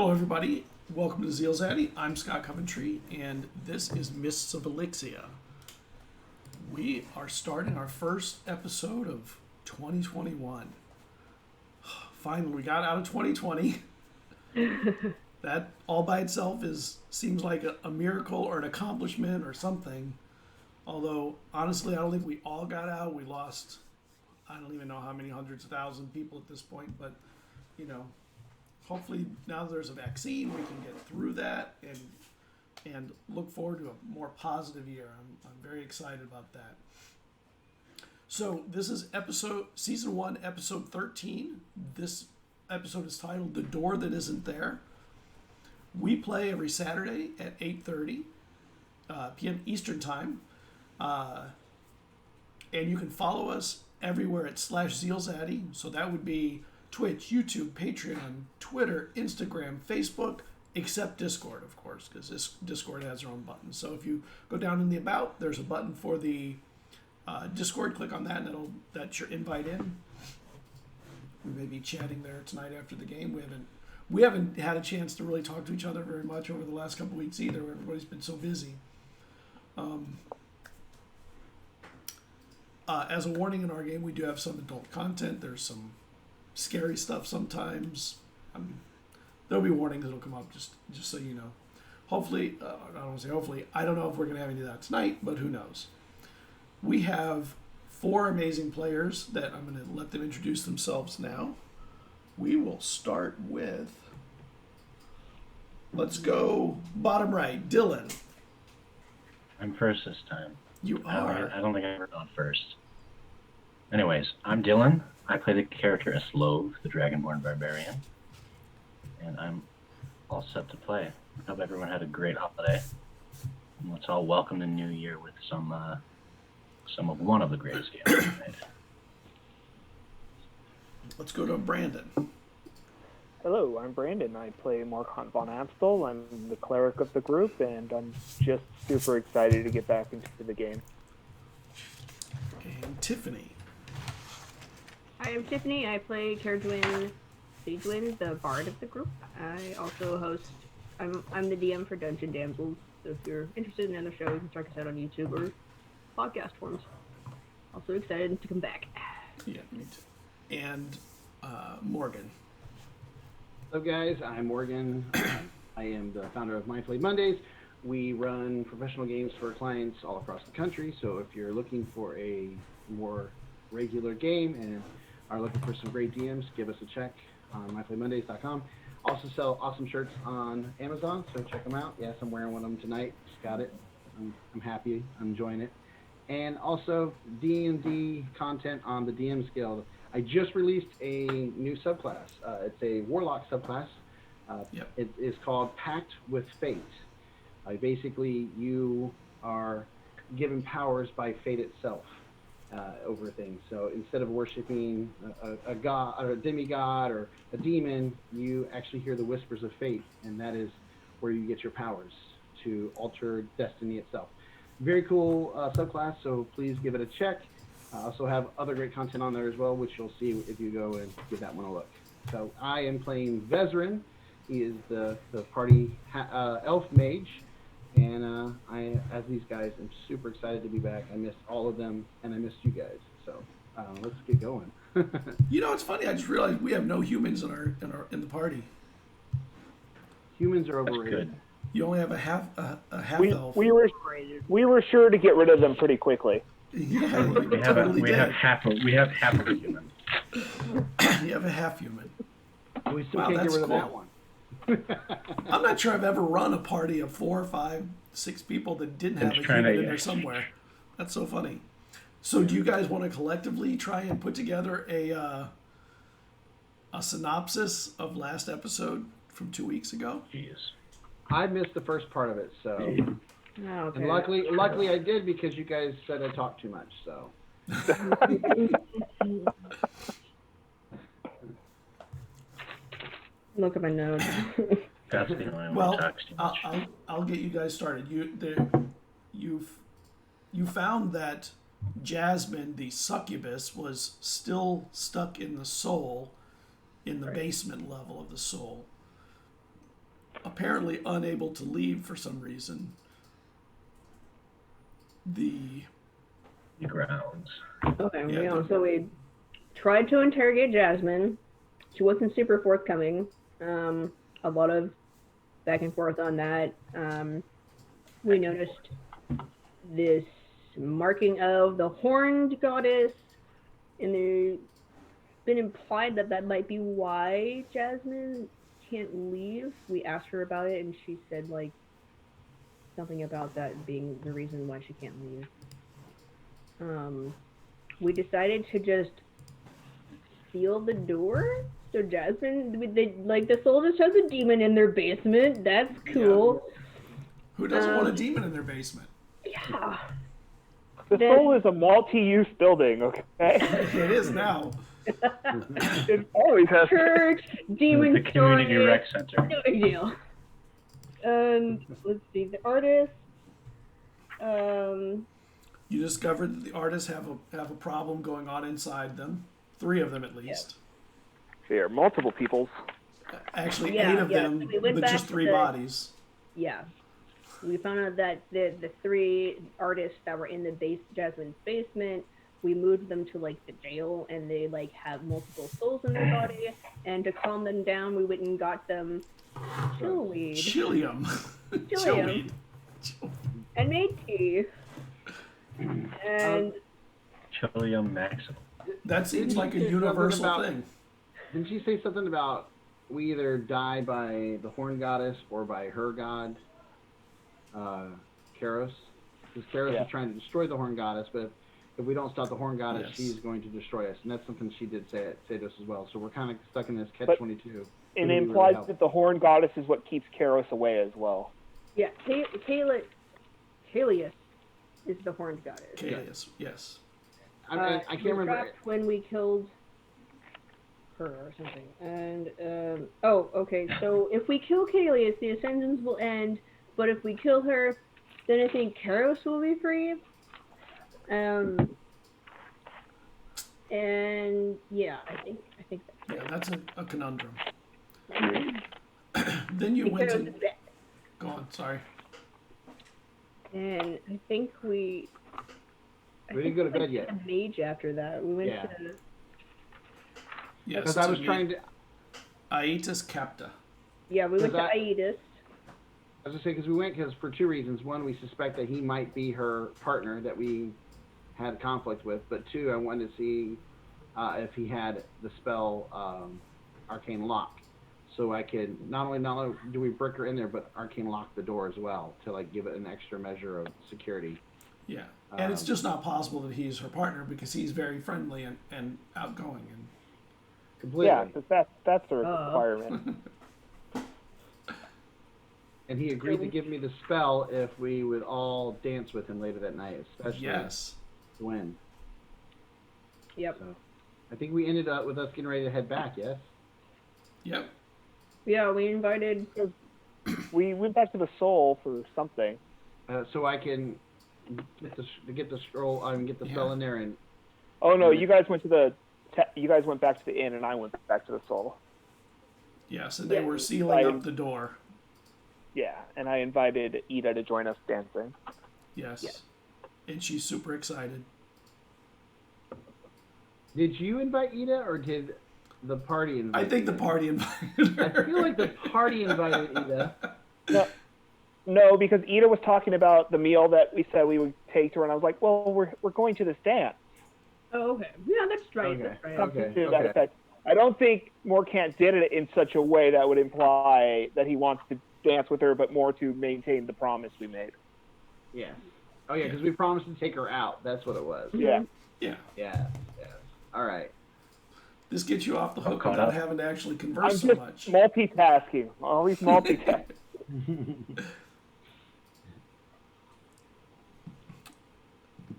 Hello, everybody. Welcome to ZealZaddy. I'm Scott Coventry, and this is Mysts of Elixia. We are starting our first episode of 2021. Finally, we got out of 2020. That all by itself seems like a miracle or an accomplishment or something. Although, honestly, I don't think we all got out. We lost, I don't even know how many hundreds of thousands of people at this point, but, you know, hopefully now that there's a vaccine, we can get through that and look forward to a more positive year. I'm very excited about that. So this is season 1, episode 13. This episode is titled "The Door That Isn't There." We play every Saturday at 8:30 p.m. Eastern Time, and you can follow us everywhere at /ZealZaddy. So that would be Twitch, YouTube, Patreon, Twitter, Instagram, Facebook, except Discord, of course, because Discord has their own button. So if you go down in the About, there's a button for the Discord. Click on that, and that's your invite in. We may be chatting there tonight after the game. We haven't had a chance to really talk to each other very much over the last couple weeks either. Everybody's been so busy. As a warning, in our game, we do have some adult content. There's some scary stuff sometimes. There'll be warnings that'll come up, just so you know. Hopefully, I don't want to say hopefully, I don't know if we're going to have any of that tonight, but who knows. We have 4 amazing players that I'm going to let them introduce themselves now. We will start with, let's go bottom right, Dylan. I'm first this time. You are? I don't think I've ever gone first. Anyways, I'm Dylan. I play the character Aslove, the Dragonborn Barbarian. And I'm all set to play. I hope everyone had a great holiday. And let's all welcome the new year with one of the greatest games we've made. Let's go to Brandon. Hello, I'm Brandon. I play Morkant von Amstel. I'm the cleric of the group, and I'm just super excited to get back into the game. And Tiffany. Hi, I'm Tiffany. I play Caradwin Siegwin, the bard of the group. I also host, I'm the DM for Dungeon Damsels, so if you're interested in other shows, you can check us out on YouTube or podcast forms. Also excited to come back. Yeah, me too. And Morgan. Hello guys, I'm Morgan. I am the founder of Mindfully Mondays. We run professional games for clients all across the country, so if you're looking for a more regular game and are looking for some great DMs, give us a check on mindfullymondays.com. Also sell awesome shirts on Amazon, so check them out. Yes, I'm wearing one of them tonight. Just got it. I'm happy. I'm enjoying it. And also D&D content on the DMs Guild. I just released a new subclass. It's a Warlock subclass. Yep. It is called Pact with Fate. Basically, you are given powers by fate itself over things. So instead of worshiping a god or a demigod or a demon, you actually hear the whispers of fate, and that is where you get your powers to alter destiny itself. Very cool subclass, so please give it a check. I also have other great content on there as well, which you'll see if you go and give that one a look. So I am playing Vezrin. He is the party elf mage, and I, as these guys, am super excited to be back. I missed all of them, and I missed you guys. So let's get going. You know, it's funny. I just realized we have no humans in the party. Humans are overrated. That's good. You only have a half elf. We were sure to get rid of them pretty quickly. Yeah, we have half a human. You have a half human. We still Wow, can't get that's rid of that one. I'm not sure I've ever run a party of 4, 5, 6 people that didn't have a human in there somewhere. That's so funny. So do you guys want to collectively try and put together a synopsis of last episode from 2 weeks ago? Jeez. I missed the first part of it, so. Oh, okay. And luckily I did, because you guys said I talked too much, so. Look at my notes. That's the only one Well, who talks too much. I'll get you guys started. You found that Jasmine, the succubus, was still stuck in the soul, in the basement level of the soul. apparently unable to leave for some reason. The Grounds. Okay, Yeah, so we tried to interrogate Jasmine. She wasn't super forthcoming. A lot of back and forth on that. We noticed this marking of the horned goddess, and there's been implied that that might be why Jasmine can't leave. We asked her about it, and she said like something about that being the reason why she can't leave. We decided to just seal the door. So Jasmine, the soul just has a demon in their basement. That's cool. who doesn't want a demon in their basement? Yeah. The Soul is a multi-use building, okay? It is now. It always has. Church, demon The community storage, rec center. no big deal. And let's see, the artist. You discovered that the artists have a problem going on inside them. 3 of them at least. There are multiple peoples. Actually, Yeah, 8 of yeah, them, so we went but back just to 3 the- bodies. Yeah. We found out that the 3 artists that were in the Jasmine's basement, we moved them to like the jail, and they like have multiple souls in their body. And to calm them down, we went and got them chillweed Chilium. Chilium. and made tea. And Chilium maximum. That seems Didn't like a you say something universal about- thing. Didn't she say something about we either die by the horn goddess or by her god, Karos? Because Karos is trying to destroy the horn goddess, but if we don't stop the horn goddess, Yes. she's going to destroy us. And that's something she did say to us as well. So we're kind of stuck in this But- catch-22. It implies that the Horn Goddess is what keeps Karos away as well. yeah, Kalius is the horned goddess. Chaos, yes. I She can't was remember. trapped when we killed her or something. And okay. So if we kill Kalius, the ascensions will end. But if we kill her, then I think Karos will be free. And yeah, I think that's Yeah, that's a conundrum. Then you went Karos to... is back. Go on, sorry. And I think we. We didn't go to bed went yet. to Mage after that. We went Yeah. to. Yes, Because I was to trying meet to. Aetus Capta. Yeah, we went to Because Aedes. I was going to say, because we went for 2 reasons. One, we suspect that he might be her partner that we had conflict with. But 2, I wanted to see if he had the spell Arcane Lock. So I could, not only do we brick her in there, but Arcane Lock the door as well to like give it an extra measure of security. Yeah. And it's just not possible that he's her partner because he's very friendly and outgoing. And Completely. Yeah, 'cause that's a requirement. And he agreed to give me the spell if we would all dance with him later that night, especially yes. to win. Yep. So I think we ended up with us getting ready to head back, yes? Yep. Yeah, we invited. We went back to the Soul for something. So I can get the scroll, get the spell Yeah. in there, and Oh no, you guys went back to the inn, and I went back to the Soul. Yes, and they Yeah. were sealing up the door. Yeah, and I invited Ida to join us dancing. Yes. Yeah. And she's super excited. did you invite Ida or did the party invite? I think the Ida? party invited I her. feel like the party invited Ida. No, because Ida was talking about the meal that we said we would take to her, and I was like, well, we're going to this dance. Oh, okay. Yeah, that's right. Okay. That's right. Something Okay, to that okay. effect. I don't think Morcant did it in such a way that would imply that he wants to dance with her, but more to maintain the promise we made. Yes. Oh yeah, because we promised to take her out. That's what it was. Yeah. Yeah. Yeah. Yes. All right. This gets you off the hook caught without up. having to actually I'm converse so just much. multitasking. Always multitasking.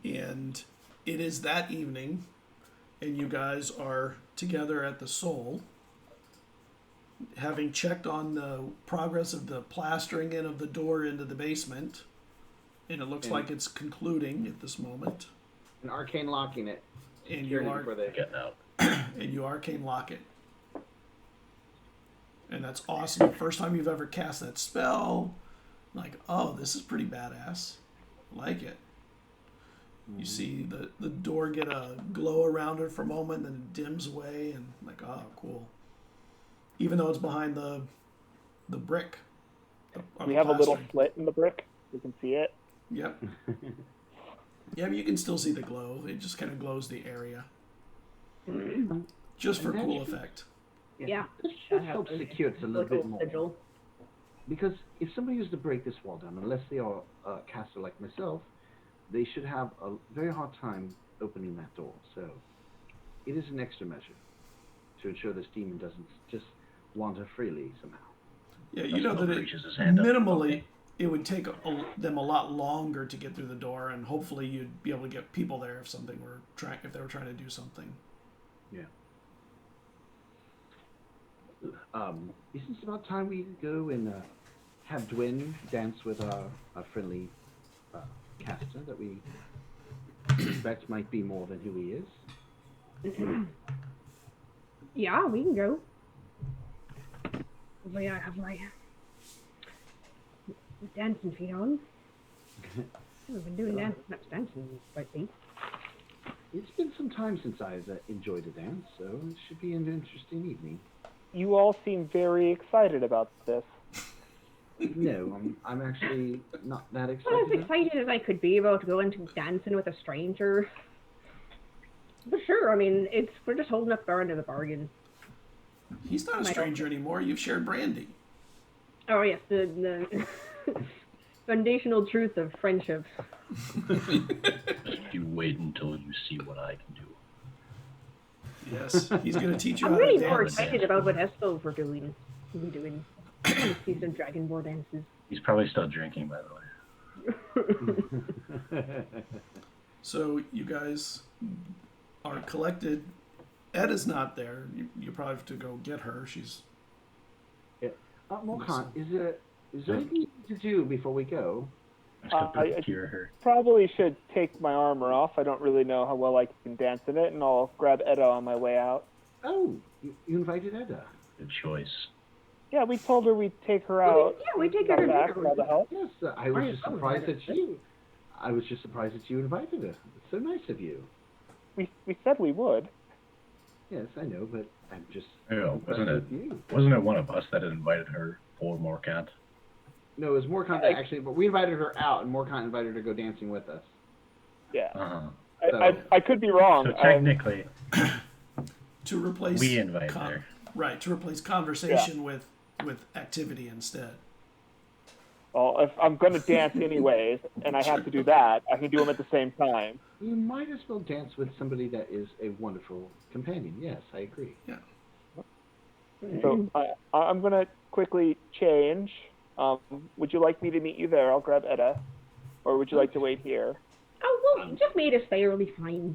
And it is that evening, and you guys are together at the Soul, having checked on the progress of the plastering in of the door into the basement, and it looks And- like it's concluding at this moment. And arcane locking it. And you Security are before they Getting out. and you arcane lock it. And that's awesome. The first time you've ever cast that spell, like, oh, this is pretty badass. I like it. You see the door get a glow around it for a moment, then it dims away, and like, oh, cool. Even though it's behind the brick. We have a little slit in the brick. You can see it. Yep. Yeah, but you can still see the glow. It just kind of glows the area. Just for cool effect. Yeah. This just helps secure it a little bit more. Sigil. Because if somebody was to break this wall down, unless they are a caster like myself, they should have a very hard time opening that door. So it is an extra measure to ensure this demon doesn't just wander freely somehow. Yeah, you know that it reaches his hand up. minimally it would take them a lot longer to get through the door, and hopefully you'd be able to get people there if they were trying to do something. Yeah. Isn't it about time we go and have Dwyn dance with our friendly caster that we suspect might be more than who he is? Yeah, we can go. Hopefully I have my dancing feet on. I've been doing much dancing lately. It's been some time since I've enjoyed a dance, so it should be an interesting evening. You all seem very excited about this. No, I'm actually not that excited. Well, as excited as I could be about going to dancing with a stranger. But sure, I mean, we're just holding up our end of the bargain. He's not a stranger anymore. You've shared brandy. Oh yes, the foundational truth of friendship. You wait until you see what I can do. Yes, he's going to teach you I'm how really to more dance. excited about what Espo we're doing. We're doing see some dragonborn dances. He's probably still drinking, by the way. So you guys are collected. Ed is not there. You probably have to go get her. She's... Morkan, is there anything to do before we go? I Cure her. probably should take my armor off. I don't really know how well I can dance in it, and I'll grab Edda on my way out. Oh, you invited Edda. Good choice. Yeah, we told her we'd take her out. Yeah, we take her Come to back dinner. for all the help. Yes, I was just surprised that you. I was just surprised that you invited her. It's so nice of you. We said we would. Yes, I know, but I'm just. Yeah, impressed with you. wasn't it one of us that had invited her or Morkant? No, it was Morkan that actually, but we invited her out, and Morkan invited her to go dancing with us. Yeah. Uh-huh. I could be wrong. So technically, To replace... we invited her. Right, to replace conversation with activity instead. Well, if I'm going to dance anyways, and I have to do that, I can do them at the same time. You might as well dance with somebody that is a wonderful companion. Yes, I agree. Yeah. So I'm going to quickly change. Would you like me to meet you there? I'll grab Edda. Or would you like to wait here? Oh, well, you just made us fairly fine.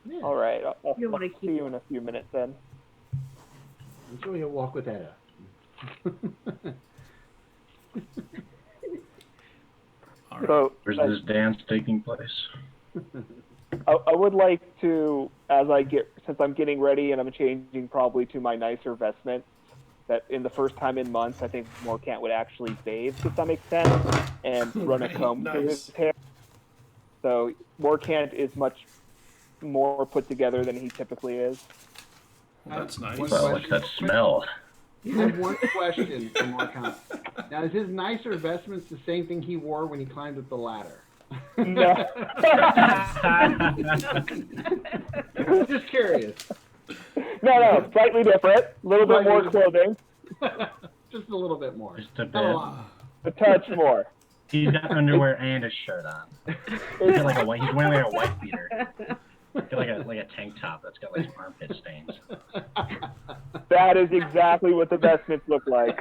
Yeah. All right. I'll You wanna see keep- you in a few minutes then. Enjoy your walk with Edda. All right. So Where's this dance taking place? I would like to, since I'm getting ready and I'm changing probably to my nicer vestment, that in the first time in months, I think Morkant would actually bathe to some extent and run a Right, comb through nice. his hair. So Morkant is much more put together than he typically is. Well, that's nice. Well, what's that smell? I have one question for Morkan. Now, is his nicer vestments the same thing he wore when he climbed up the ladder? No. Just curious. No, slightly different. A little bit more clothing, Just a little bit more. Just a Not a bit. lot. a touch more. He's got underwear and a shirt on. He's got he's wearing like a white beater. He's got like a tank top that's got like some armpit stains. That is exactly what the vestments look like.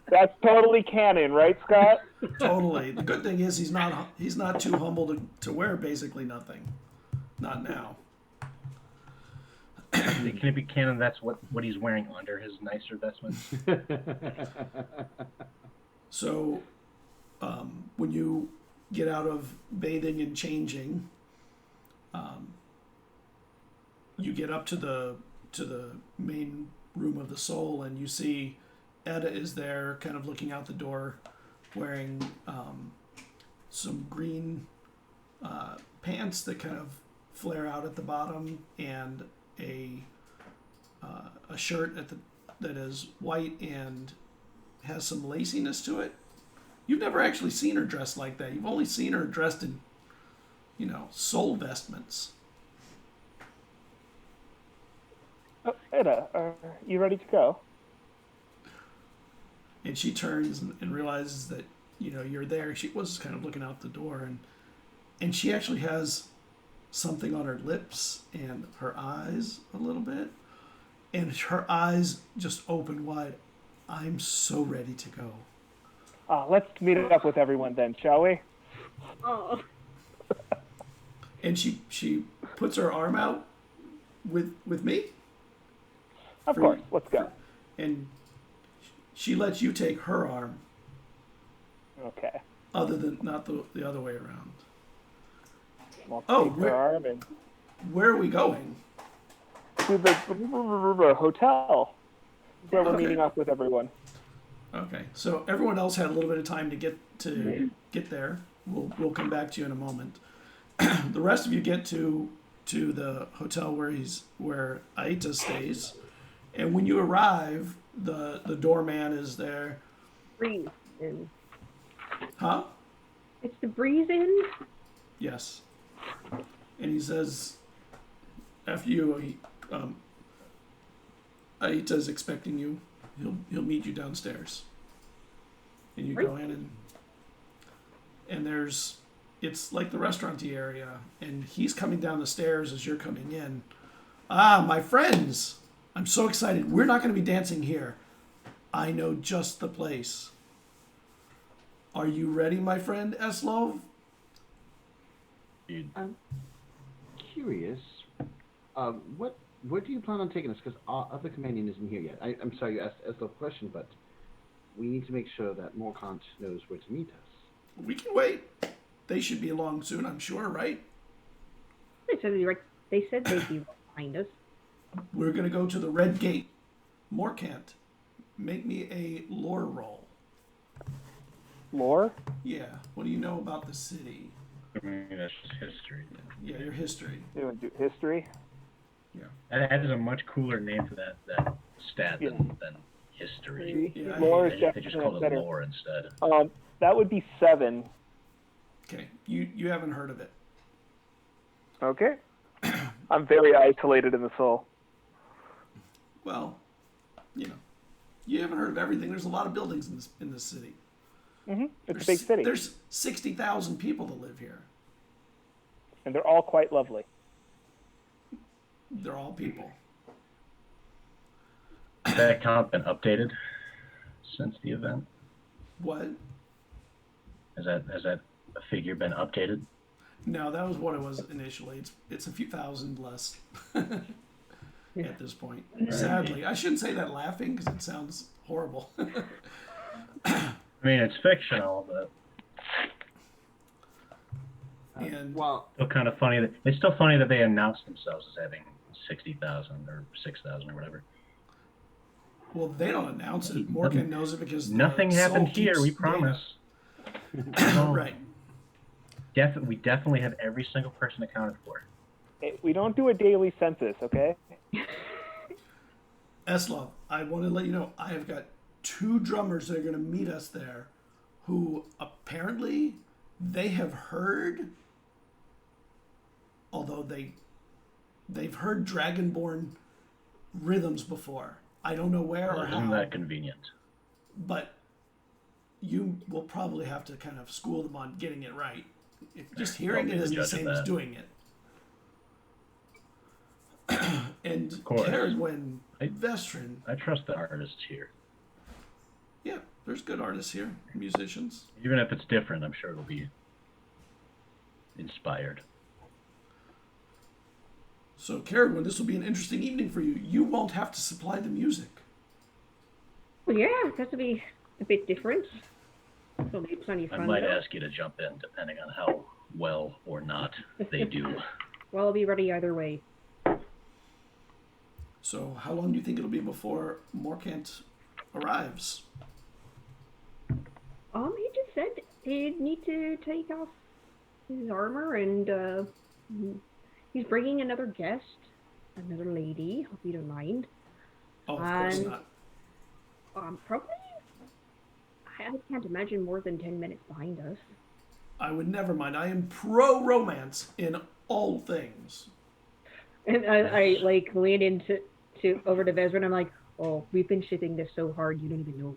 That's totally canon, right, Scott? Totally. The good thing is he's not too humble to wear basically nothing. Not now. Can it be canon that's what he's wearing under his nicer vestments? So, when you get out of bathing and changing, you get up to the main room of the soul, and you see Edda is there, kind of looking out the door, wearing some green pants that kind of flare out at the bottom, and a shirt that is white and has some laciness to it. You've never actually seen her dressed like that. You've only seen her dressed in, soul vestments. Oh, Edda, are you ready to go? And she turns and realizes that, you're there. She was kind of looking out the door, and she actually has something on her lips and her eyes a little bit. And her eyes just open wide. I'm so ready to go. Let's meet up with everyone then, shall we? Oh. And she puts her arm out with me. Of course, let's go. And she lets you take her arm, Okay. other than not the other way around. I'll take her arm and Where are we going? to the hotel where we're meeting up with everyone. Okay, so everyone else had a little bit of time to get there. We'll come back to you in a moment. The rest of you get to the hotel where Aita stays, and when you arrive, the doorman is there. Breeze in. Huh? It's the breeze in? Yes. And he says, after you, Aita's expecting you. He'll meet you downstairs. And you go in and it's like the restauranty area, and he's coming down the stairs as you're coming in. My friends, I'm so excited. We're not going to be dancing here. I know just the place. Are you ready, my friend Eslov? I'm curious. Where do you plan on taking us? Because our other companion isn't here yet. I'm sorry you asked Eslo a question, but we need to make sure that Morkant knows where to meet us. We can wait. They should be along soon, I'm sure, right? They said they'd be behind us. We're going to go to the Red Gate. Morkant, make me a lore roll. Lore? Yeah. What do you know about the city? I mean, that's just history. Yeah, your history. You want to do history? Yeah. That is a much cooler name for that stat than history. Yeah, Lore is They just call it better. lore instead. That would be 7. Okay. You haven't heard of it. Okay. I'm very isolated in the soul. Well, you haven't heard of everything. There's a lot of buildings in this city. Mm-hmm. It's a big city. There's 60,000 people that live here. And they're all quite lovely. They're all people. Has that count been updated since the event? What? Has that figure been updated? No, that was what it was initially. It's a few thousand less at this point. Sadly, I shouldn't say that laughing because it sounds horrible. I mean, it's fictional, but And Well, still kind of funny it's still funny that they announced themselves as having 60,000 or 6,000 or whatever. well, they don't announce it. Morgan knows it because Nothing the happened soul here, keeps we data. promise. Right. We definitely have every single person accounted for. We don't do a daily census, okay? Eslov, I want to let you know I have got 2 drummers that are going to meet us there, who apparently they have heard, although they've heard Dragonborn rhythms before. I don't know where or Isn't how, that convenient? but you will probably have to kind of school them on getting it right. If just hearing it I'll be the isn't the judge of same as that. doing it. And course. Caragwin, Vestrin, I trust the artists here. yeah, there's good artists here, musicians. Even if it's different, I'm sure it'll be inspired. So, Caragwin, this will be an interesting evening for you. You won't have to supply the music. Well, yeah, that would be a bit different. It'll be plenty of I fun. might though. ask you to jump in, depending on how well or not they do. Well, I'll be ready either way. So how long do you think it'll be before Morkant arrives? He just said he'd need to take off his armor, and he's bringing another guest, another lady. Hope you don't mind. Oh, of course And- not. Probably. I can't imagine more than 10 minutes behind us. I would never mind. I am pro-romance in all things. And I like lean into over to Vezra, and I'm like, oh, we've been shipping this so hard, you don't even know.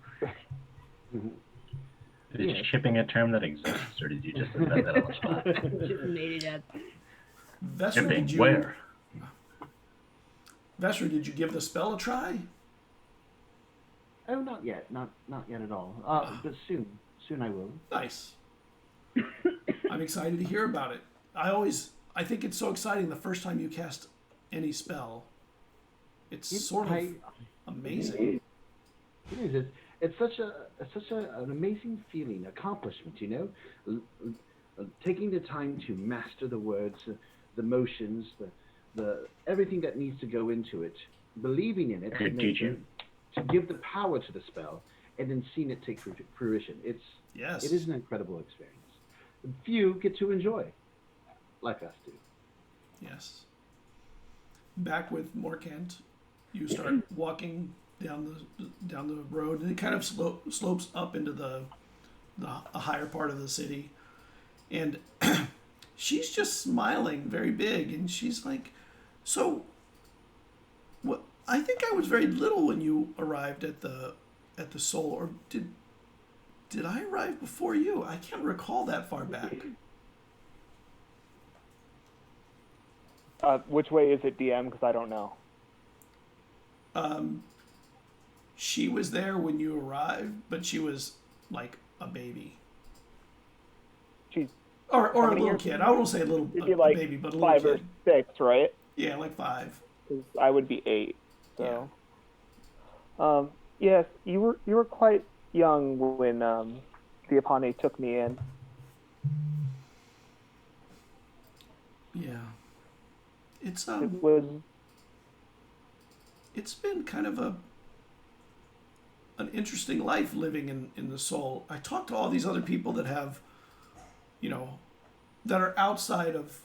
Is shipping a term that exists, or did you just invent that on the spot? Just made it up. Vesra, Shipping did you? where? Vesra, did you give the spell a try? Oh, not yet. Not yet at all. But soon. Soon I will. Nice. I'm excited to hear about it. I think it's so exciting the first time you cast any spell. It's sort of amazing. It is. It's such an amazing feeling, accomplishment. You know, taking the time to master the words, the motions, the everything that needs to go into it, believing in it, Good and teaching. to give the power to the spell, and then seeing it take fruition. It is an incredible experience. Few get to enjoy, like us do. Yes. Back with Morkant, you start walking down the road, and it kind of slopes up into the higher part of the city, and she's just smiling very big, and she's like, "So, what? I think I was very little when you arrived at the Soul, or did I arrive before you? I can't recall that far back." Which way is it, DM? Because I don't know. She was there when you arrived, but she was like a baby. She's Or How a many little years? kid. I won't say a little It'd be a like baby, but a little 5 or kid. 6, right? Yeah, like 5. 'Cause I would be 8. So, yes, you were quite young when the Apane took me in. Yeah. It's It was it's been kind of an interesting life living in the Soul. I talk to all these other people that have, that are outside of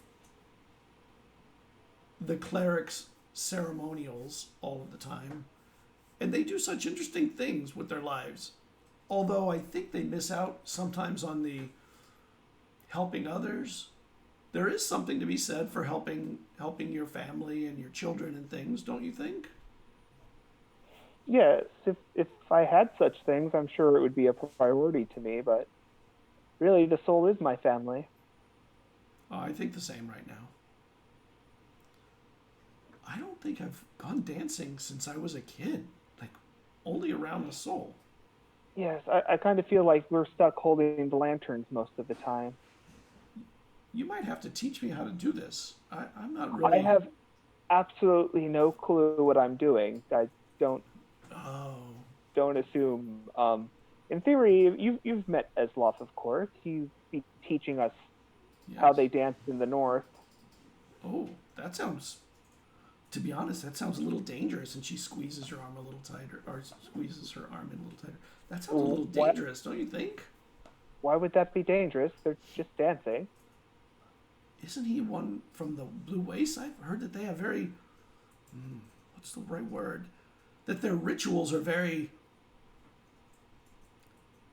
the cleric's ceremonials all of the time, and they do such interesting things with their lives. Although I think they miss out sometimes on the helping others. There is something to be said for helping your family and your children and things, don't you think? yes. If I had such things, I'm sure it would be a priority to me. But really, the Soul is my family. I think the same right now. I don't think I've gone dancing since I was a kid, like only around the Soul. Yes, I kind of feel like we're stuck holding the lanterns most of the time. You might have to teach me how to do this. I'm not really. I have absolutely no clue what I'm doing. I don't Oh, assume. In theory, you've met Esloff, of course. He'd be teaching us yes. how they danced in the north. Oh, that sounds. To be honest, that sounds a little dangerous. And she squeezes her arm a little tighter, or squeezes her arm in a little tighter. That sounds a little What? dangerous, don't you think? Why would that be dangerous? They're just dancing. Isn't he one from the Blue Waste? I've heard that they have very. What's the right word? That their rituals are very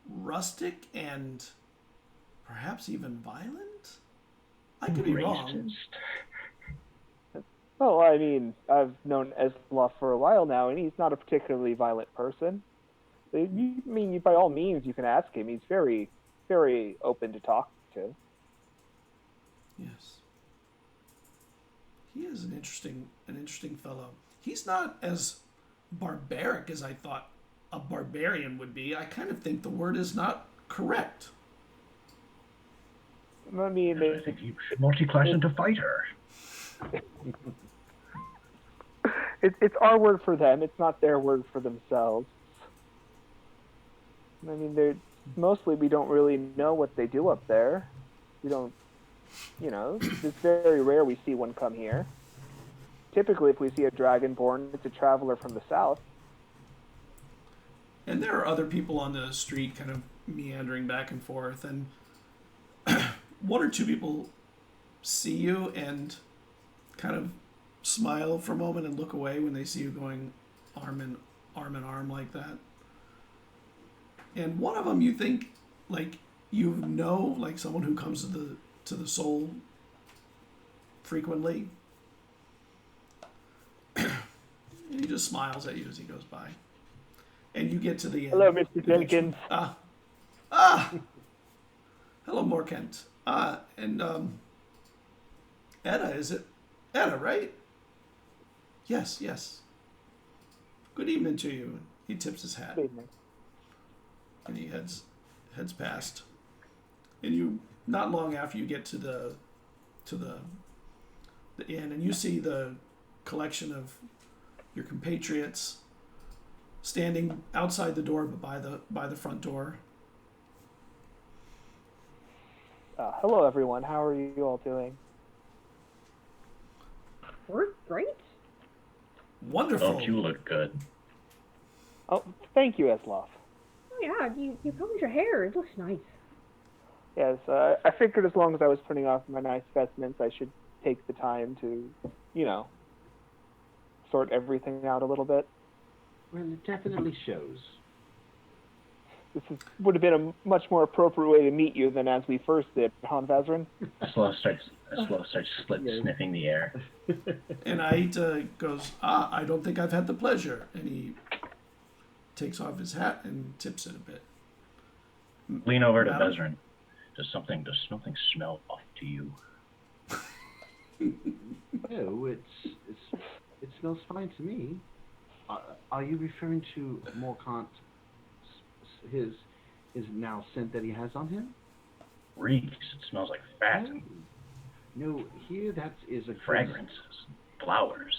rustic and perhaps even violent? I could be wrong. Well, I mean, I've known Esloff for a while now, and he's not a particularly violent person. By all means, you can ask him. He's very, very open to talk to. Yes. He is an interesting fellow. He's not as barbaric as I thought a barbarian would be. I kind of think the word is not correct. I mean, I think he multi-class into fighter. it's our word for them. It's not their word for themselves. I mean, mostly we don't really know what they do up there. We don't, it's very rare we see one come here. typically, if we see a dragonborn, it's a traveler from the south. And there are other people on the street kind of meandering back and forth, and one or two people see you and kind of smile for a moment and look away when they see you going arm in arm like that. And one of them you think, like, you know, like someone who comes to the soul frequently. And he just smiles at you as he goes by. And you get to the end. Hello, Mr. Jenkins. Hello, Morkent. And Edda, is it? Edda, right? Yes. Good evening to you. He tips his hat. Good evening. And he heads past. And you, not long after you get to the inn, and you see the collection of your compatriots standing outside the door, but by the front door. Hello, everyone. How are you all doing? We're great. Wonderful. Don't you look good? Oh, thank you, Esloff. Oh yeah, you combed your hair. It looks nice. Yes, I figured as long as I was putting off my nice vestments, I should take the time to, sort everything out a little bit. Well, it definitely shows. Would have been a much more appropriate way to meet you than as we first did, Han Vazrin. Slow starts sniffing the air. And Aita goes, I don't think I've had the pleasure. And he takes off his hat and tips it a bit. Lean over to Madam? Bezrin. Does something smell off to you? No, it smells fine to me. Are you referring to Morkant, his now scent that he has on him? Reeks. It smells like fat and No, here that is a fragrances, flowers.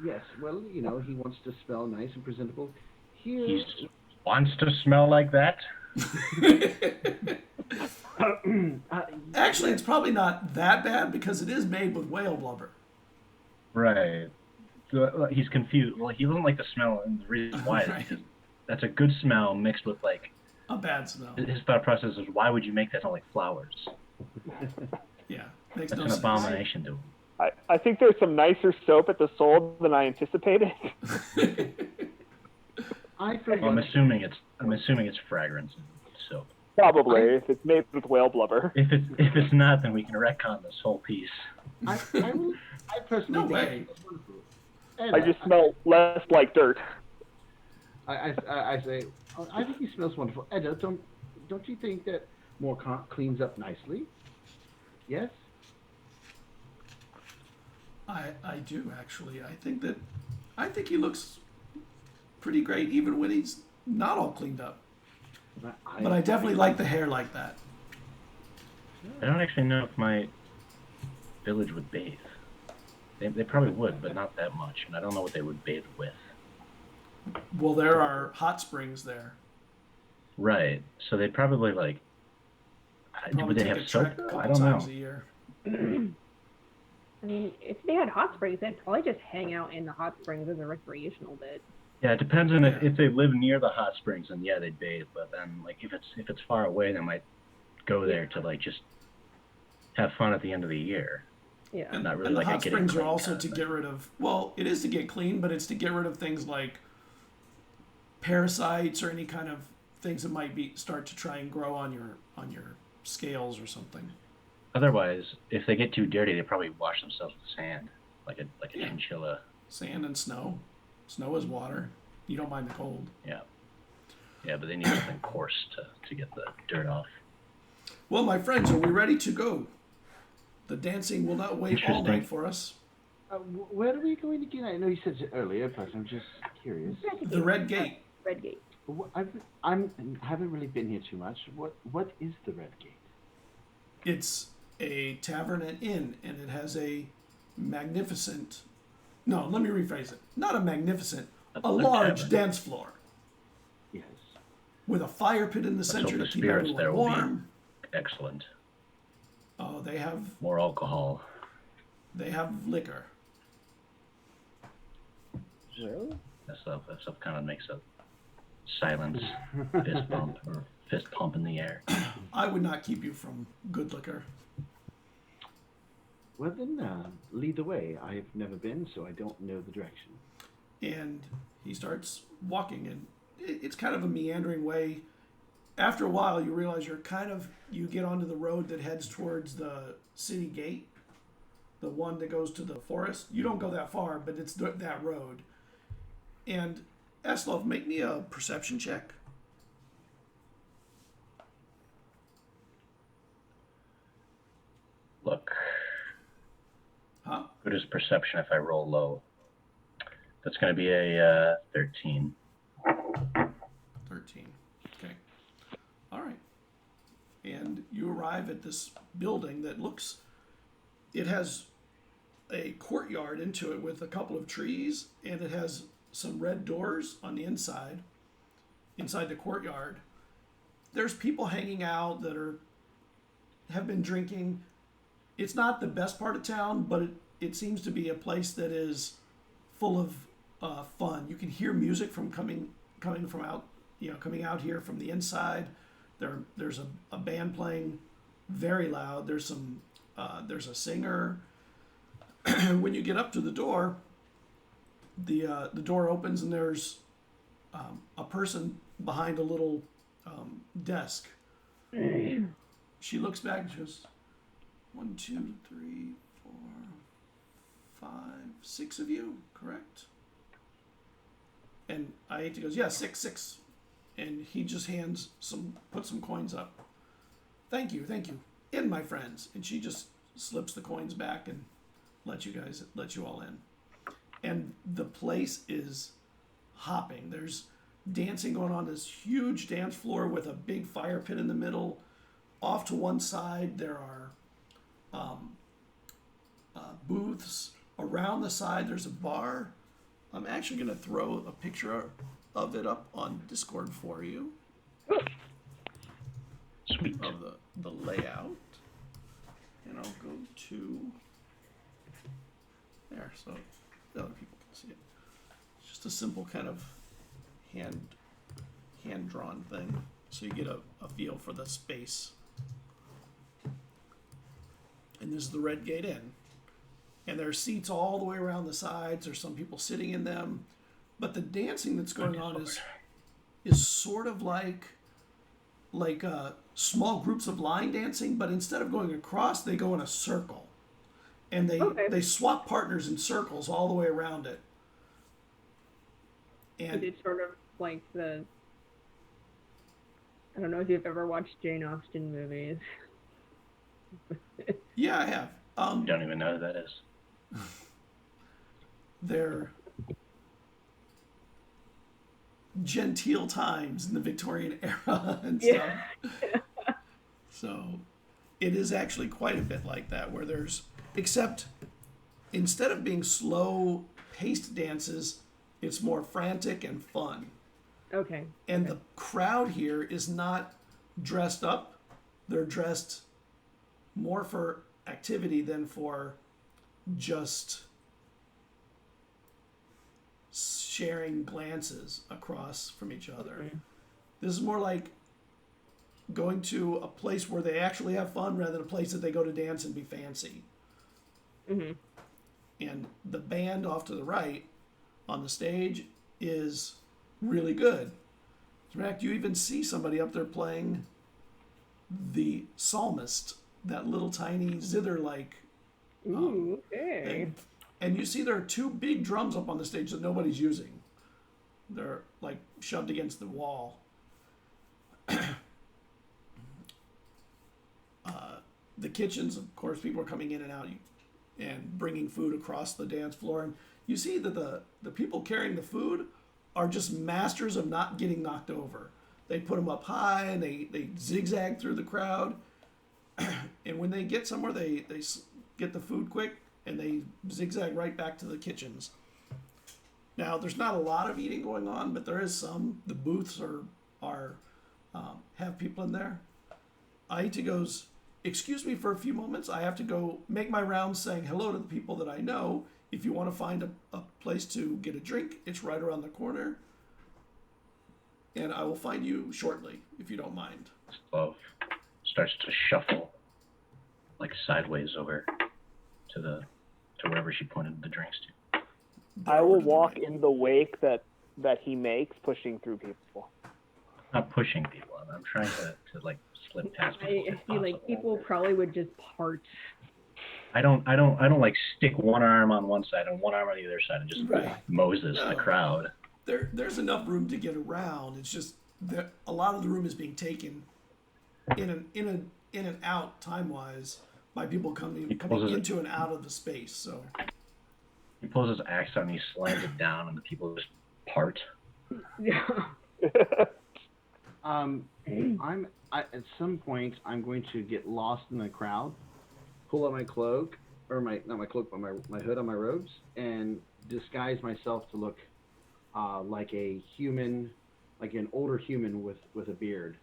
Yes, well, he wants to smell nice and presentable. Here, He wants to smell like that. Actually, it's probably not that bad because it is made with whale blubber. Right. So, he's confused. Well, he doesn't like the smell, and the reason why is because that's a good smell mixed with like A bad smell. his thought process is why would you make that smell like flowers? Yeah, makes That's no an sense. abomination to him. I think there's some nicer soap at the Soul than I anticipated. I'm assuming it's fragrance and soap. Probably, if it's made with whale blubber. If it's not, then we can retcon this whole piece. I personally No think way. it's wonderful. And I just smell less like dirt. I say, I think he smells wonderful. Edda, don't you think that Morkant cleans up nicely? Yes? I do actually. I think he looks pretty great even when he's not all cleaned up. But I definitely like the hair like that. I don't actually know if my village would bathe. They probably would, but not that much. And I don't know what they would bathe with. Well, there are hot springs there. Right. So they'd probably like. Probably Would they take have a soap? trek a couple I don't know. times a year. I mean, if they had hot springs, they'd probably just hang out in the hot springs as a recreational bit. Yeah, it depends on Yeah. if they live near the hot springs, then yeah, they'd bathe. But then, like, if it's far away, they might go there to like just have fun at the end of the year. Yeah. And, Not really and the like a hot get it springs are clean also kind of to thing. get rid of. Well, it is to get clean, but it's to get rid of things like parasites or any kind of things that might start to try and grow on your scales or something. Otherwise, if they get too dirty, they probably wash themselves with sand, like a Yeah. chinchilla. Sand and snow. Snow is water. You don't mind the cold. Yeah. Yeah, but they need something coarse to get the dirt off. Well, my friends, are we ready to go? The dancing will not wait all Interesting. night for us. Where are we going again? I know you said it earlier, but I'm just curious. The Red Gate. Red Gate. I haven't really been here too much. What is the Red Gate? It's a tavern and inn, and it has a magnificent. No, let me rephrase it. Not a magnificent, a large tavern. dance floor Yes. with a fire pit in the Let's hope center the to keep spirits everyone there will be warm. excellent. Oh, they have More alcohol. liquor. Really? That stuff kind of makes a silence fist bump or fist pump in the air. I would not keep you from good liquor. Well then, lead the way. I've never been, so I don't know the direction. And he starts walking, and it's kind of a meandering way. After a while, you realize you get onto the road that heads towards the city gate, the one that goes to the forest. You don't go that far, but it's that road. And Eslov, make me a perception check. Look, Huh? good as perception if I roll low. That's going to be a 13. 13. Okay. All right. And you arrive at this building that it has a courtyard into it with a couple of trees, and it has some red doors on the inside the courtyard. There's people hanging out that have been drinking. It's not the best part of town, but it seems to be a place that is full of fun. You can hear music coming from out, coming out here from the inside. There's a band playing very loud. There's a singer. When you get up to the door, the door opens and there's a person behind a little desk. She looks back and she goes, 1, 2, 3, 4, 5, 6 of you, correct? And Aita goes, yeah, 6. And he just puts some coins up. Thank you. In, my friends. And she just slips the coins back and lets you all in. And the place is hopping. There's dancing going on, this huge dance floor with a big fire pit in the middle. Off to one side, there are booths. Around the side, there's a bar. I'm actually going to throw a picture of it up on Discord for you. Sweet. Of the layout. And I'll go to there so the other people can see it. It's just a simple kind of hand-drawn thing, so you get a feel for the space. And this is the Red Gate Inn. And there are seats all the way around the sides. There's some people sitting in them. But the dancing that's going on is sort of like small groups of line dancing, but instead of going across, they go in a circle. And they swap partners in circles all the way around it. And it's sort of like I don't know if you've ever watched Jane Austen movies. yeah, I have. Don't even know who that is. They're genteel times in the Victorian era and stuff. Yeah. So it is actually quite a bit like that, where except instead of being slow paced dances, it's more frantic and fun. Okay. And the crowd here is not dressed up. They're dressed more for activity than for just sharing glances across from each other. Okay. This is more like going to a place where they actually have fun rather than a place that they go to dance and be fancy. Mm-hmm. And the band off to the right on the stage is really good. In fact, you even see somebody up there playing the psalmist, that little tiny zither-like Okay. thing. And you see there are 2 big drums up on the stage that nobody's using. They're like shoved against the wall. The kitchens, of course, people are coming in and out and bringing food across the dance floor. And you see that the people carrying the food are just masters of not getting knocked over. They put them up high and they zigzag through the crowd. And when they get somewhere, they get the food quick and they zigzag right back to the kitchens. Now, there's not a lot of eating going on, but there is some. The booths have people in there. Aita goes, excuse me for a few moments. I have to go make my rounds saying hello to the people that I know. if you want to find a place to get a drink, it's right around the corner. And I will find you shortly, if you don't mind. Love starts to shuffle like sideways over to wherever she pointed the drinks to. I will Over to the walk right. in the wake that he makes, pushing through people. Not pushing people. I'm trying to like slip past people. I if feel like possible. people probably would just part. I don't like stick one arm on one side and one arm on the other side and just Right. Moses No. the crowd. There's enough room to get around. It's just that a lot of the room is being taken in and out time wise by people coming closes it. into and out of the space. So He pulls his axe out and he slams it down and the people just part. Yeah. At some point I'm going to get lost in the crowd, pull out my cloak, or not my cloak, but my hood on my robes, and disguise myself to look like a human, like an older human with a beard,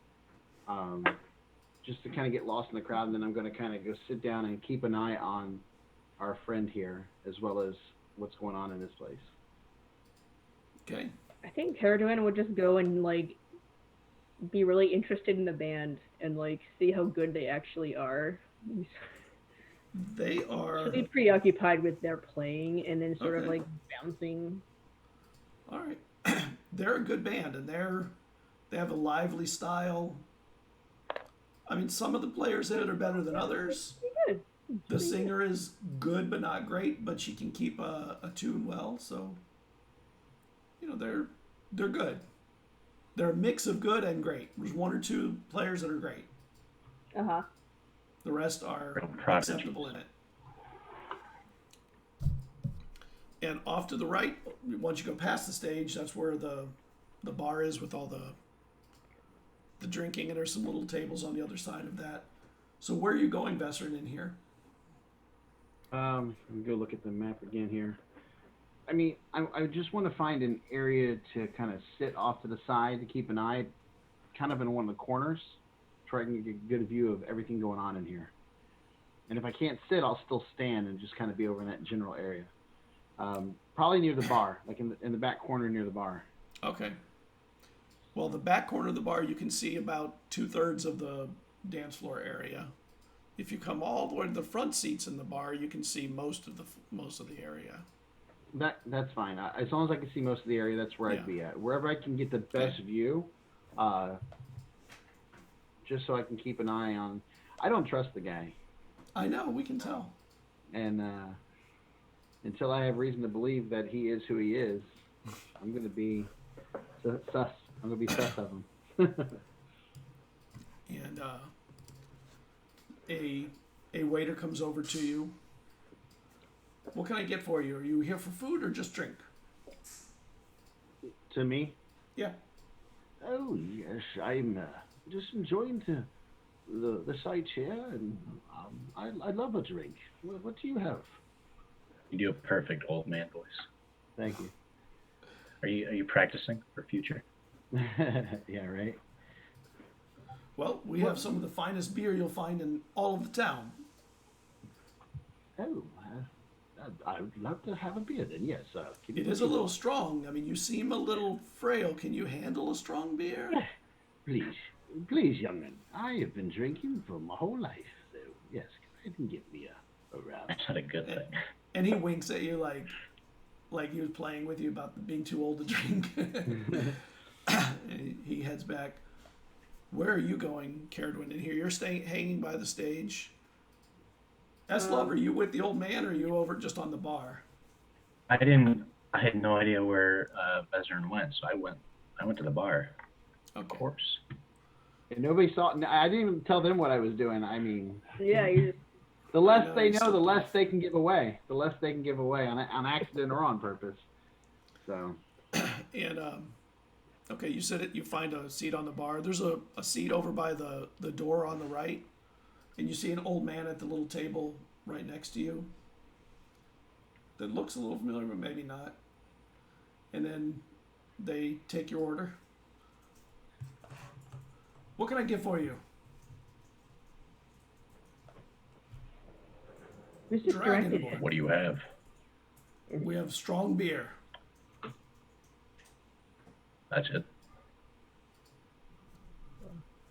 just to kind of get lost in the crowd. And then I'm going to kind of go sit down and keep an eye on our friend here, as well as what's going on in this place. okay. I think Caradwin would just go and like be really interested in the band and like see how good they actually are. They are Be preoccupied with their playing and then sort of Okay. like bouncing. all right. They're a good band and they have a lively style. I mean, some of the players in it are better than others. Good. The singer is good but not great, but she can keep a tune well. So, you know, they're good. They're a mix of good and great. There's one or two players that are great. Uh-huh. The rest are Real prodigies. acceptable in it. And off to the right, once you go past the stage, that's where the bar is with all the drinking, and there's some little tables on the other side of that. So where are you going, Vesserin, in here? Let me go look at the map again here. I mean, I just want to find an area to kind of sit off to the side to keep an eye, kind of in one of the corners, try and get a good view of everything going on in here. And if I can't sit, I'll still stand and just kind of be over in that general area. Probably near the bar, like in the back corner near the bar. Okay. Well, the back corner of the bar, you can see about 2/3 of the dance floor area. If you come all the way to the front seats in the bar, you can see most of the area. That's fine. As long as I can see most of the area, that's where Yeah. I'd be at. Wherever I can get the best view, just so I can keep an eye on. I don't trust the guy, I know, we can tell. and until I have reason to believe that he is who he is, I'm gonna be sus. I'm gonna be sus of him. And a waiter comes over to you. What can I get for you? Are you here for food or just drink? To me, Yeah. oh yes, I'm just enjoying the sights here, and I love a drink. What do you have? You do a perfect old man voice. Thank you. Are you practicing for future? Yeah, right. Well, we have some of the finest beer you'll find in all of the town. Oh, I would love to have a beer then. Yes, give me It what is a you little want. strong. I mean, you seem a little frail. Can you handle a strong beer? Please, young man. I have been drinking for my whole life. So yes, go ahead and give me a round. That's not a good thing. And he winks at you like he was playing with you about being too old to drink. And he heads back. Where are you going, Caradwin? In here, you're staying hanging by the stage. Eslov, are you with the old man, or are you over just on the bar? I had no idea where Vezrin went, so I went to the bar. Of Okay. course. And nobody saw. I didn't even tell them what I was doing. I mean, Yeah, you just the less know, they you know, slipped the less off. they can give away. The less they can give away on accident or on purpose. So And okay, you said it. You find a seat on the bar. There's a seat over by the door on the right, and you see an old man at the little table right next to you. That looks a little familiar, but maybe not. And then they take your order. What can I get for you? this is directed. Dragonborn. What do you have? We have strong beer. That's it.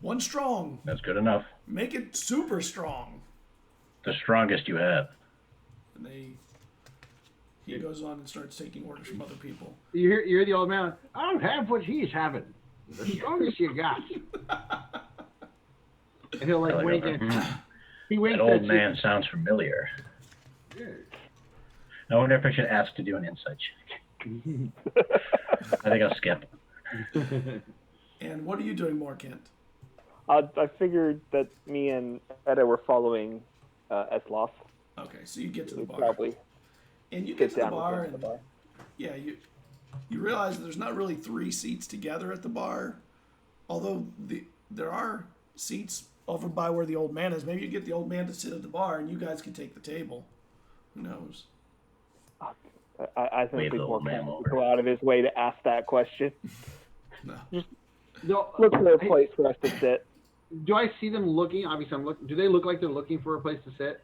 One strong. That's good enough. Make it super strong. The strongest you have. And he goes on and starts taking orders from other people. You hear the old man. I'll have what he's having. The strongest you got. And he'll like wink and he winks That old at you. man sounds familiar. Yeah. I wonder if I should ask to do an insight check. I think I'll skip. And what are you doing more, Kent? I figured that me and Edda were following Esloff. Okay, so you get to the bar. Probably And you get to the down with bar, him at and the bar. yeah, you realize that there's not really 3 seats together at the bar, although there are seats over by where the old man is. Maybe you get the old man to sit at the bar, and you guys can take the table. Who knows? I think Wave he's the more old man comfortable over. to go out of his way to ask that question. No. No, Look for a hey, place for us to sit. do I see them looking? Obviously, I'm looking. Do they look like they're looking for a place to sit?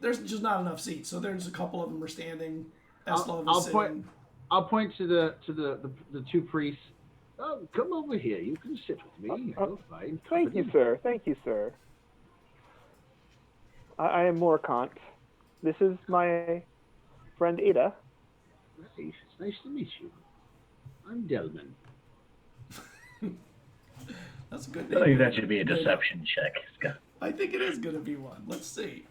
There's just not enough seats, so there's a couple of them are standing. I'll Eslov is sitting. I'll point to the 2 priests. Oh, come over here. You can sit with me. You'll find Thank you, company. sir. Thank you, sir. I am Morkant. This is my friend Ada. Right. It's nice to meet you. I'm Delman. That's a good I think name. that should be a deception check, Scott. I think it is going to be one. Let's see.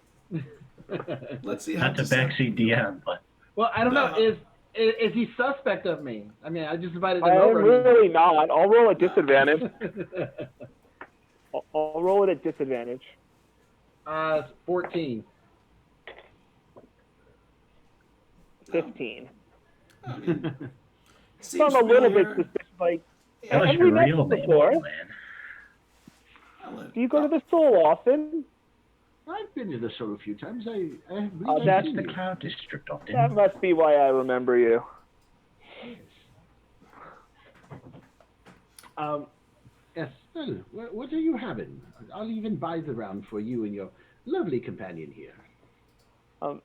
Let's see how Not the backseat DM, but Well, I don't know. No. Is he suspect of me? I mean, I just invited him I am over. really not. I'll roll at disadvantage. I'll roll it at disadvantage. 14. 15. I mean, So I'm a little bit familiar. suspicious. Like, that was have your we met real name, before? old man. Do you go to the Soul often? I've been to the Soul a few times. I believe Oh, I've that's seen The you. Cow District often. That must be why I remember you. Yes. Well, what are you having? I'll even buy the round for you and your lovely companion here.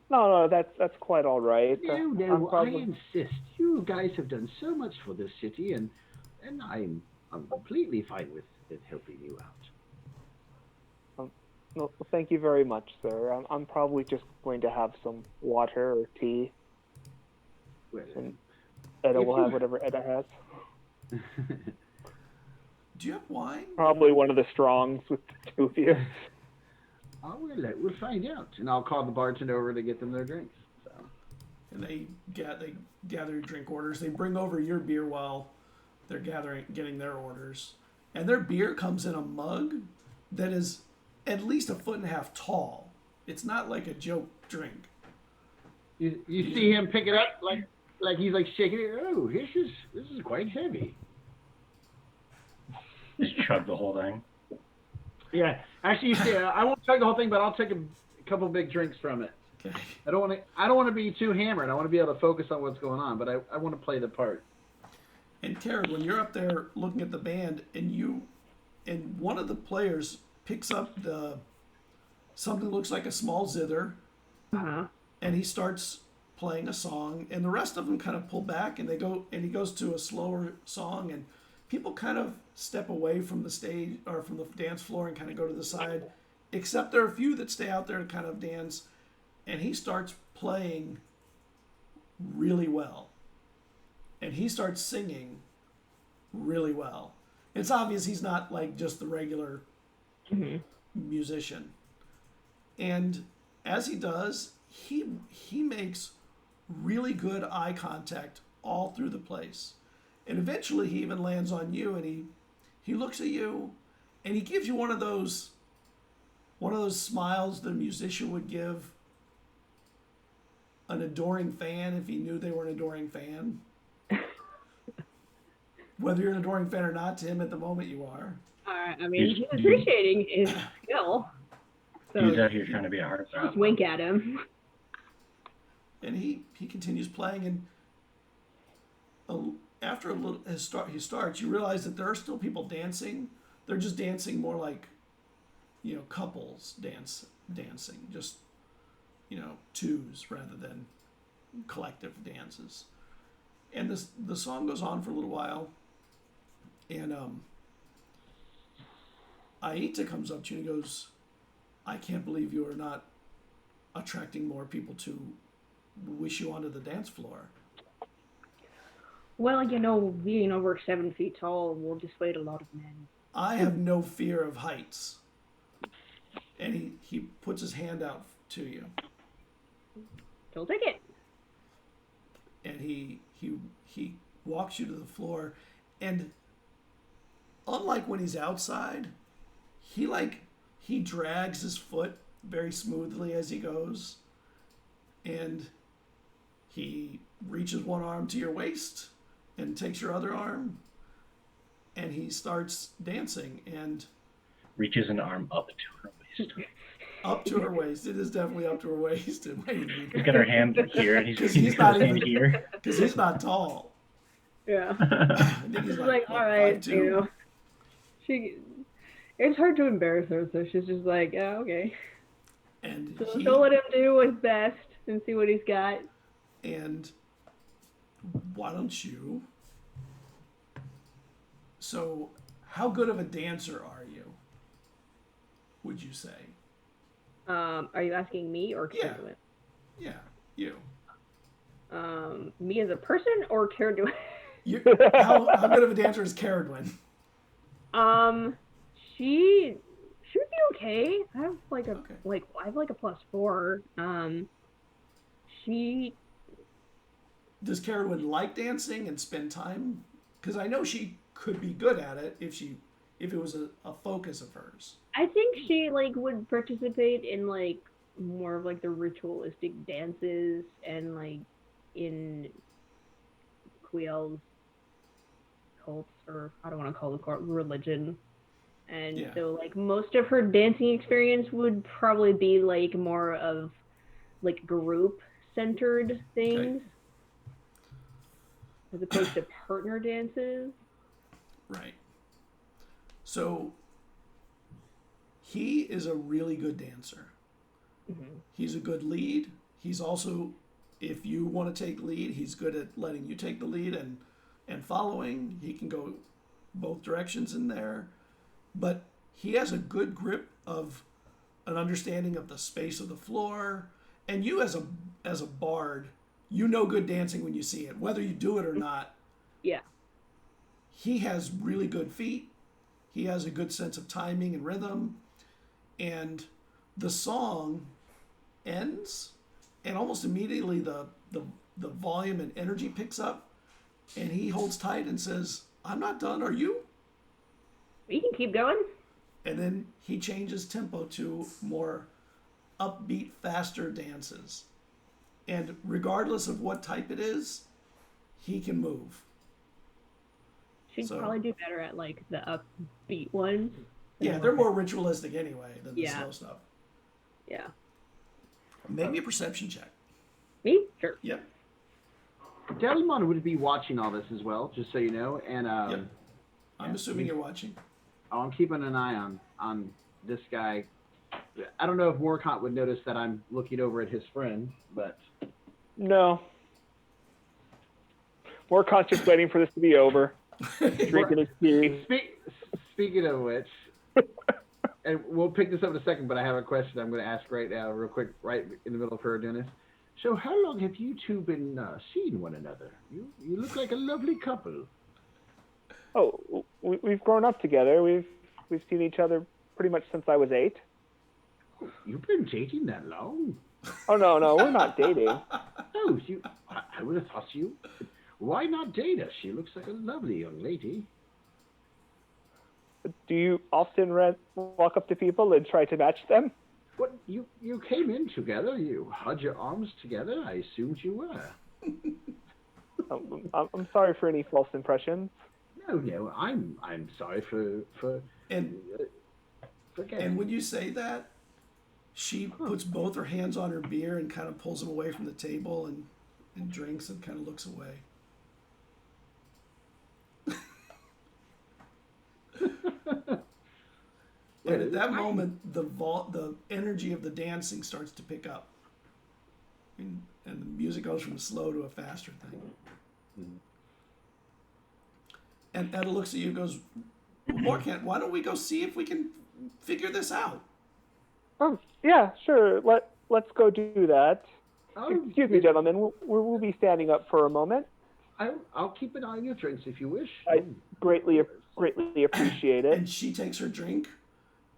No, that's quite all right. No, I'm no, I probably- insist. You guys have done so much for this city, and I'm completely fine with helping you out. No, thank you very much, sir. I'm probably just going to have some water or tea. Well, And Edda If will you- have whatever Edda has. Do you have wine? Probably one of the strongs with the 2 of you. we'll find out, and I'll call the bartender over to get them their drinks. So. And they gather your drink orders. They bring over your beer while they're getting their orders. And their beer comes in a mug that is at least 1.5 feet tall. It's not like a joke drink. You see him pick it up like he's like shaking it. Oh, this is quite heavy. Just chug the whole thing. Yeah, actually, you see, I won't chug the whole thing, but I'll take a couple big drinks from it. Okay. I don't want to be too hammered. I want to be able to focus on what's going on, but I want to play the part. And Karen, when you're up there looking at the band, and one of the players picks up something that looks like a small zither, and he starts playing a song, and the rest of them kind of pull back, and he goes to a slower song, and people kind of step away from the stage or from the dance floor and kind of go to the side, except there are a few that stay out there to kind of dance, and he starts playing really well. And he starts singing really well. It's obvious he's not like just the regular musician. And as he does, he makes really good eye contact all through the place. And eventually he even lands on you, and he looks at you, and he gives you one of those smiles that a musician would give an adoring fan if he knew they were an adoring fan. Whether you're an adoring fan or not, to him at the moment you are. I mean, he's appreciating his skill. So He's out here trying to be a heartthrob. just wink at him. And he continues playing, and after a little he starts, you realize that there are still people dancing. They're just dancing more like, couples dancing, just, twos rather than collective dances. And the song goes on for a little while, and Aita comes up to you and goes, "I can't believe you are not attracting more people to wish you onto the dance floor." Well, being over 7 feet tall will dissuade a lot of men. I have no fear of heights. And he puts his hand out to you. He'll take it. And he walks you to the floor, and unlike when he's outside, he drags his foot very smoothly as he goes, and he reaches one arm to your waist and takes your other arm, and he starts dancing and Reaches an arm up to her waist. up to her waist. It is definitely up to her waist. And He's got her hand here, and because he's got his hand even here. because he's not tall. Yeah. I think he's She's like, what, all right, 5'2"? It's hard to embarrass her, so she's just like, yeah, okay. And So she'll let him do his best and see what he's got. And why don't you? So, how good of a dancer are you? Would you say? Are you asking me or Yeah. Careduin? Yeah, you. Me as a person or Careduin? How good of a dancer is Careduin? She would be okay. I have like a Okay. I have like a +4. She Does Careduin like dancing and spend time? Because I know she could be good at it if it was a focus of hers. I think she would participate in more of the ritualistic dances and in Quiel's cults, or I don't want to call it religion. And Yeah. so most of her dancing experience would probably be more of group centered things as opposed to partner dances. Right. So he is a really good dancer. Mm-hmm. He's a good lead. He's also, if you want to take lead, he's good at letting you take the lead and following. He can go both directions in there. But he has a good grip of an understanding of the space of the floor. And you as a bard, you know good dancing when you see it, whether you do it or not. Yeah. He has really good feet. He has a good sense of timing and rhythm. And the song ends, and almost immediately the volume and energy picks up, and he holds tight and says, "I'm not done, are you?" We can keep going. And then he changes tempo to more upbeat, faster dances. And regardless of what type it is, he can move. She'd So- probably do better at the upbeat ones. Yeah, they're more ritualistic anyway than the Yeah. slow stuff. Yeah. Make me a perception check. Me? Sure. Yep. Delmon would be watching all this as well, just so you know. And Yep. I'm assuming you're watching. I'm keeping an eye on this guy. I don't know if Morcott would notice that I'm looking over at his friend, but No. More conscious waiting for this to be over. Drinking his tea. Speaking of which, and we'll pick this up in a second, but I have a question I'm going to ask right now, real quick, right in the middle of her doing this. So how long have you two been seeing one another? You look like a lovely couple. Oh, we've grown up together. We've seen each other pretty much since I was 8. You've been dating that long? Oh no, we're not dating. Oh, I would have thought you. Why not date her? She looks like a lovely young lady. Do you often walk up to people and try to match them? What, you came in together, you had your arms together, I assumed you were. I'm sorry for any false impressions. No, I'm sorry for And forgetting. and when you say that, she puts both her hands on her beer and kind of pulls them away from the table and drinks and kind of looks away. And at that moment, the energy of the dancing starts to pick up. and the music goes from a slow to a faster thing. And Etta looks at you and goes, well, Morkant, why don't we go see if we can figure this out? Yeah, sure. Let's go do that. Oh, Excuse me, gentlemen. We'll be standing up for a moment. I'll keep an eye on your drinks if you wish. I greatly appreciate it. And she takes her drink,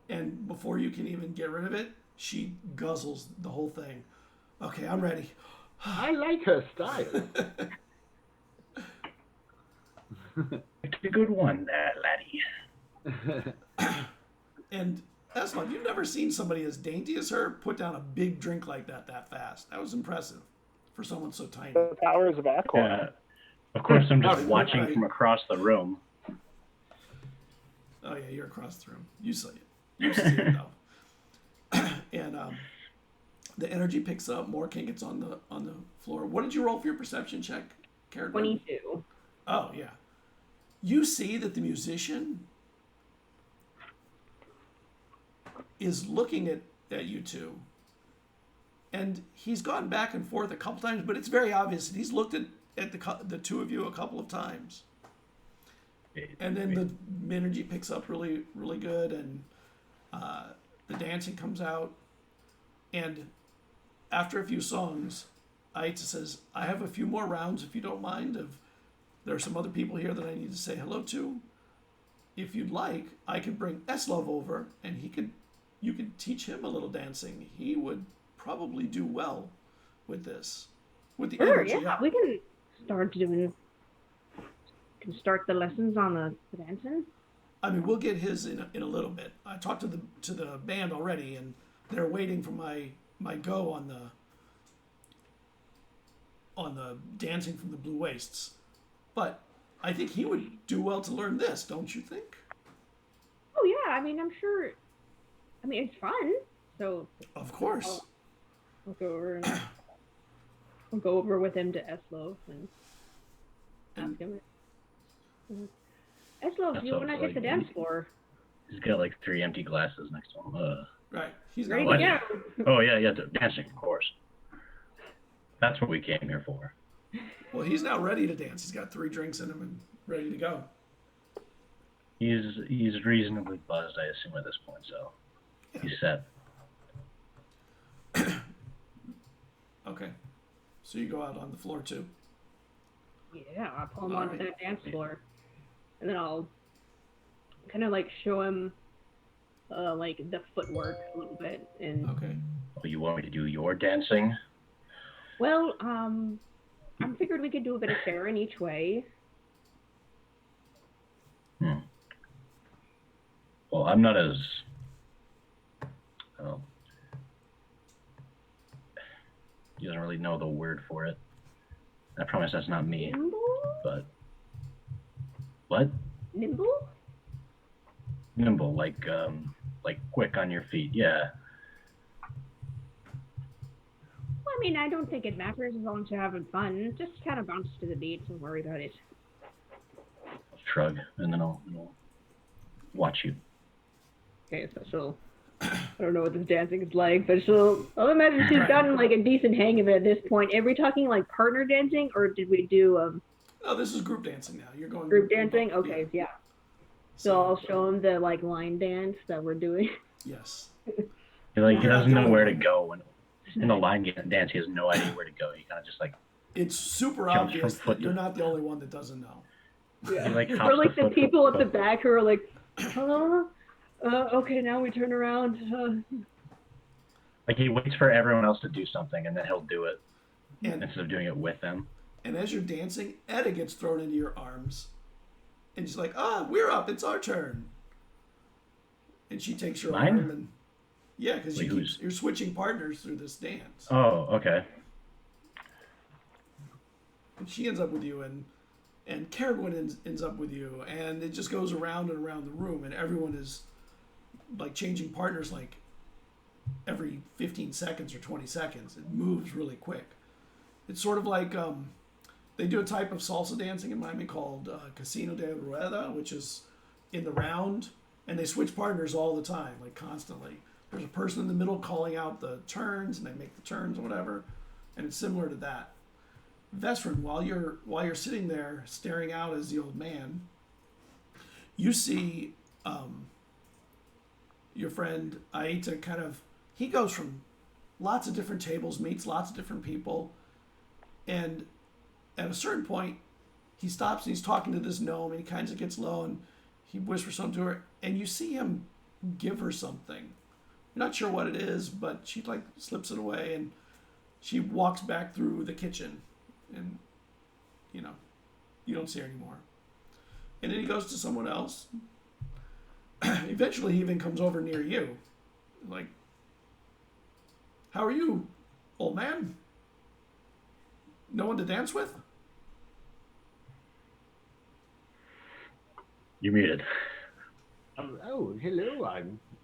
and before you can even get rid of it, she guzzles the whole thing. Okay, I'm ready. I like her style. It's a good one there, laddie. And Eslov, you've never seen somebody as dainty as her put down a big drink like that fast. That was impressive for someone so tiny. The powers of alcohol. Yeah. Of course, I'm just watching Right. from across the room. Oh yeah, you're across the room. You see it. You see it though. And the energy picks up. Morkant gets on the floor. What did you roll for your perception check, Karen? 22. Oh yeah. You see that the musician is looking at you two, and he's gone back and forth a couple times, but it's very obvious that he's looked at the two of you a couple of times. And then the energy picks up really, really good, and the dancing comes out. And after a few songs, Aita says, I have a few more rounds if you don't mind. There are some other people here that I need to say hello to. If you'd like, I could bring Eslov over, and you could teach him a little dancing. He would probably do well with this. With the Sure, energy yeah. up. We can start the lessons on the dancing. I mean, we'll get his in a little bit. I talked to the band already, and they're waiting for my go on the dancing from the Blue Wastes. But I think he would do well to learn this, don't you think? Oh yeah, I mean, I'm sure. I mean, it's fun. So Of course. I'll go over and I'll go over with him to Eslov and ask him. Eslov, do you want to hit the dance floor? He's got like 3 empty glasses next to him. Right. He's Ready not to ready. go. Oh yeah, dancing, of course. That's what we came here for. Well, he's now ready to dance. He's got 3 drinks in him and ready to go. He's reasonably buzzed, I assume, at this point, so he's set. Okay. So you go out on the floor too. Yeah, I'll pull him All onto right. that dance floor, and then I'll kind of like show him like the footwork a little bit. And Okay. Oh, you want me to do your dancing? well, I figured we could do a bit of sharing each way. Well, I'm not as... Oh. He doesn't really know the word for it. I promise that's not me, Nimble? but... What? Nimble? Nimble, like quick on your feet, yeah. Well, I mean, I don't think it matters as long as you're having fun. Just kind of bounce to the beat. Don't worry about it. Shrug, and then I'll watch you. Okay, so she'll... I don't know what this dancing is like, but I'll imagine she's gotten like a decent hang of it at this point. Are we talking like partner dancing, or did we do No, this is group dancing now. You're going group dancing? Yeah. Okay, yeah. So I'll show him the like line dance that we're doing. Yes. He doesn't know where to go when in the line dance. He has no idea where to go. He kind of just like It's super Jumps obvious from foot that you're to- not the only one that doesn't know. he like hops Or like the foot to people at the foot. back who are like, okay, now we turn around. Like he waits for everyone else to do something, and then he'll do it And instead of doing it with them. and as you're dancing, Etta gets thrown into your arms. And she's like, we're up, it's our turn. And she takes your Mine? arm and yeah, because Wait, you're switching partners through this dance. Oh, okay. And she ends up with you, and Caragwin ends up with you, and it just goes around and around the room, and everyone is like changing partners like every 15 seconds or 20 seconds. It moves really quick. It's sort of like they do a type of salsa dancing in Miami called Casino de Rueda, which is in the round, and they switch partners all the time, like constantly. There's a person in the middle calling out the turns, and they make the turns or whatever. and it's similar to that. Vestrin, while you're sitting there staring out as the old man, you see your friend Aita he goes from lots of different tables, meets lots of different people, and at a certain point, he stops and he's talking to this gnome, and he kind of gets low and he whispers something to her, and you see him give her something. You're not sure what it is, but she like slips it away, and she walks back through the kitchen, and you don't see her anymore. And then he goes to someone else. Eventually, he even comes over near you, like, "How are you, old man? No one to dance with?" You're muted. Oh, hello.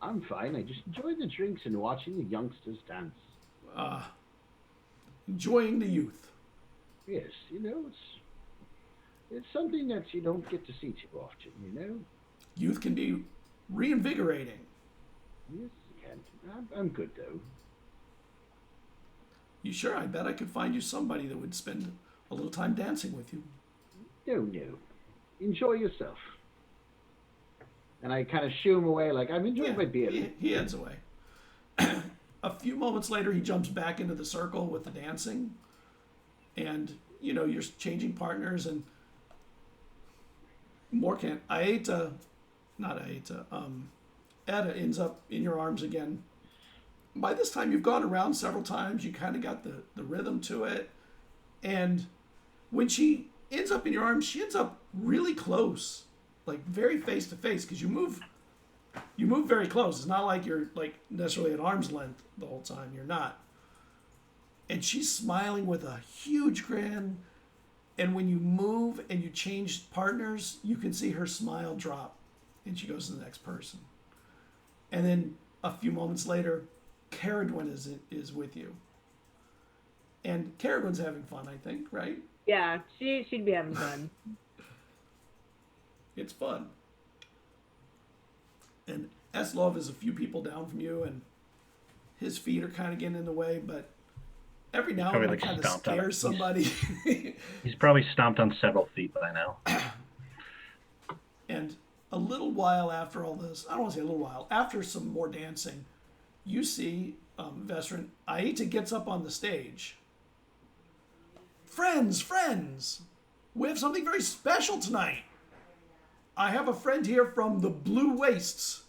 I'm fine. I just enjoy the drinks and watching the youngsters dance. Enjoying the youth. Yes, it's something that you don't get to see too often. Youth can be reinvigorating. Yes, you can. I'm good though. You sure? I bet I could find you somebody that would spend a little time dancing with you. No. Enjoy yourself. And I kind of shoo him away like I'm enjoying my beer. He heads away. A few moments later, he jumps back into the circle with the dancing. And, you're changing partners, and Etta ends up in your arms again. By this time, you've gone around several times. You kind of got the rhythm to it. And when she ends up in your arms, she ends up really close, like very face to face, because you move very close. It's not like you're like necessarily at arm's length the whole time. You're not. And she's smiling with a huge grin. And when you move and you change partners, you can see her smile drop, and she goes to the next person. And then a few moments later, Caradwin is with you. And Caradwin's having fun, I think, right? Yeah, she'd be having fun. It's fun. And Eslov is a few people down from you, and his feet are kind of getting in the way, but every now and then he kind of scares somebody. He's probably stomped on several feet by now. And a little while after all this, I don't want to say a little while, after some more dancing, you see Vestrin, Aita gets up on the stage. Friends, we have something very special tonight. I have a friend here from the Blue Wastes.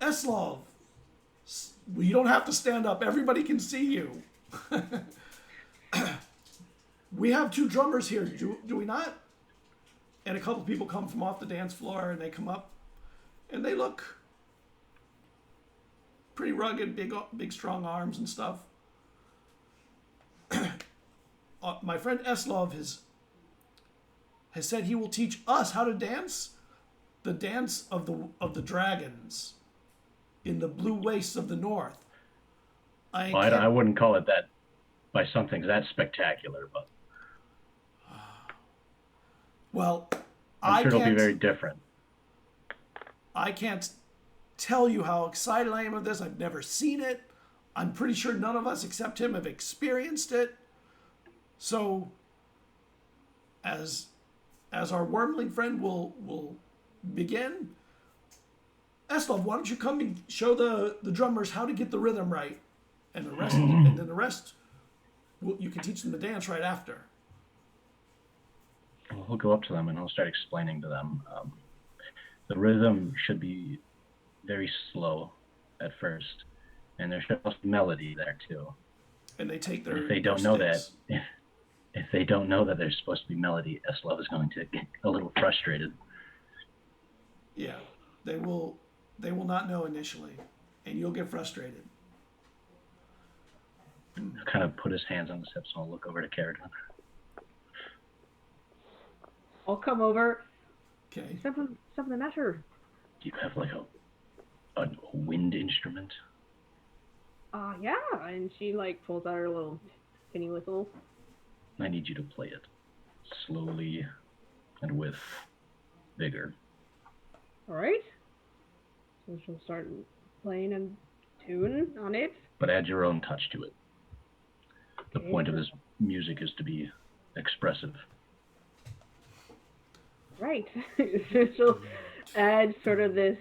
Eslov. You don't have to stand up. Everybody can see you. We have two drummers here. Do we not? And a couple people come from off the dance floor, and they come up, and they look pretty rugged, big strong arms and stuff. My friend Eslov has said he will teach us how to dance the dance of the dragons in the blue wastes of the north. I wouldn't call it that by something that spectacular, but well, I'm sure it'll be very different. I can't tell you how excited I am of this. I've never seen it. I'm pretty sure none of us except him have experienced it. So, as our wormling friend will begin, Eslov, why don't you come and show the drummers how to get the rhythm right, and then the rest, you can teach them to dance right after. Well, he'll go up to them and he'll start explaining to them. The rhythm should be very slow at first, and there should also be melody there too. And they take their. If they don't know that, if they don't know that there's supposed to be melody, Eslov is going to get a little frustrated. Yeah, they will not know initially, and you'll get frustrated. He'll kind of put his hands on his hips and I'll look over to Caradwin. I'll come over. Okay. Something the matter. Do you have like a wind instrument? Yeah, and she like pulls out her little penny whistle. I need you to play it slowly and with vigor. All right. So she'll start playing a tune on it. But add your own touch to it. the point of this music is to be expressive. Right. So she'll add sort of this,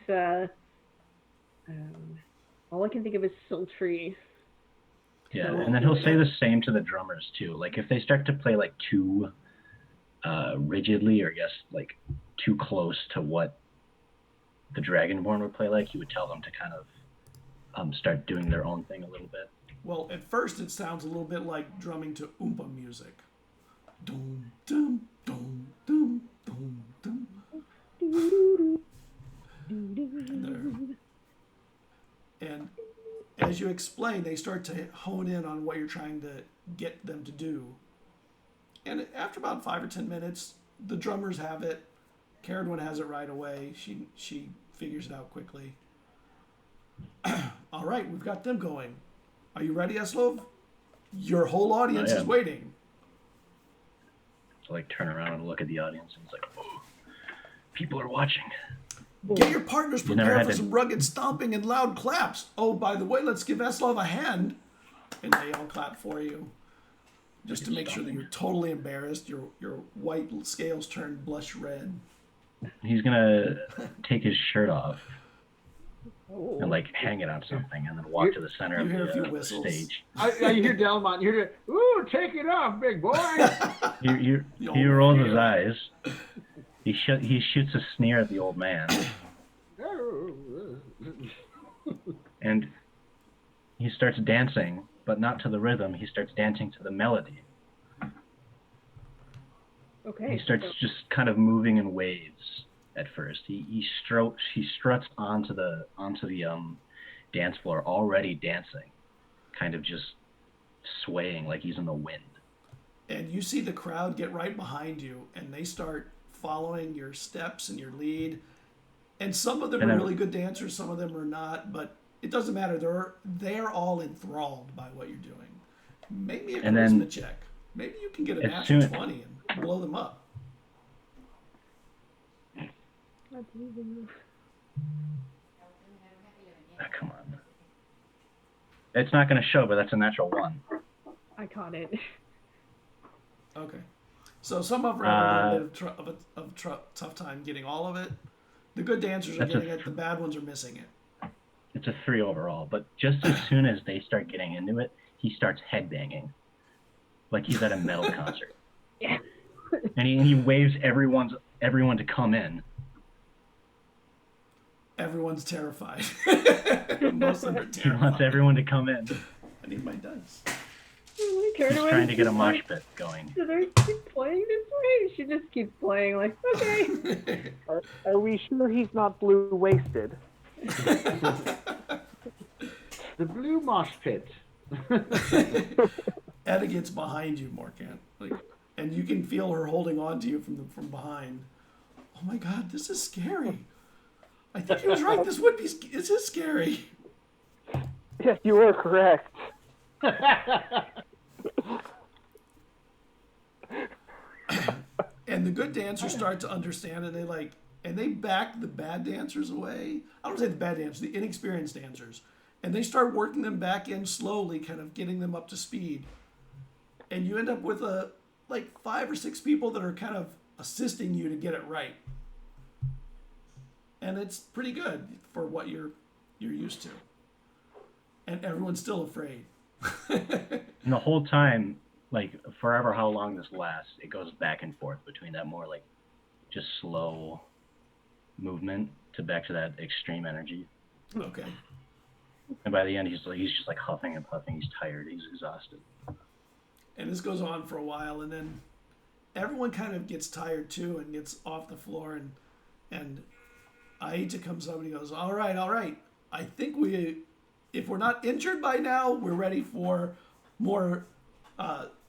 all I can think of is sultry. Yeah, and then he'll say the same to the drummers too. Like if they start to play like too rigidly, or I guess like too close to what the Dragonborn would play like, he would tell them to kind of start doing their own thing a little bit. Well, at first it sounds a little bit like drumming to Oompa music. Dum dum dum dum dum dum. And as you explain, they start to hone in on what you're trying to get them to do. And after about 5 or 10 minutes, the drummers have it. Caradwin has it right away. She figures it out quickly. All right, we've got them going. Are you ready, Eslov? Your whole audience is waiting. So like turn around and look at the audience, and it's like, oh, people are watching. Get your partners prepared for some rugged stomping and loud claps. Oh, by the way, let's give Eslov a hand. And they all clap for you. Just to make sure that you're totally embarrassed. Your white scales turn blush red. He's gonna take his shirt off and like hang it on something, and then walk to the center of the stage. You hear Delmont. You hear, "Ooh, take it off, big boy." He rolls his eyes. He shoots a sneer at the old man, and he starts dancing, but not to the rhythm. He starts dancing to the melody. Okay. He starts just kind of moving in waves at first. He struts onto the dance floor, already dancing, kind of just swaying like he's in the wind. And you see the crowd get right behind you, and they start following your steps and your lead. And some of them are really good dancers, some of them are not, but it doesn't matter. They're all enthralled by what you're doing. Make me a charisma check. Maybe you can get a natural 20 and blow them up. Come on. It's not going to show, but that's a natural 1. I caught it. Okay. So some of them have a little bit of a tough time getting all of it. The good dancers are getting it. The bad ones are missing it. It's a 3 overall, but just as soon as they start getting into it, he starts headbanging. Like he's at a metal concert. Yeah. And he waves everyone to come in. Everyone's terrified. Most of them are terrified. He wants everyone to come in. I need my dice. He's trying to get a mosh pit going. So they keep playing this way? She just keeps playing like, okay. Are we sure he's not blue-wasted? The blue mosh pit. Etta gets behind you, Morkant, and you can feel her holding on to you from behind. Oh my God, this is scary. I think he was right. This is scary. Yes, you were correct. And the good dancers start to understand, and they back the bad dancers away. I don't say the bad dancers, the inexperienced dancers. And they start working them back in slowly, kind of getting them up to speed. And you end up with 5 or 6 people that are kind of assisting you to get it right. And it's pretty good for what you're used to. And everyone's still afraid. And the whole time, like forever how long this lasts, it goes back and forth between that more like just slow movement to back to that extreme energy. Okay. And by the end, he's just like huffing and puffing. He's tired. He's exhausted. And this goes on for a while, and then everyone kind of gets tired too and gets off the floor, and Aita comes up and he goes, all right. I think if we're not injured by now, we're ready for more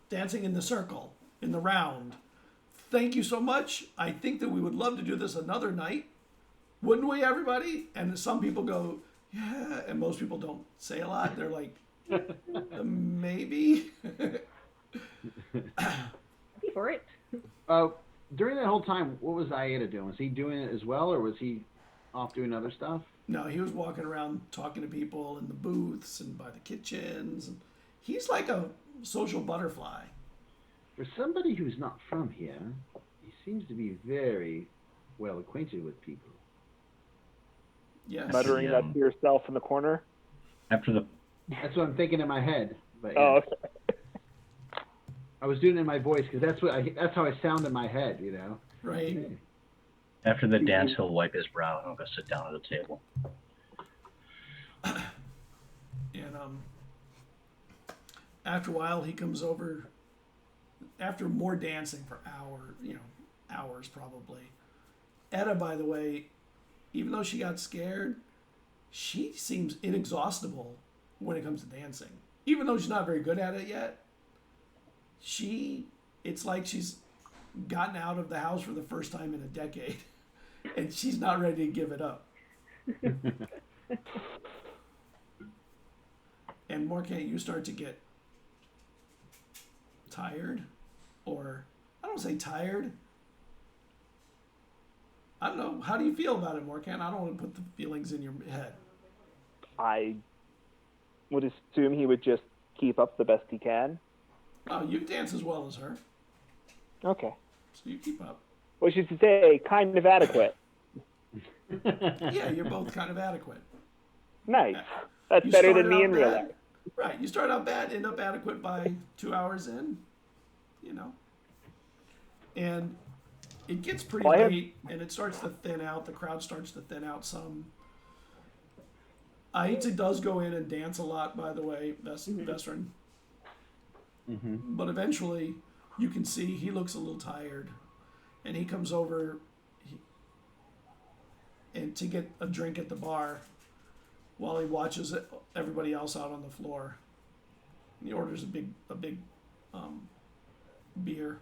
dancing in the circle, in the round. Thank you so much. I think that we would love to do this another night. Wouldn't we, everybody? And some people go, yeah, and most people don't say a lot. They're like, maybe. For it. During that whole time, what was Aida doing? Was he doing it as well, or was he off doing other stuff? No, he was walking around talking to people in the booths and by the kitchens. And He's like a social butterfly. For somebody who's not from here, he seems to be very well acquainted with people. Yes. Muttering that to yourself in the corner. After the That's what I'm thinking in my head. But Oh, yeah. okay. I was doing it in my voice because that's how I sound in my head, you know. Right. After the dance, he'll wipe his brow and he'll go sit down at a table. And after a while, he comes over. After more dancing for hours probably. Etta, by the way, even though she got scared, she seems inexhaustible when it comes to dancing. Even though she's not very good at it yet, it's like she's gotten out of the house for the first time in a decade, and she's not ready to give it up. And Morkant, you start to get tired, or I don't say tired. I don't know. How do you feel about it, Morkant? I don't want to put the feelings in your head. I would assume he would just keep up the best he can. Oh, you dance as well as her, Okay. so you keep up. Which is to say, kind of adequate. Yeah, you're both kind of adequate. Nice. That's You better than started me out in real bad. life. Right, you start out bad, end up adequate by 2 hours in, And it gets pretty Well, I have- late, and it starts to thin out. The crowd starts to thin out some. Aita does go in and dance a lot, by the way, veteran. Mm-hmm. But eventually, you can see he looks a little tired, and he comes over and to get a drink at the bar while he watches everybody else out on the floor. And he orders a big beer,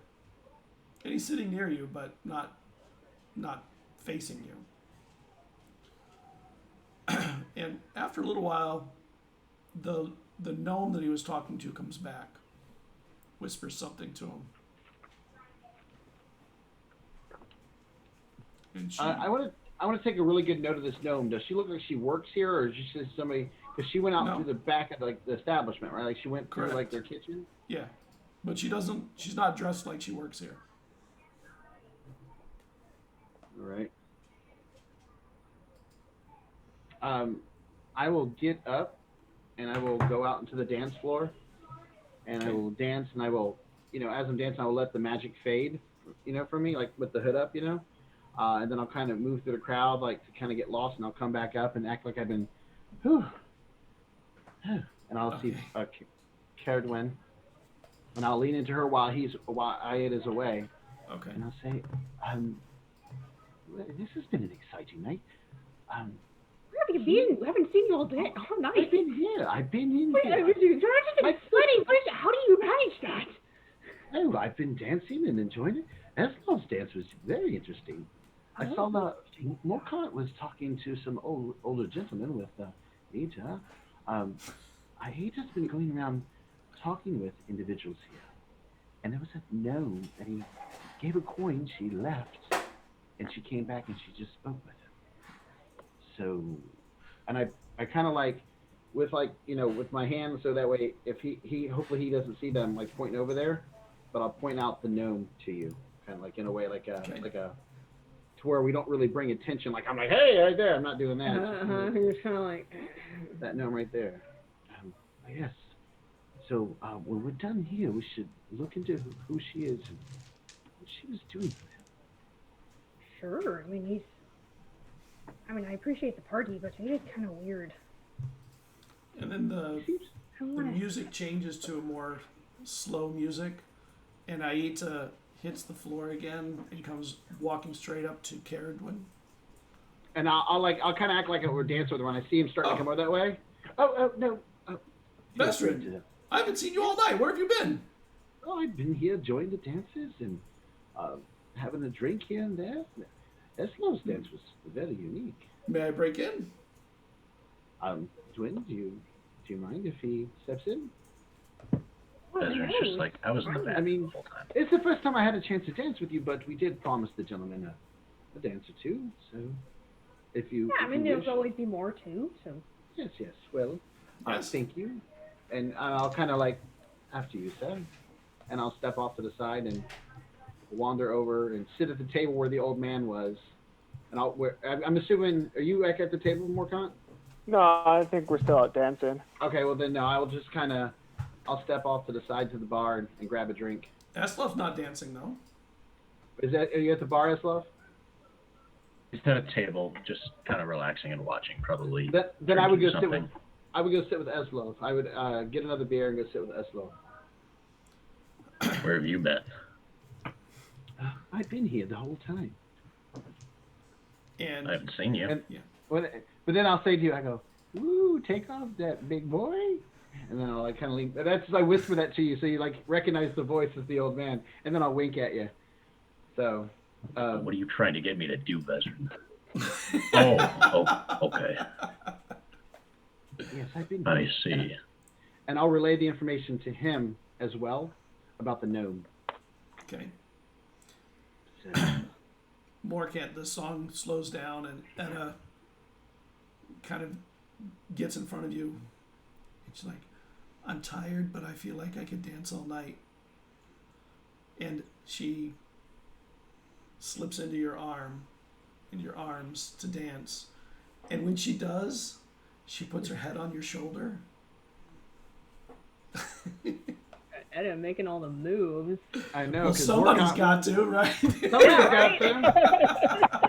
and he's sitting near you, but not facing you. And after a little while, the gnome that he was talking to comes back, whispers something to him. And she, I want to take a really good note of this gnome. Does she look like she works here, or is she just somebody? Because she went out No. through the back of the establishment, right? Like she went through Correct. like their kitchen. yeah, but she's not dressed like she works here. All right. I will get up, and I will go out into the dance floor, and I will dance, and I will, as I'm dancing, I will let the magic fade, from me, like with the hood up, and then I'll kind of move through the crowd, like to kind of get lost, and I'll come back up and act like I've been, and I'll see Caradwin, and I'll lean into her while Ayat is away, Okay. and I'll say, this has been an exciting night. Where have you been? We haven't seen you all day. Oh, nice. I've been here. I've been in Wait, here. you're just sweating. How do you manage that? Oh, I've been dancing and enjoying it. Eslo's dance was very interesting. I saw that Morkant was talking to some older gentlemen with Aita. Aita's been going around talking with individuals here. And there was a gnome, and he gave a coin, she left, and she came back and she just spoke with him. So, and I kind of like, with my hand, so that way, if he hopefully he doesn't see them, like pointing over there, but I'll point out the gnome to you, kind of like in a way, like a, to where we don't really bring attention, like I'm like, hey, right there, I'm not doing that. You're just kind of like, that gnome right there. Yes. So when we're done here, we should look into who she is and what she was doing for him. sure. I appreciate the party, but it is kind of weird. And then the I don't want to. music changes to a more slow music, and Aita hits the floor again and comes walking straight up to Caradwin. And I'll kind of act like we're dancing with her when I see him starting to come over that way. Oh no. Vestrin, I haven't seen you all night. Where have you been? Oh, I've been here enjoying the dances and having a drink here and there. Eslo's dance was very unique. May I break in? Twin, do you mind if he steps in? Veteran's just like, I was in the back the whole time. It's the first time I had a chance to dance with you, but we did promise the gentleman a dance or two. So, if you Yeah, if you there'll wish. always be more too. So. Yes. Well, Yes. thank you. and I'll kind of like, after you, sir, and I'll step off to the side and wander over and sit at the table where the old man was. And I'm assuming, are you back at the table, Morkant? No, I think we're still out dancing. Okay, well then no, I'll just I'll step off to the side to the bar and grab a drink. Eslov's not dancing though. Are you at the bar, Eslov? He's at a table, just kind of relaxing and watching, probably. Then I would go drinking sit with. I would go sit with Eslov. I would get another beer and go sit with Eslov. Where have you been? I've been here the whole time. And I haven't seen you. And, yeah. but then I'll say to you, I go, "Ooh, take off that big boy," and then I'll like kind of lean. That's I whisper that to you, so you like recognize the voice as the old man, and then I'll wink at you. So. What are you trying to get me to do, Buzzard? oh, okay. Yes, I've been. I see. And I'll relay the information to him as well about the gnome. Okay. Morkant, the song slows down and Edna kind of gets in front of you. She's like, I'm tired, but I feel like I could dance all night. And she slips into your arms to dance. And when she does, she puts her head on your shoulder. Edna making all the moves. I know. Well, somebody's got to, right? Somebody's got to.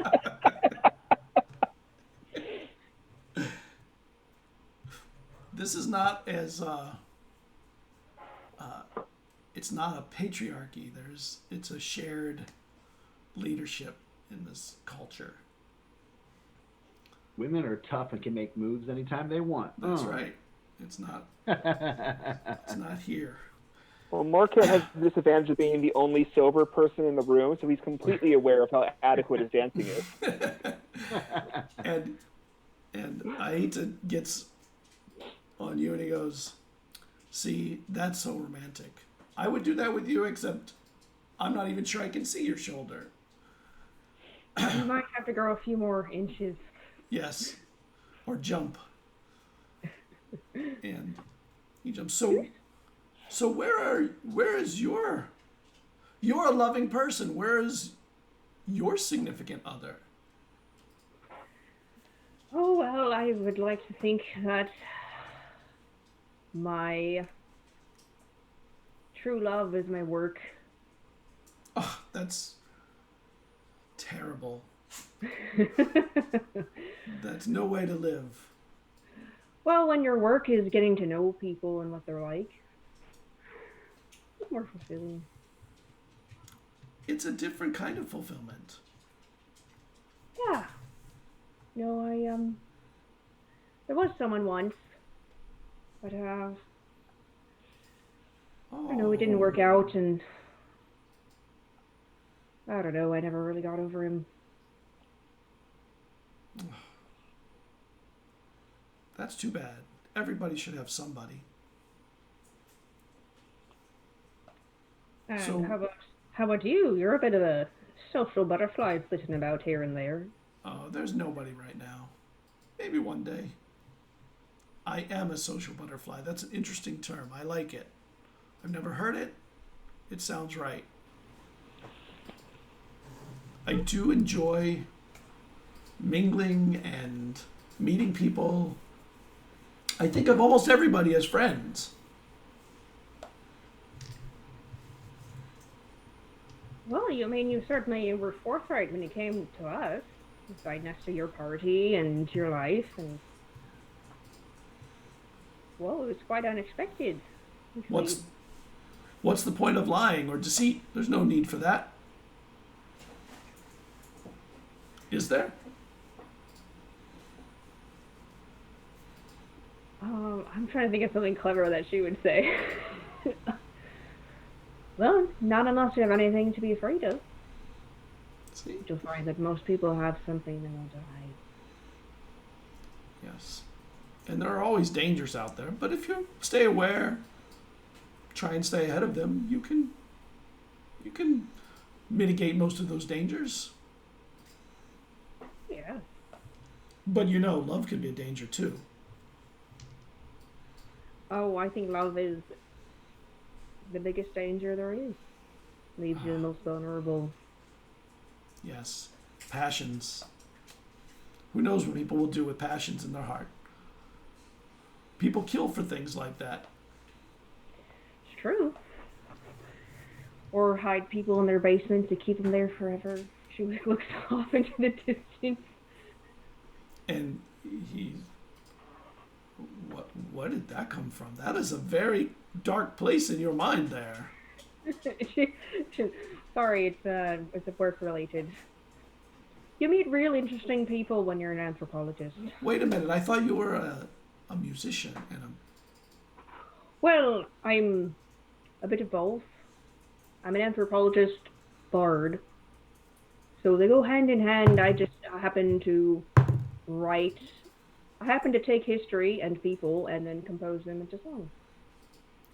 This is not as it's not a patriarchy. It's a shared leadership in this culture. Women are tough and can make moves anytime they want. That's right. It's not. It's not here. Well, Morkant has the disadvantage of being the only sober person in the room, so he's completely aware of how adequate his dancing is. and Aita gets on you and he goes, "See, that's so romantic. I would do that with you, except I'm not even sure I can see your shoulder." You might have to grow a few more inches. Yes, or jump. And he jumps. So where is you're a loving person. Where is your significant other? Oh, well, I would like to think that my true love is my work. Oh, that's terrible. That's no way to live. Well, when your work is getting to know people and what they're like, it's more fulfilling. It's a different kind of fulfillment. Yeah. No, there was someone once, but I don't know, it didn't work out, and I don't know, I never really got over him. That's too bad. Everybody should have somebody. And So- how about you? You're a bit of a social butterfly flitting about here and there. There's nobody right now. Maybe one day. I am a social butterfly. That's an interesting term. I like it. I've never heard it. It sounds right. I do enjoy mingling and meeting people. I think of almost everybody as friends. Well, you certainly were forthright when it came to us, right next to your party and your life, and well, it was quite unexpected. What's the point of lying or deceit? There's no need for that. Is there? I'm trying to think of something clever that she would say. Well, not unless you have anything to be afraid of. See? You'll find that most people have something they want to hide. Yes. And there are always dangers out there, but if you stay aware, try and stay ahead of them, you can mitigate most of those dangers. Yeah. But love can be a danger too. Oh, I think love is the biggest danger there is. Leaves you the most vulnerable. Yes. Passions. Who knows what people will do with passions in their heart? People kill for things like that. It's true. Or hide people in their basement to keep them there forever. She looks off into the distance. And he... Where did that come from? That is a very dark place in your mind there. Sorry, it's work related. You meet real interesting people when you're an anthropologist. Wait a minute, I thought you were a musician and a... Well, I'm a bit of both. I'm an anthropologist bard. So they go hand in hand. I happen to write. I happen to take history and people and then compose them into songs.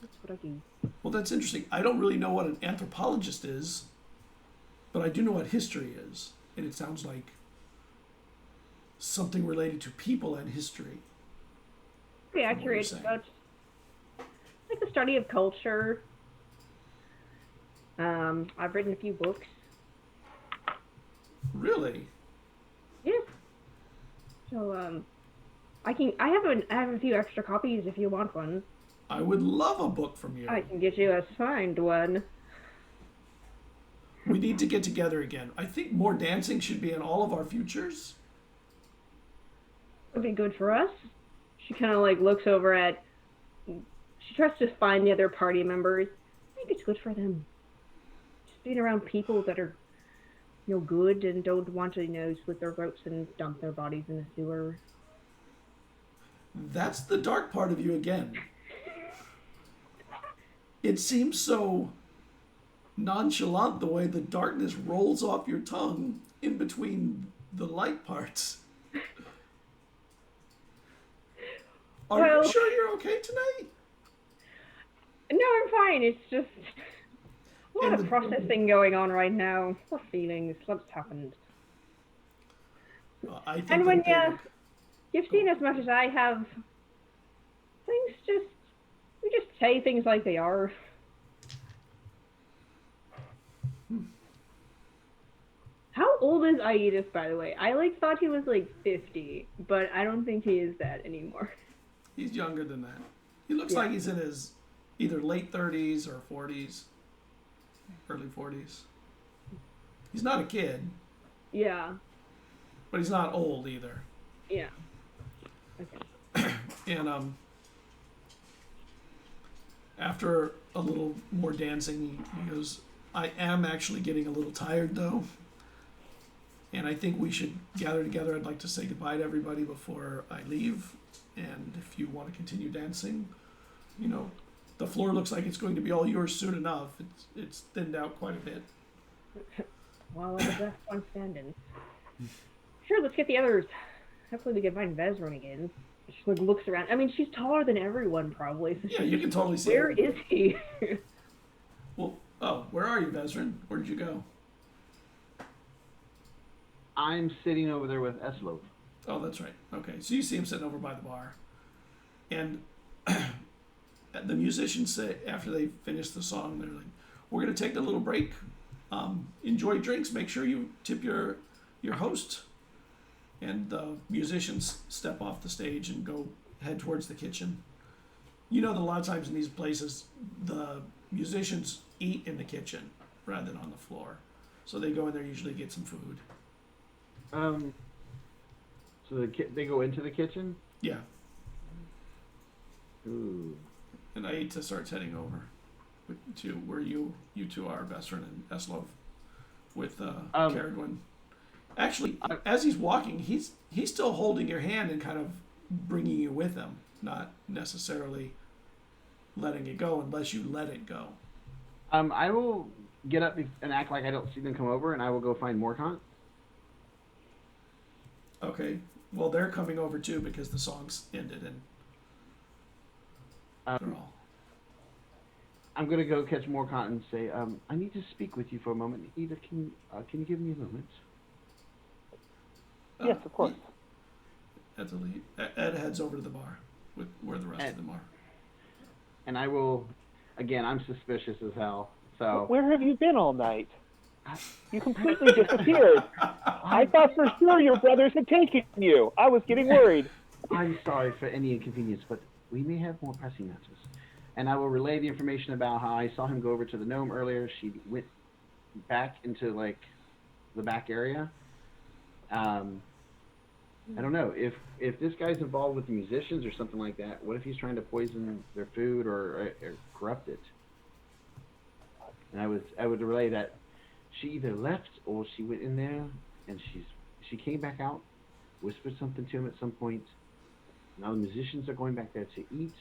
That's what I do. Well, that's interesting. I don't really know what an anthropologist is, but I do know what history is. And it sounds like something related to people and history. Pretty From what you're accurate. saying. But like the study of culture. I've written a few books. Really? Yeah. So I have a few extra copies if you want one. I would love a book from you. I can get you a signed one. We need to get together again. I think more dancing should be in all of our futures. Would be good for us. She kind of like looks over at. She tries to find the other party members. I think it's good for them. Just being around people that are, good and don't want to, slit their throats and dump their bodies in the sewer. That's the dark part of you again. It seems so nonchalant the way the darkness rolls off your tongue in between the light parts. Are Well- you sure you're okay tonight? No, I'm fine. It's just a lot And of the- processing going on right now. Poor feelings. What's happened? Well, I think And when that you've seen as much as I have, we just say things like they are. How old is Aidis, by the way? I thought he was 50, but I don't think he is that anymore. he's younger than that. He looks Yeah. like he's in his either late 30s or 40s, early 40s. He's not a kid, Yeah, but he's not old either. yeah. Okay. And after a little more dancing, he goes, I am actually getting a little tired though. And I think we should gather together. I'd like to say goodbye to everybody before I leave. And if you want to continue dancing, the floor looks like it's going to be all yours soon enough. It's thinned out quite a bit. Well, I'm the best one standing. Sure, let's get the others. Hopefully we can find Vezran again. She looks around. I mean, she's taller than everyone probably. So Yeah, she's you can totally see Where everybody. is he? Well, where are you, Vezran? Where did you go? I'm sitting over there with Eslov. Oh, that's right. Okay, so you see him sitting over by the bar. And the musicians say, after they finish the song, they're like, we're going to take a little break. Enjoy drinks. Make sure you tip your host. And the musicians step off the stage and head towards the kitchen. You know that a lot of times in these places, the musicians eat in the kitchen rather than on the floor. So they go in there usually get some food. So they go into the kitchen. Yeah. Ooh. And Aita starts heading over to where you two are, Vesrin and Eslov, with Caradwin. Actually, as he's walking, he's still holding your hand and kind of bringing you with him, not necessarily letting it go unless you let it go. I will get up and act like I don't see them come over, and I will go find Morkant. Okay. Well, they're coming over too because the song's ended and they're all. I'm gonna go catch Morkant and say, I need to speak with you for a moment. Eda, can you give me a moment? Yes, of course. Ed heads over to the bar where the rest of them are. and I will. Again, I'm suspicious as hell. So Where have you been all night? You completely disappeared. I thought for sure your brothers had taken you. I was getting worried. I'm sorry for any inconvenience, but we may have more pressing matters. And I will relay the information about how I saw him go over to the gnome earlier. She went back into like the back area. I don't know if this guy's involved with the musicians or something like that. What if he's trying to poison their food or corrupt it? And I would relay that she either left or she went in there and she came back out, whispered something to him at some point. Now the musicians are going back there to eat.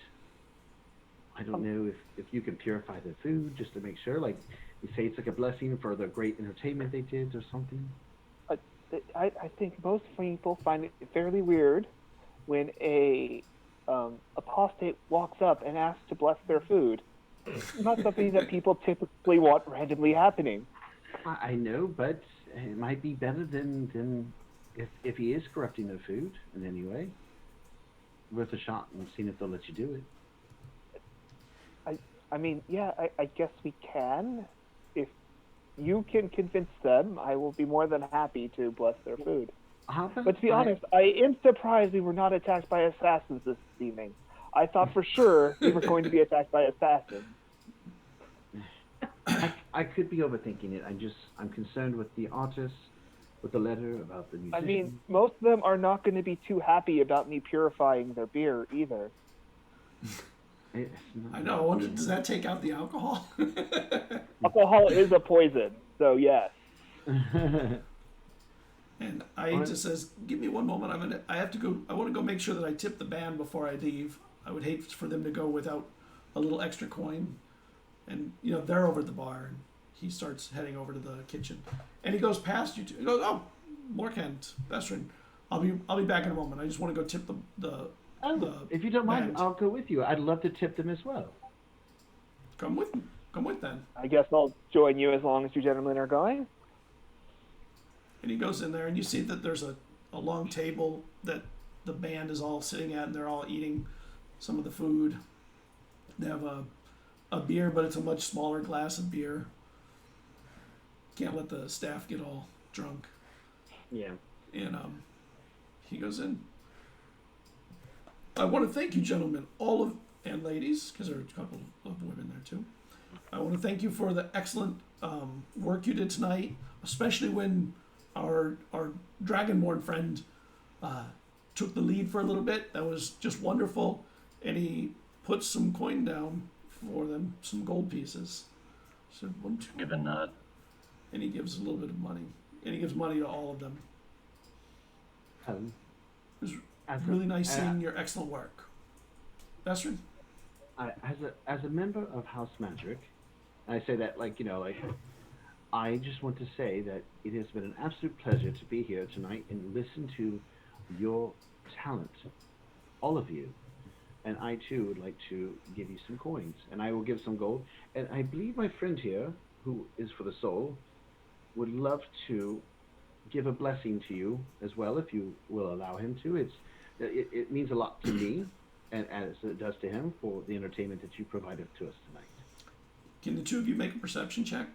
I don't know if you can purify the food just to make sure. Like, you say it's like a blessing for the great entertainment they did or something. I think most people find it fairly weird when a apostate walks up and asks to bless their food. It's not something that people typically want randomly happening. I know, but it might be better than if he is corrupting the food in any way. Worth a shot and seeing if they'll let you do it. I mean, yeah, I guess we can. If you can convince them, I will be more than happy to bless their food. But to be honest, I am surprised we were not attacked by assassins this evening. I thought for sure we were going to be attacked by assassins. I could be overthinking it. I'm concerned with the artist, with the letter about the musician. I mean, most of them are not going to be too happy about me purifying their beer either. I know. I wonder, does that take out the alcohol? Alcohol is a poison, so yes. And Aita says, "Give me one moment. I have to go. I want to go make sure that I tip the band before I leave. I would hate for them to go without a little extra coin." And they're over at the bar, and he starts heading over to the kitchen, and he goes past you two. He goes, "Oh, Morkent, Vestrin, I'll be back in a moment. I just want to go tip the if you don't mind, band. I'll go with you. I'd love to tip them as well. Come with then." I guess I'll join you as long as you gentlemen are going. And he goes in there, and you see that there's a long table that the band is all sitting at, and they're all eating some of the food. They have a beer, but it's a much smaller glass of beer. Can't let the staff get all drunk. Yeah. And he goes in. "I want to thank you, gentlemen, and ladies, because there are a couple of women there too. I want to thank you for the excellent work you did tonight, especially when our Dragonborn friend took the lead for a little bit. That was just wonderful." And he puts some coin down for them, some gold pieces. So 1, 2, Give a nod. and he gives a little bit of money, and he gives money to all of them. It was really nice seeing your excellent work. Vestrin? As a member of House Magic, and I say that I just want to say that it has been an absolute pleasure to be here tonight and listen to your talent, all of you. And I too would like to give you some coins, and I will give some gold. And I believe my friend here, who is for the soul, would love to give a blessing to you as well, if you will allow him to. It means a lot to me, and as it does to him, for the entertainment that you provided to us tonight. Can the two of you make a perception check?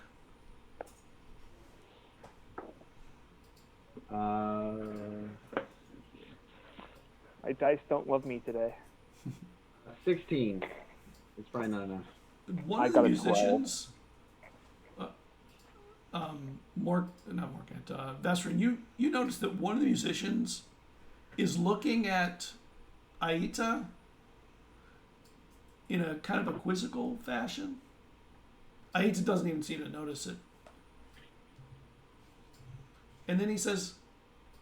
My dice don't love me today. 16. It's probably not enough. One I of the got a musicians, Vestrin, you notice that one of the musicians is looking at Aita in a kind of a quizzical fashion. Aita doesn't even seem to notice it. And then he says,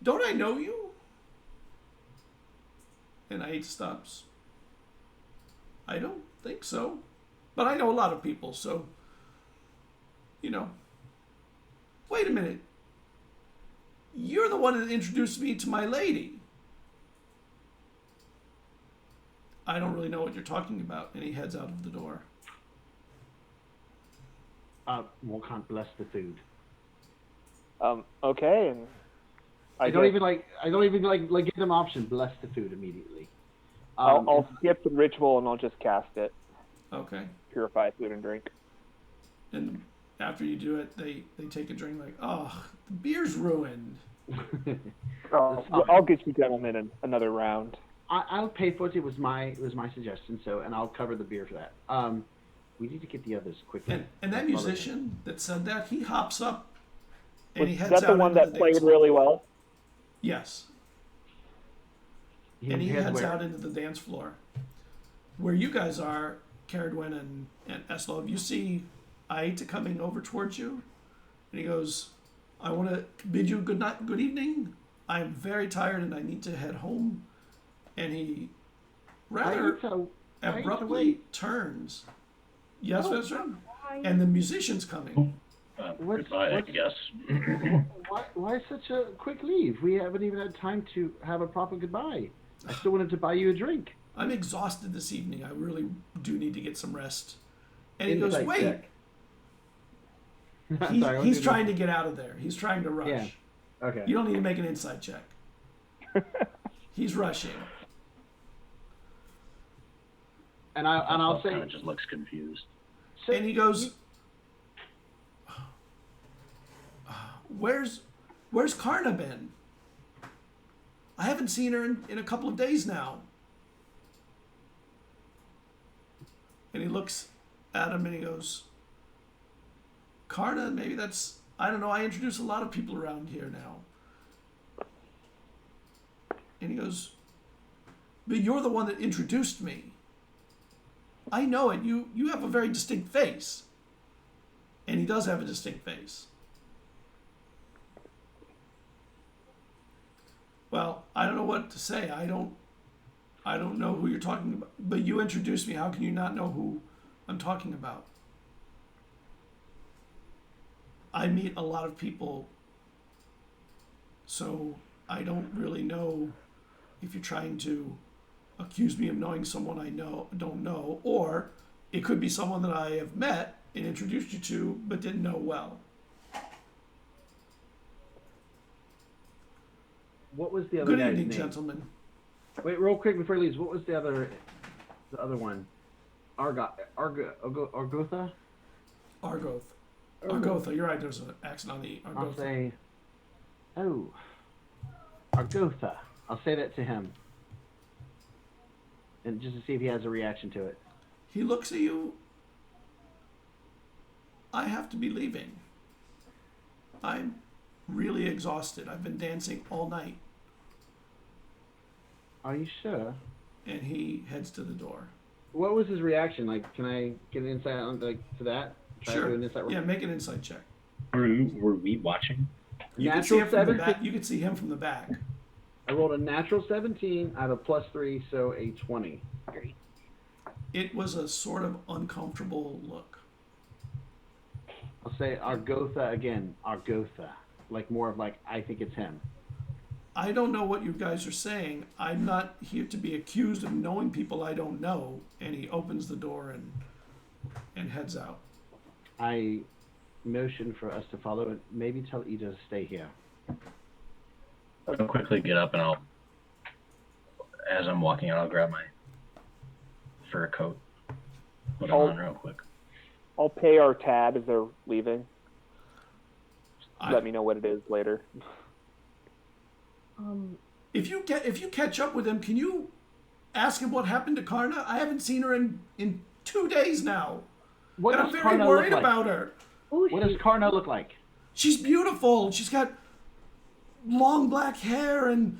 "Don't I know you?" And Aita stops. "I don't think so. But I know a lot of people, so, Wait a minute. You're the one that introduced me to my lady." "I don't really know what you're talking about." And he heads out of the door. Morkant, bless the food. Okay, and I don't even give them option. Bless the food immediately. I'll skip the ritual and I'll just cast it. Okay. Purify food and drink. And after you do it, they take a drink like, oh, the beer's ruined. Oh, well, I'll get you gentlemen another round. I'll pay for it. It was my suggestion. So, and I'll cover the beer for that. We need to get the others quickly. And that musician that said that, he hops up and he heads that out the one into that the played dance really floor. well? Yes. And he heads out into the dance floor. Where you guys are, Caradwin and Eslov, you see Aita coming over towards you. And he goes, I want to bid you good night, good evening. I am very tired and I need to head home. And he rather abruptly turns. Yes, Vezran? And the musician's coming. Goodbye, I guess. Why such a quick leave? We haven't even had time to have a proper goodbye. I still wanted to buy you a drink. I'm exhausted this evening. I really do need to get some rest. And he goes, Insight wait. check. He's trying to get out of there. He's trying to rush. Yeah. Okay. You don't need to make an insight check. He's rushing. And I'll say, kind of just looks confused. so And he goes, Where's Karna been? I haven't seen her in a couple of days now. And he looks at him and he goes, Karna, maybe that's, I don't know, I introduce a lot of people around here now. And he goes, but you're the one that introduced me. I know it. You have a very distinct face. And he does have a distinct face. Well, I don't know what to say. I don't know who you're talking about. But you introduced me. How can you not know who I'm talking about? I meet a lot of people, so I don't really know if you're trying to accuse me of knowing someone I don't know, or it could be someone that I have met and introduced you to but didn't know well. what was the other Good guy's evening, name? gentlemen. Wait, real quick before he leaves. What was the other one? Argotha? Argoth. Argotha, you're right, there's an accent on the I'll Argotha. say, Argotha. I'll say that to him. And just to see if he has a reaction to it. He looks at you. I have to be leaving. I'm really exhausted. I've been dancing all night. Are you sure? And he heads to the door. What was his reaction? Like, can I get an insight on to that? Try to do an insight roll? Yeah, make an insight check. Were we watching? You can see Natural him from the 17. back. You can see him from the back. I rolled a natural 17 out of +3, so a 20. Great. It was a sort of uncomfortable look. I'll say Argotha again. Argotha. Like more of like, I think it's him. I don't know what you guys are saying. I'm not here to be accused of knowing people I don't know. And he opens the door and heads out. I motion for us to follow and maybe tell Ida to stay here. I'll quickly get up and as I'm walking out, I'll grab my fur coat, put it on real quick. I'll pay our tab as they're leaving. I- Let me know what it is later. If you catch up with him, can you ask him what happened to Karna? I haven't seen her in 2 days now. What And does I'm very Karna worried look like? about her. What does Karna look like? She's beautiful. She's got long black hair and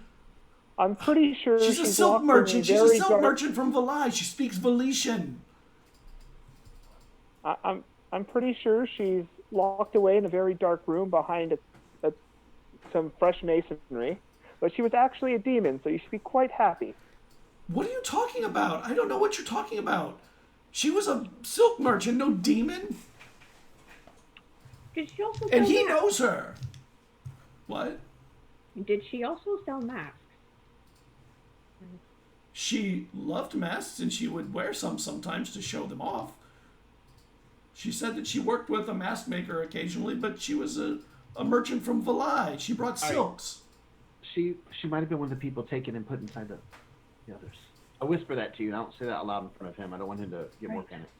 I'm pretty sure she's a silk locked in merchant. She's a very silk dark- merchant from Valai. She speaks Valetian. I'm pretty sure she's locked away in a very dark room behind some fresh masonry. But she was actually a demon, so you should be quite happy. What are you talking about? I don't know what you're talking about. She was a silk merchant, no demon. Did she also sell And he masks? knows her. What? Did she also sell masks? She loved masks and she would wear some sometimes to show them off. She said that she worked with a mask maker occasionally, but she was a merchant from Valai. She brought silks. She might have been one of the people taken and put inside the others. I whisper that to you. I don't say that out loud in front of him. I don't want him to get more Right. panicked.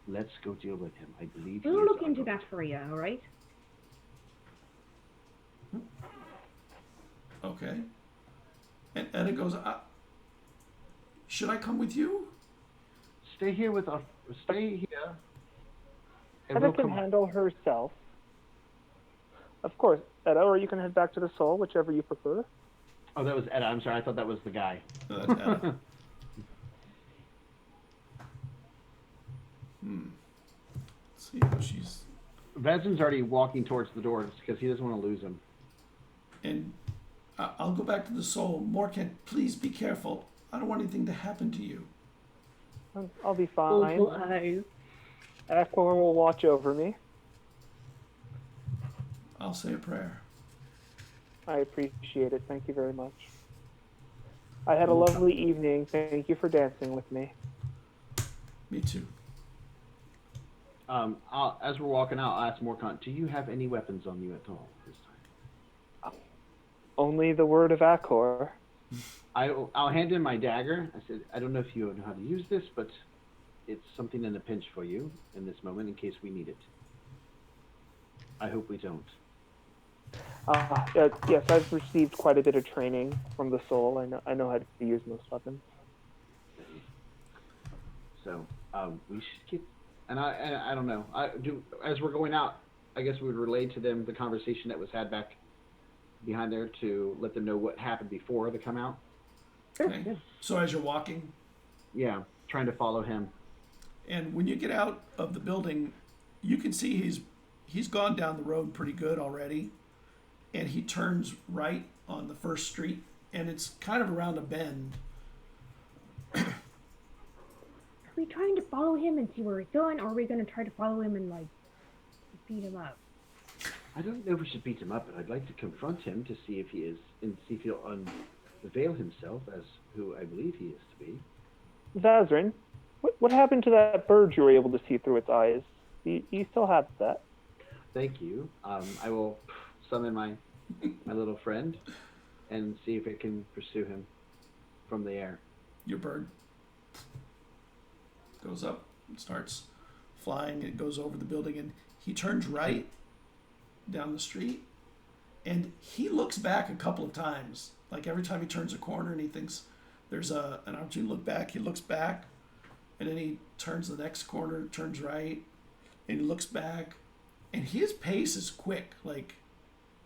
Let's go deal with him. I believe We'll he is look into our- that for you, all right? Okay. And Edda goes, should I come with you? Stay here with us. Stay here. And Edda we'll can come. handle herself. Of course, Edda, or you can head back to the Soul, whichever you prefer. Oh, that was Edda. I'm sorry. I thought that was the guy. That's Edda. Let's see how she's. Vezem's already walking towards the door because he doesn't want to lose him. And I'll go back to the Soul. Morkan, please be careful. I don't want anything to happen to you. I'll be fine. eyes. Aquor will watch over me. I'll say a prayer. I appreciate it. Thank you very much. I had a lovely evening. Thank you for dancing with me. Me too. As we're walking out, I'll ask Morkant, do you have any weapons on you at all this time? Only the word of Aquor. I'll hand him my dagger. I said, I don't know if you know how to use this, but it's something in a pinch for you in this moment in case we need it. I hope we don't. Yes, I've received quite a bit of training from the Soul. I know how to use most weapons. So we should get. And I don't know. As we're going out, I guess we would relay to them the conversation that was had back behind there to let them know what happened before they come out. Okay. So as you're walking, Yeah, trying to follow him. and when you get out of the building, you can see he's gone down the road pretty good already, and he turns right on the first street, and it's kind of around a bend. Are we trying to follow him and see where he's going, or are we going to try to follow him and, like, beat him up? I don't know if we should beat him up, but I'd like to confront him to see if he is, and see if he'll unveil himself as who I believe he is to be. Vazrin, what happened to that bird you were able to see through its eyes? You still have that? Thank you. I will summon my little friend and see if it can pursue him from the air. Your bird goes up and starts flying. It goes over the building, and he turns right down the street, and he looks back a couple of times. Like every time he turns a corner and he thinks there's an opportunity to look back, he looks back, and then he turns the next corner, turns right, and he looks back, and his pace is quick, like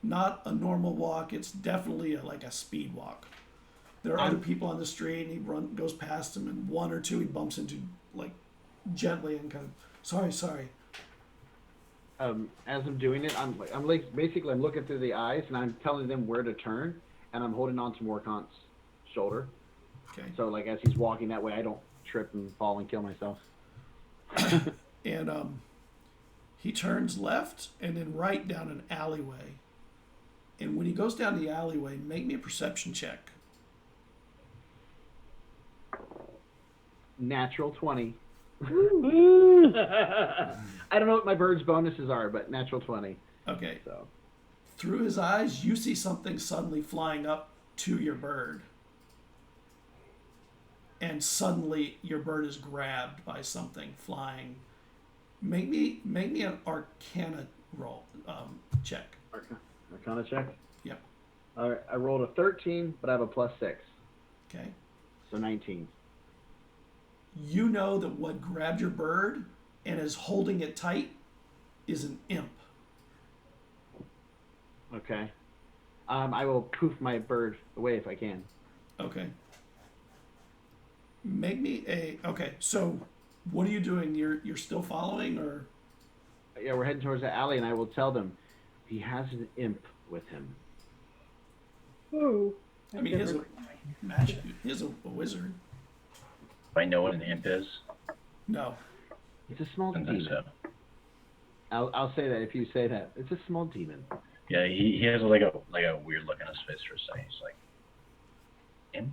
not a normal walk. It's definitely like a speed walk. There are other people on the street, and he goes past them, and one or two he bumps into like gently and kind of sorry. As I'm doing it, I'm basically looking through the eyes and I'm telling them where to turn, and I'm holding on to Morkant's shoulder. Okay. So like as he's walking that way, I don't trip and fall and kill myself. And he turns left and then right down an alleyway. And when he goes down the alleyway, make me a perception check. Natural 20. I don't know what my bird's bonuses are, but natural 20. Okay. So Through his eyes, you see something suddenly flying up to your bird. And suddenly your bird is grabbed by something flying. Make me an Arcana roll check. Arcana check. Yep. All right, I rolled a 13, but I have a +6, Okay. so 19. You know that what grabbed your bird and is holding it tight is an imp. Okay. I will poof my bird away if I can. Okay. Make me a. Okay, so what are you doing? You're still following, or? Yeah, we're heading towards the alley, and I will tell them he has an imp with him. Oh. I mean, he is a magic. He is a wizard. Do I know what an imp is? No. It's a small And demon. that's I'll say that if you say that. It's a small demon. Yeah, he has like a weird look on his face for a second. He's like, imp?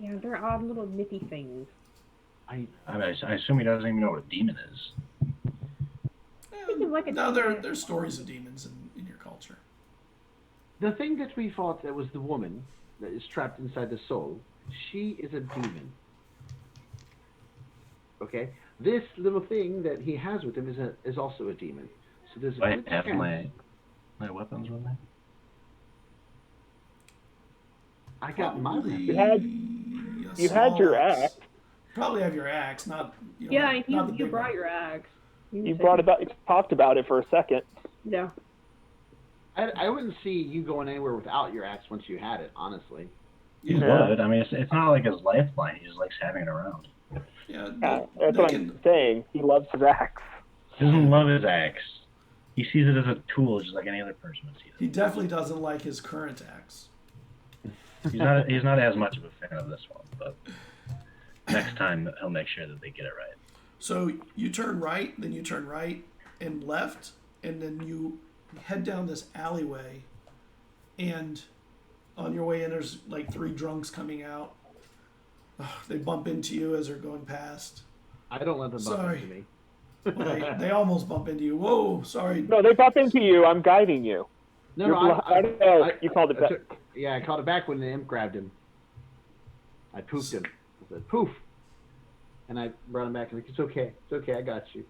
Yeah, they're odd little nippy things. I mean, I assume he doesn't even know what a demon is. Think of like a No, demon. there's stories of demons in your culture. The thing that we fought that was the woman that is trapped inside the soul, She is a demon. Okay? This little thing that he has with him is also a demon. So there's a Do I good have chance. my weapons with me? I got my Probably weapon. a You had small your axe. Probably have your axe, not Yeah, not the you big brought one. your axe. You brought about. You talked about it for a second. Yeah. I wouldn't see you going anywhere without your axe once you had it, honestly. He Yeah. would. I mean, it's not like his lifeline. He just likes having it around. Yeah, Yeah, they, that's they what can. I'm saying. He loves his axe. He doesn't love his axe. He sees it as a tool, just like any other person would see He it. definitely doesn't like his current axe. He's not as much of a fan of this one, but next time he'll make sure that they get it right. So you turn right, then you turn right and left, and then you head down this alleyway. And on your way in, there's like 3 drunks coming out. They bump into you as they're going past. I don't let them bump Sorry. into me. Well, they almost bump into you. Whoa, sorry. No, they bump into you. I'm guiding you. No, You're no, you called it back. Yeah, I called it back when the imp grabbed him. I poofed him. I said, poof. And I brought him back and like, it's okay, I got you.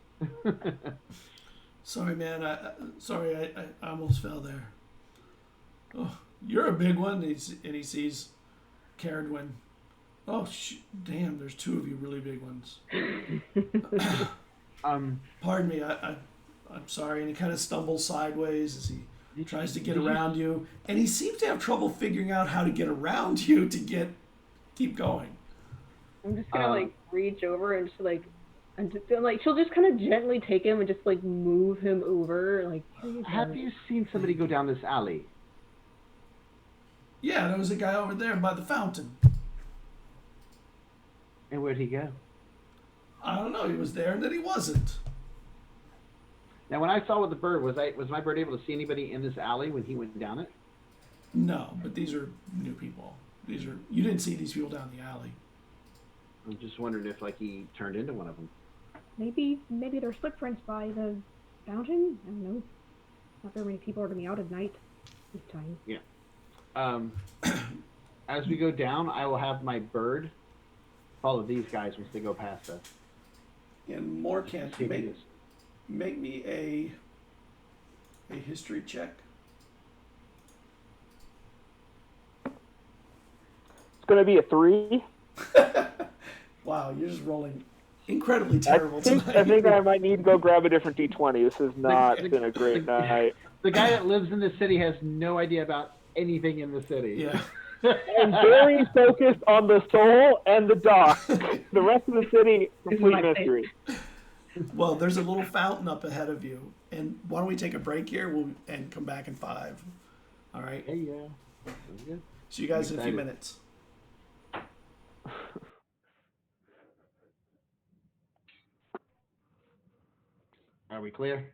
Sorry, man. Sorry, I almost fell there. Oh, you're a big one. And he sees Caradwin. Oh, damn, there's 2 of you really big ones. Pardon me, I'm sorry. And he kind of stumbles sideways as he tries to get around you. And he seems to have trouble figuring out how to get around you to keep going. I'm just gonna like reach over and just like, she'll just kind of gently take him and just like move him over. Like, here you go. Have you seen somebody go down this alley? Yeah, there was a guy over there by the fountain. And where'd he go? I don't know. He was there and then he wasn't. Now, when I saw with the bird, was my bird able to see anybody in this alley when he went down it? No, but these are new people. You didn't see these people down the alley. I'm just wondering if like he turned into one of them. Maybe there's footprints by the fountain. I don't know. Not very many people are gonna be out at night this time. Yeah. As we go down, I will have my bird follow these guys once they go past us. And more can't make me a history check. It's going to be a 3. Wow, you're just rolling incredibly terrible I tonight. think I might need to go grab a different D20. This has not been a great night. The guy that lives in the city has no idea about anything in the city. Yeah. I'm very focused on the soul and the dock. The rest of the city, complete mystery. Well, there's a little fountain up ahead of you. And why don't we take a break here and come back in 5. All right? Hey, yeah. Sounds good. See you guys in a few Excited. minutes. Are we clear?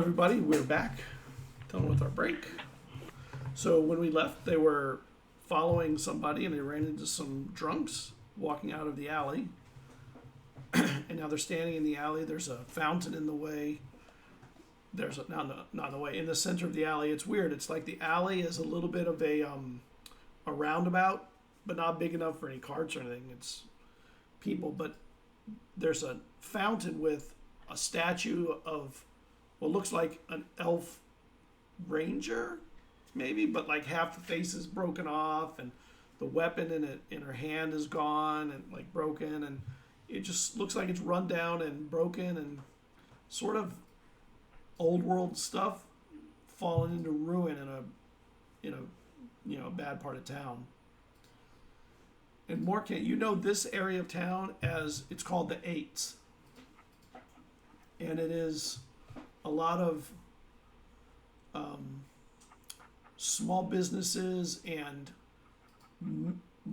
everybody. We're back, done with our break. So when we left, they were following somebody and they ran into some drunks walking out of the alley. And now they're standing in the alley. There's a fountain in the way. There's not in the way, in the center of the alley. It's weird. It's like the alley is a little bit of a roundabout, but not big enough for any carts or anything. It's people, but there's a fountain with a statue of what looks like an elf ranger, maybe, but like half the face is broken off, and the weapon in her hand is gone and like broken, and it just looks like it's run down and broken and sort of old world stuff fallen into ruin in a bad part of town. And Morkant, you know this area of town as it's called the Eights, and it is a lot of small businesses and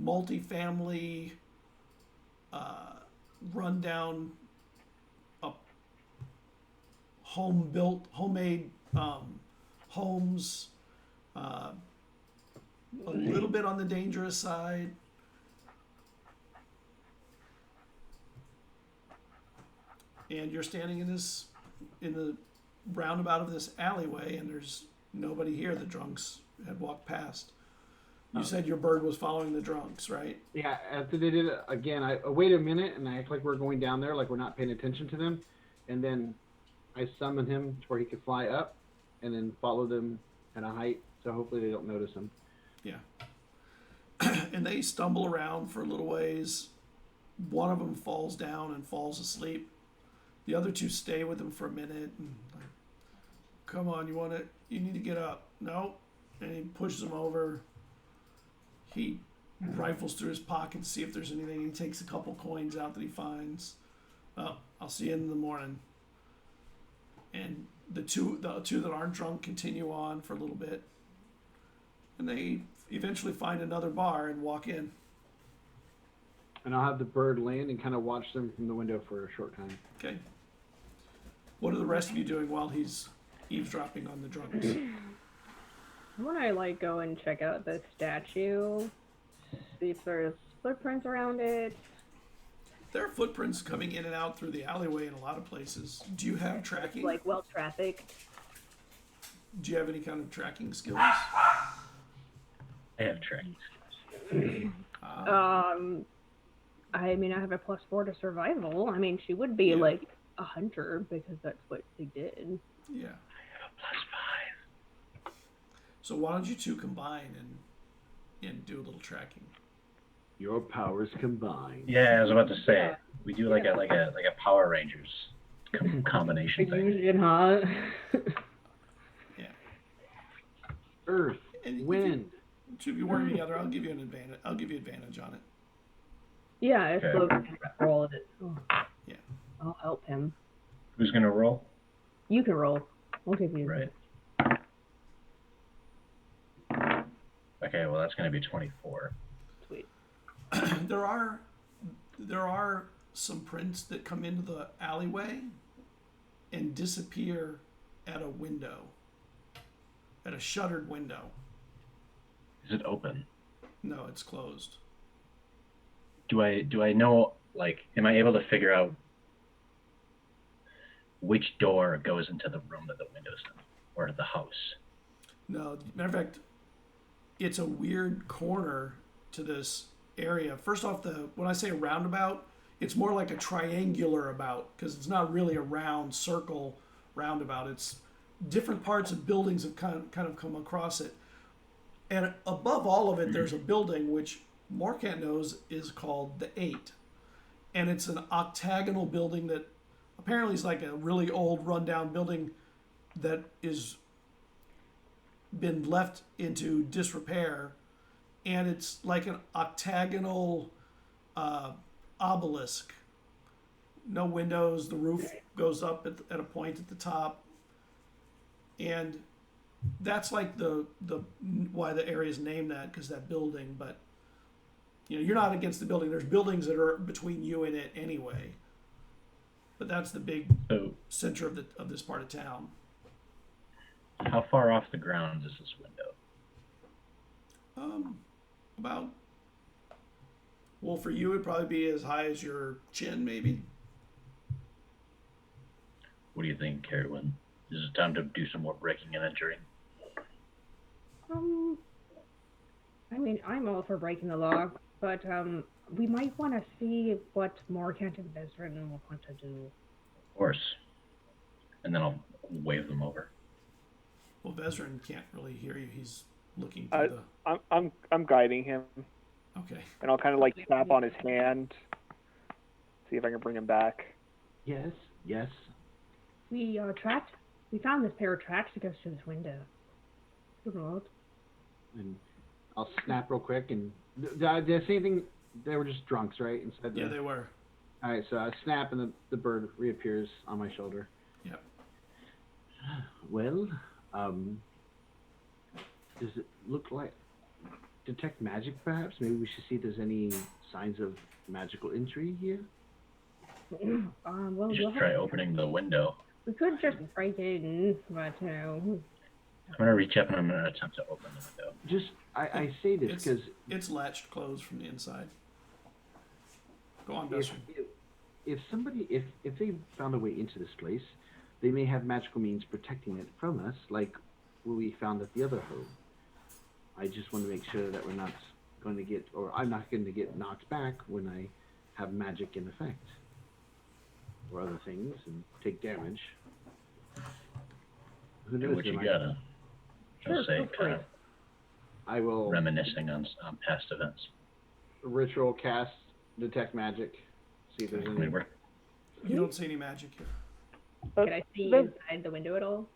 multifamily, rundown, homemade homes, a little bit on the dangerous side. And you're standing in the roundabout of this alleyway, and there's nobody here. The drunks had walked past. You said your bird was following the drunks, right? Yeah, after they did it again, I wait a minute and I act like we're going down there, like we're not paying attention to them, and then I summon him to where he could fly up, and then follow them at a height, so hopefully they don't notice him. Yeah. And they stumble around for a little ways. One of them falls down and falls asleep. The other two stay with him for a minute and like, come on, you need to get up. No. And he pushes him over. He rifles through his pocket to see if there's anything. He takes a couple coins out that he finds. Oh, I'll see you in the morning. And the two that aren't drunk continue on for a little bit. And they eventually find another bar and walk in. And I'll have the bird land and kind of watch them from the window for a short time. Okay. What are the rest of you doing while he's eavesdropping on the drunks? I want to like go and check out the statue, see if there's footprints around it. There are footprints coming in and out through the alleyway in a lot of places. Do you have tracking? Like well trafficked. Do you have any kind of tracking skills? I have tracking. I mean, I have a +4 to survival. I mean, she would be like a hunter because that's what they did. Yeah. I have a +5. So why don't you two combine and do a little tracking? Your powers combined. Yeah, I was about to say we do like a Power Rangers combination thing. Fusion, huh? Yeah. Earth, And wind. Two of you working together, I'll give you an advantage. I'll give you advantage on it. Yeah, it's Okay. the roll it. Oh. Yeah. I'll help him. Who's gonna roll? You can roll. We'll give you. Right. Okay, well that's gonna be 24. Sweet. There are some prints that come into the alleyway and disappear at a window, at a shuttered window. Is it open? No, it's closed. Do I know, like, am I able to figure out which door goes into the room that the window's in, or the house? No, matter of fact, it's a weird corner to this area. First off, when I say a roundabout, it's more like a triangular about, because it's not really a round circle roundabout. It's different parts of buildings have kind of come across it. And above all of it, there's a building which Morkant knows is called the Eight. And it's an octagonal building that apparently is like a really old rundown building that is been left into disrepair. And it's like an octagonal obelisk. No windows, the roof goes up at a point at the top. And that's like the why the area is named that, because that building. But you're not against the building. There's buildings that are between you and it anyway. But that's the big center of this part of town. How far off the ground is this window? About. Well, for you, it'd probably be as high as your chin, maybe. What do you think, Carwin? Is it time to do some more breaking and entering? I mean, I'm all for breaking the law, but we might want to see what Morkant and Vezrin will want to do. Of course. And then I'll wave them over. Well, Vezrin can't really hear you. He's looking through the. I'm guiding him, Okay. and I'll kind of like tap on his hand, see if I can bring him back. Yes, yes. We found this pair of tracks that goes to this window. And I'll snap real quick. And did I say anything? They were just drunks, right? Instead Yeah, they were. All right, so I snap, and the bird reappears on my shoulder. Yep. Well, does it look like detect magic? Perhaps maybe we should see if there's any signs of magical entry here. Well, Just try opening the window. we could just break in, but I'm gonna reach up and I'm gonna attempt to open the window. Just, I say this because It's latched closed from the inside. Go on, if, Vezrin. if they found a way into this place, they may have magical means protecting it from us, like what we found at the other home. I just want to make sure that we're not going to get, or I'm not going to get knocked back when I have magic in effect, or other things, and take damage. Who Do knows? what you there might- gotta. Sure, I'll say, go for kind of it. I will reminiscing on past events. ritual cast detect magic. See if there's I any. mean, we're You don't see any magic here. Can I see inside the window at all?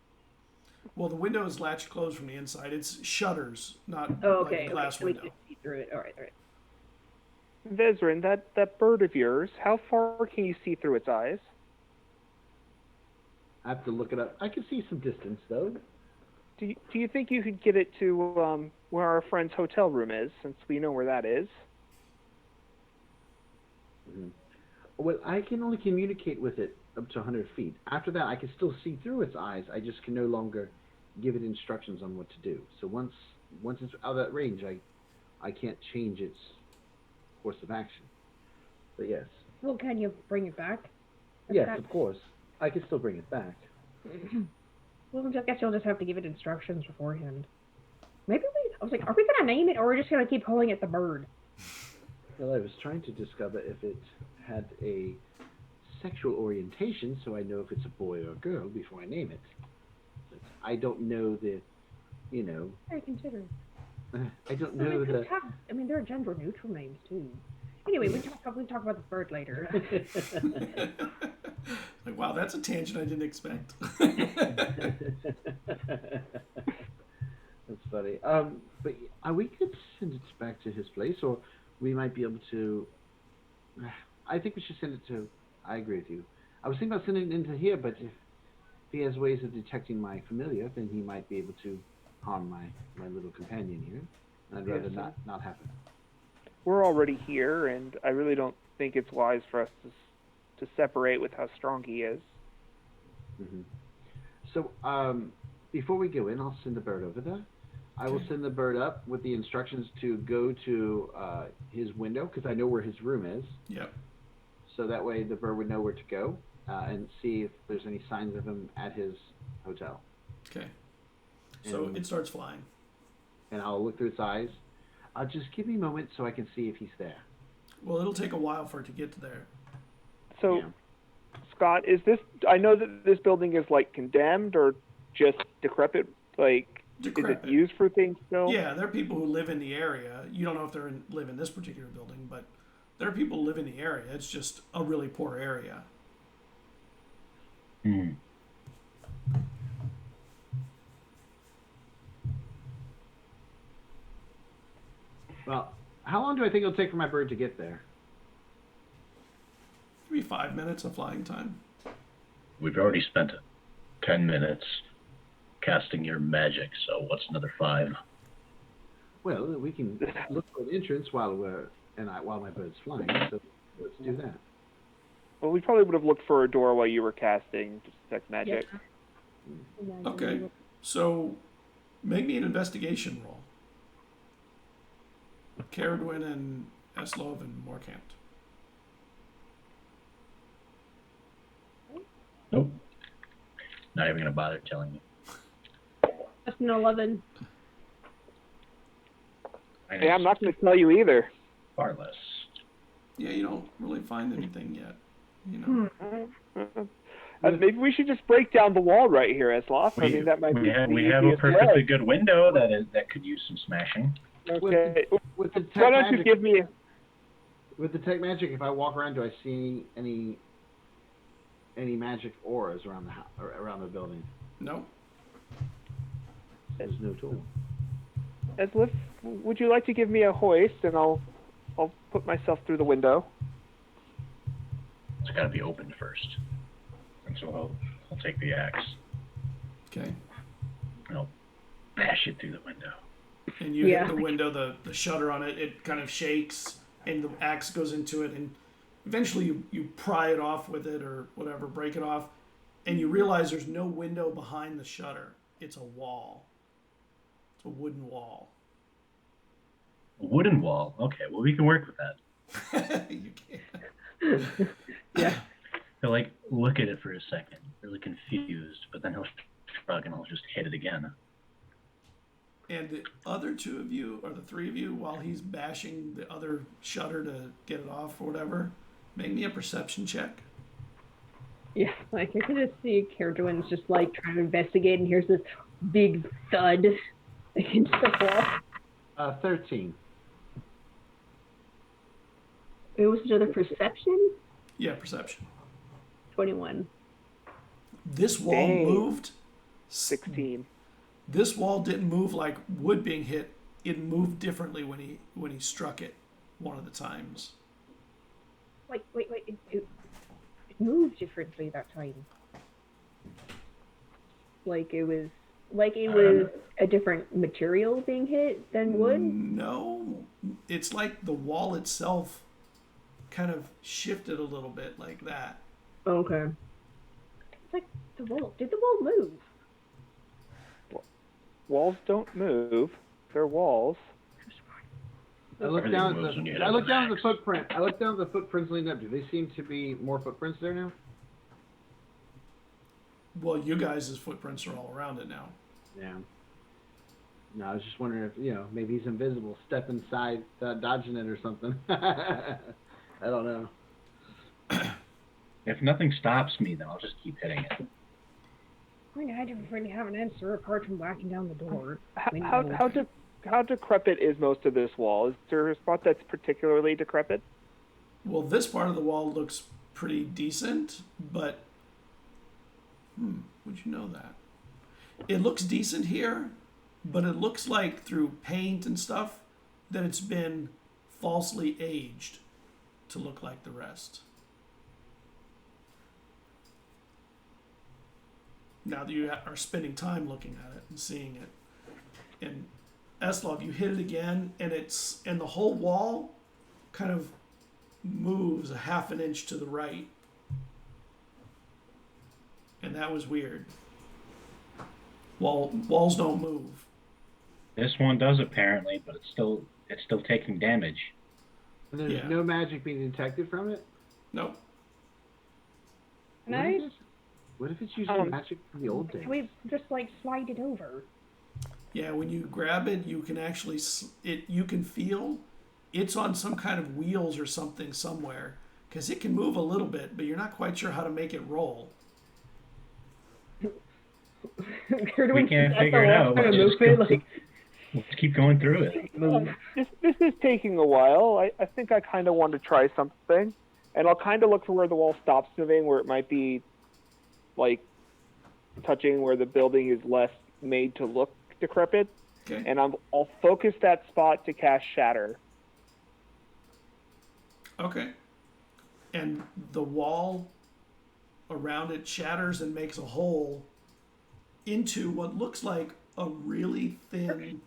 Well, the window is latched closed from the inside. It's shutters, not Oh, like okay. a glass So we window. can see through it. All right, all right. Vezrin, that bird of yours, how far can you see through its eyes? I have to look it up. I can see some distance though. Do you think you could get it to where our friend's hotel room is, since we know where that is? Mm-hmm. Well, I can only communicate with it up to 100 feet. After that, I can still see through its eyes. I just can no longer give it instructions on what to do. So once it's out of that range, I can't change its course of action. But yes. Well, can you bring it back? Yes, That's- of course. I can still bring it back. Well, I guess you'll just have to give it instructions beforehand. Maybe I was like, are we gonna name it, or we're just gonna keep calling it the bird? Well, I was trying to discover if it had a sexual orientation, so I know if it's a boy or a girl before I name it. But I don't know the, Very considerate. I don't Well, know we could the. have, there are gender neutral names too. Anyway, we talk about the bird later. Like, wow, that's a tangent I didn't expect. That's funny. But we could send it back to his place, or we might be able to. I think we should send it to. I agree with you. I was thinking about sending it into here, but if he has ways of detecting my familiar, then he might be able to harm my little companion here. And I'd rather not happen. We're already here, and I really don't think it's wise for us to separate with how strong he is. Mm-hmm. So before we go in, I'll send the bird over there. I will send the bird up with the instructions to go to his window, because I know where his room is. Yep. So that way the bird would know where to go and see if there's any signs of him at his hotel. Okay. So And- it starts flying. And I'll look through its eyes. Just give me a moment so I can see if he's there. Well, it'll take a while for it to get to there. So, Yeah. Scott, is this? I know that this building is like condemned or just decrepit. Like, Decrepit. is it used for things still? Yeah, there are people who live in the area. You don't know if live in this particular building, but there are people who live in the area. It's just a really poor area. Hmm. Well, how long do I think it'll take for my bird to get there? Maybe 5 minutes of flying time. We've already spent 10 minutes casting your magic, so what's another 5? Well, we can look for an entrance while my bird's flying. So let's do that. Well, we probably would have looked for a door while you were casting to detect magic. And then Okay. So, make me an investigation roll. Caradwin and Eslov and Morkant. Nope. Not even gonna bother telling you. That's an 11. Yeah, I'm not going to tell you either. Far less. Yeah, you don't really find anything yet. You know. Maybe we should just break down the wall right here, Esloff. I mean, that might be the we have a easiest perfectly way. good window that could use some smashing. Okay. With the tech Why don't you magic, give me... with the tech magic, if I walk around, do I see any magic auras around the around the building? No. There's no tool. Esloff, would you like to give me a hoist, and I'll put myself through the window? It's got to be opened first. And so I'll take the axe Okay. and I'll bash it through the window. And you Yeah. hit the window, the shutter on it, it kind of shakes, and the axe goes into it, and eventually you pry it off with it or whatever, break it off, and you realize there's no window behind the shutter. It's a wall. It's a wooden wall. A wooden wall? Okay, well, we can work with that. You can't. Yeah. He'll, like, look at it for a second, really confused, but then he'll shrug and I'll just hit it again. And the other two of you, or the three of you, while he's bashing the other shutter to get it off or whatever, make me a perception check. Yeah, like I could just see Caradwin's just like trying to investigate, and here's this big thud against the wall. 13. It was another perception? Yeah, perception. 21. This wall Dang. moved. 16. This wall didn't move like wood being hit. It moved differently when he struck it one of the times. Wait, it moved differently that time. Like it was a different material being hit than wood? No, it's like the wall itself kind of shifted a little bit like that. Okay. It's like the wall. Did the wall move? Walls don't move. They're walls. I look Everything down moves when you at hit the. it I look with down an at the axe. footprint. I look down at the footprints leading up. Do they seem to be more footprints there now? Well, you guys' footprints are all around it now. Yeah. No, I was just wondering if maybe he's invisible. Step inside, dodging it or something. I don't know. If nothing stops me, then I'll just keep hitting it. I mean, I didn't really have an answer apart from whacking down the door. How decrepit is most of this wall? Is there a spot that's particularly decrepit? Well, this part of the wall looks pretty decent, but would you know that? It looks decent here, but it looks like through paint and stuff that it's been falsely aged to look like the rest. Now that you are spending time looking at it and seeing it. And Eslov, you hit it again, and the whole wall kind of moves a half an inch to the right. And that was weird. Walls don't move. This one does apparently, but it's still taking damage. And there's Yeah. no magic being detected from it. Nope. Nice. What if it's using magic from the old days? Can we just like slide it over? Yeah, when you grab it, you can actually you can feel it's on some kind of wheels or something somewhere, because it can move a little bit, but you're not quite sure how to make it roll. We can't figure it out. Let's keep going through it. This is taking a while. I think I kind of want to try something, and I'll kind of look for where the wall stops moving, where it might be like touching where the building is less made to look decrepit, Okay. and I'll focus that spot to cast Shatter. Okay. And the wall around it shatters and makes a hole into what looks like a really thin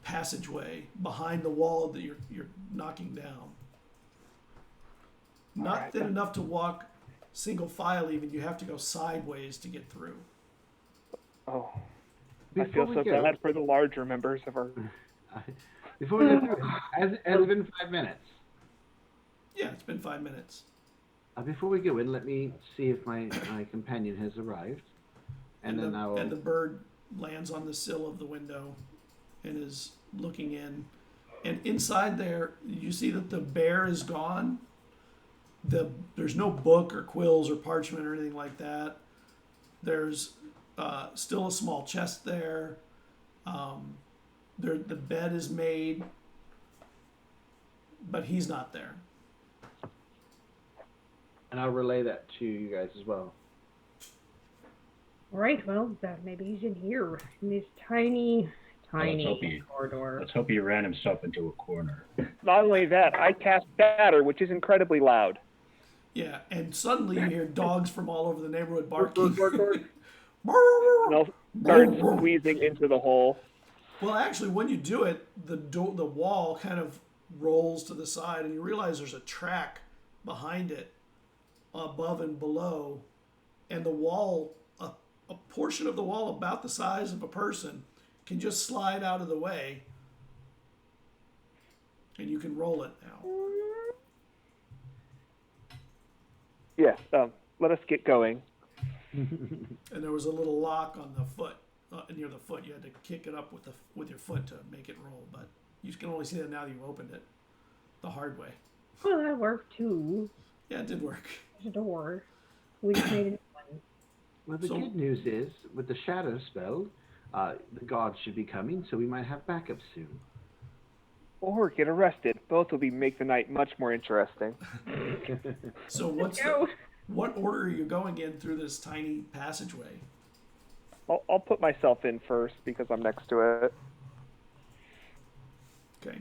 passageway behind the wall that you're knocking down. Not thin enough to walk single file even. You have to go sideways to get through. Oh, I Before feel we so go, bad for the larger members of our. before we go through, has it been 5 minutes? Yeah, it's been 5 minutes. Before we go in, let me see if my companion has arrived, and then I will. And the bird lands on the sill of the window and is looking in. And inside there, you see that the bear is gone. There's no book or quills or parchment or anything like that. There's still a small chest there. The bed is made, but he's not there. And I'll relay that to you guys as well. Alright, well, that maybe he's in here, in this tiny corridor. Let's hope he ran himself into a corner. Not only that, I cast Batter, which is incredibly loud. Yeah, and suddenly you hear dogs from all over the neighborhood barking. And I'll start squeezing into the hole. Well, actually, when you do it, the wall kind of rolls to the side, and you realize there's a track behind it, above and below, and the wall, a portion of the wall about the size of a person, can just slide out of the way, and you can roll it now. Yeah, let us get going. And there was a little lock on the foot, near the foot. You had to kick it up with your foot to make it roll, but you can only see that now that you opened it the hard way. Well, that worked too. Yeah, it did work. There's a door. We just made it one. Well, the good news is, with the shadow spell, the gods should be coming, so we might have backup soon. Or get arrested. Both will make the night much more interesting. So what order are you going in through this tiny passageway? I'll put myself in first because I'm next to it. Okay.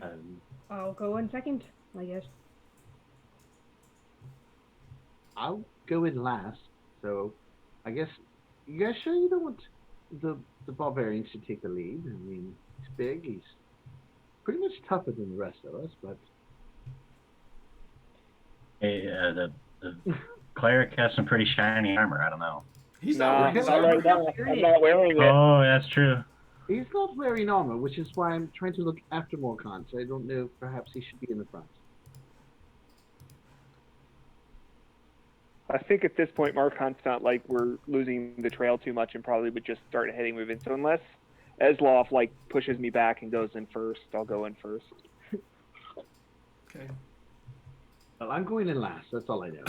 I'll go in second, I guess. I'll go in last, so I guess you guys sure you don't want the barbarians to take the lead? I mean, he's big, he's pretty much tougher than the rest of us, but Hey, the cleric has some pretty shiny armor. I don't know. He's Nah, not wearing his not armor. right now. I'm not wearing it. Oh, that's true. he's not wearing armor, which is why I'm trying to look after Morkan, so I don't know if perhaps he should be in the front. I think at this point, Marcon's not like we're losing the trail too much and probably would just start moving. So unless Esloff pushes me back and goes in first, I'll go in first. Okay. Well, I'm going in last, that's all I know.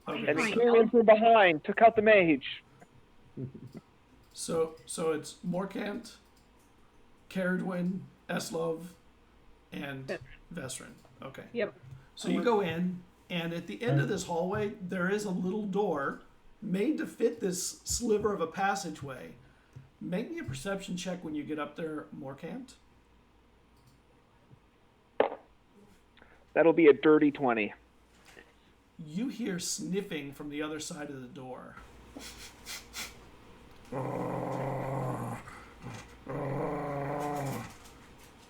Okay. And he came in from behind, took out the mage. So it's Morkant, Caradwin, Eslov, and Vesrin. Okay. Yep. So you go in, and at the end of this hallway, there is a little door made to fit this sliver of a passageway. Make me a perception check when you get up there, Morkant. That'll be a dirty 20. You hear sniffing from the other side of the door.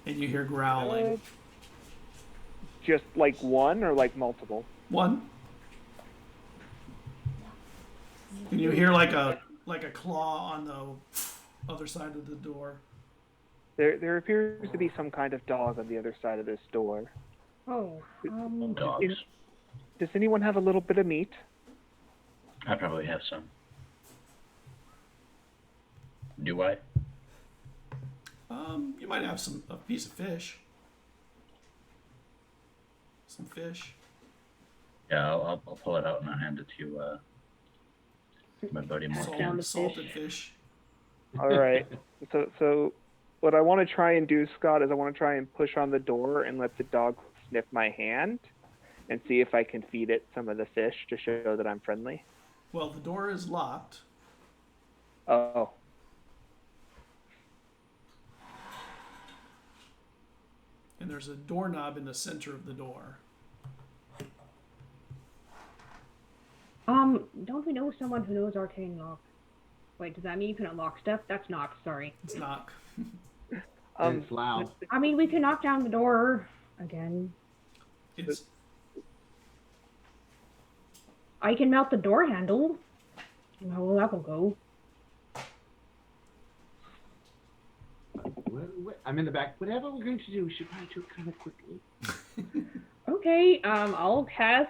And you hear growling. Just one or multiple? One. And you hear like a claw on the other side of the door. There appears to be some kind of dog on the other side of this door. Oh, Dogs. Does anyone have a little bit of meat? I probably have some. Do I? You might have a piece of fish. Some fish. Yeah, I'll pull it out and I'll hand it to my buddy Morgan. Salted fish. All right. So what I want to try and do, Scott, is I want to try and push on the door and let the dog sniff my hand and see if I can feed it some of the fish to show that I'm friendly. Well, the door is locked. Oh. And there's a doorknob in the center of the door. Don't we know someone who knows arcane lock? Wait, does that mean you can unlock stuff? That's knock, sorry. It's knock. It's loud. I mean, we can knock down the door again. It's I can melt the door handle. You know how well that will go. I'm in the back. Whatever we're going to do, we should probably do it kind of quickly. Okay, I'll cast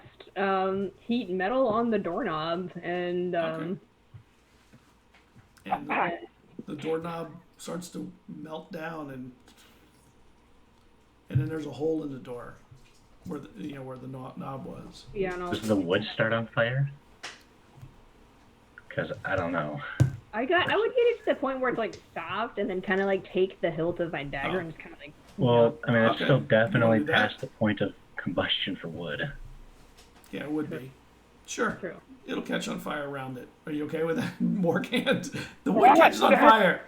heat metal on the doorknob and Okay. And the doorknob starts to melt down, and then there's a hole in the door where where the knob was. yeah, no. Does the wood start on fire? Because I don't know. I would get it to the point where it's like stopped and then kind of like take the hilt of my dagger and just kind of like. Well, I mean, it's Okay. still You definitely wanna do that? past the point of combustion for wood. Yeah, it would be. Sure. True. It'll catch on fire around it. Are you okay with that? More can't. The wood catches on fire.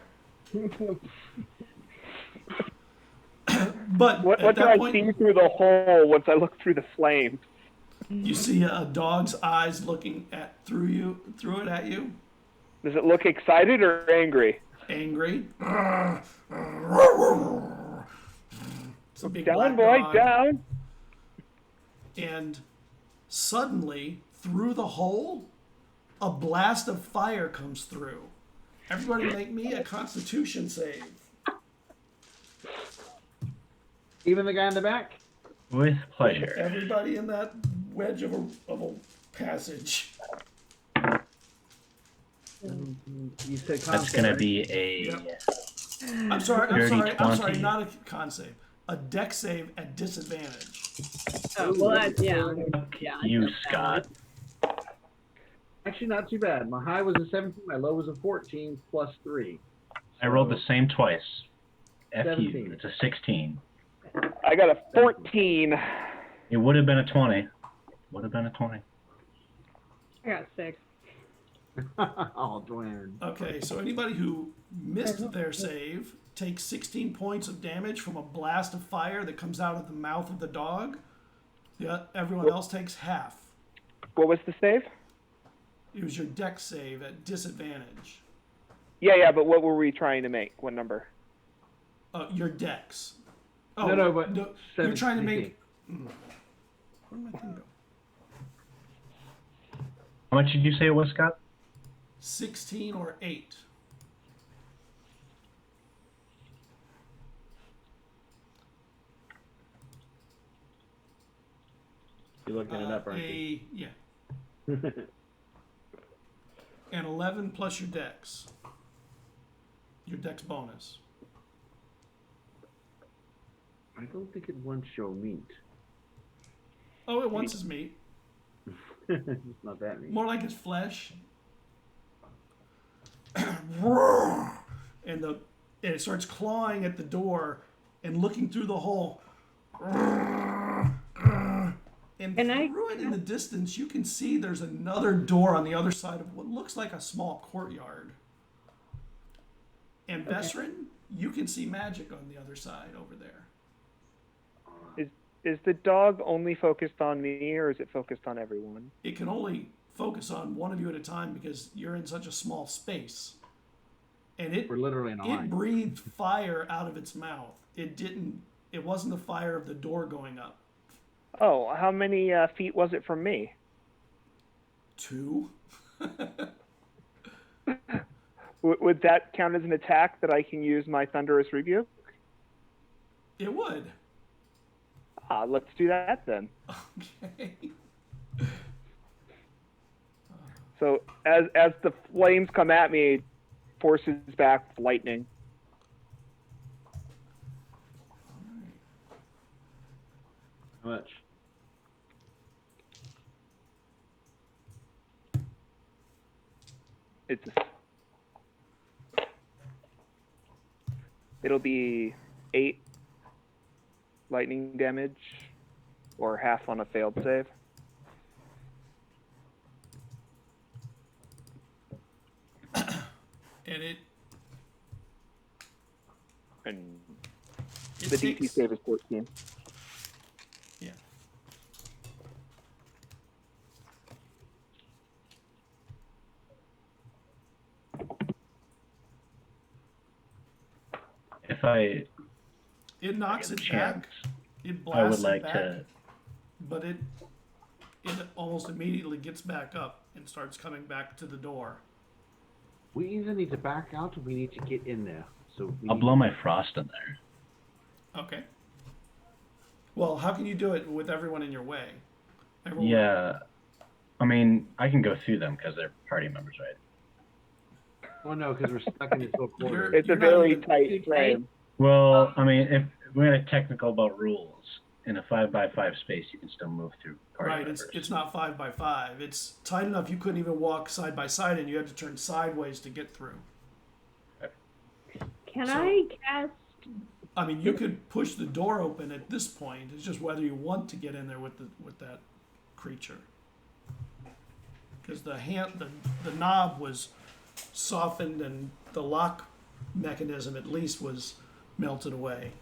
But What at do I that point, see through the hole once I look through the flames? you see a dog's eyes looking through it at you, Does it look excited or angry? angry. It's a big Down, black boy, dog. down. And suddenly, through the hole, a blast of fire comes through. Everybody make me a Constitution save. Even the guy in the back? With pleasure. Everybody in that wedge of a passage. You said That's going to be a... Yep. I'm sorry, Dirty 20. not a con save. A deck save at disadvantage. Oh, well, that's, yeah. You, Scott. Actually, not too bad. My high was a 17, my low was a 14 plus 3. I rolled the same twice. F you. 17. It's a 16. I got a 14. It would have been a 20. Would have been a 20. I got 6. Oh, Dwayne. Okay, so anybody who missed their save takes 16 points of damage from a blast of fire that comes out of the mouth of the dog. Yeah, everyone else takes half. What was the save? It was your deck save at disadvantage. Yeah, but what were we trying to make? What number? Your decks. Oh, No, but you're trying to 17. make. Where did my thing go? How much did you say it was, Scott? 16 or 8. You're looking it up, aren't you? Yeah. And 11 plus your dex. Your dex bonus. I don't think it wants show meat. Oh, it wants his meat. It's not that meat. More like his flesh. And it starts clawing at the door and looking through the hole. And through it in the distance, you can see there's another door on the other side of what looks like a small courtyard. And Vesrin, you can see magic on the other side over there. Is the dog only focused on me, or is it focused on everyone? It can only focus on one of you at a time because you're in such a small space. And We're literally in a line. it breathed fire out of its mouth. It wasn't the fire of the door going up. Oh, how many feet was it from me? 2. Would that count as an attack that I can use my Thunderous Rebuke? It would. Let's do that then. Okay. So as the flames come at me, it forces back lightning. How much? It'll be 8 lightning damage, or half on a failed save. And the DC save is 14. Yeah. If I It knocks get it a chance, back. It I would blasts like it back. to. But it almost immediately gets back up and starts coming back to the door. We either need to back out or we need to get in there. So I'll blow my frost in there. Okay. Well, how can you do it with everyone in your way? Everyone, Yeah. I mean, I can go through them because they're party members, right? Well, no, because we're stuck in this little corner. It's You're a not very even- tight frame. Well, I mean, if we're technical about rules, in a 5x5 space, you can still move through party Right, members. it's not 5x5. It's tight enough you couldn't even walk side by side, and you had to turn sideways to get through. Can So- I cast? I mean, you could push the door open at this point. It's just whether you want to get in there with that creature. Because the knob was softened, and the lock mechanism at least was melted away.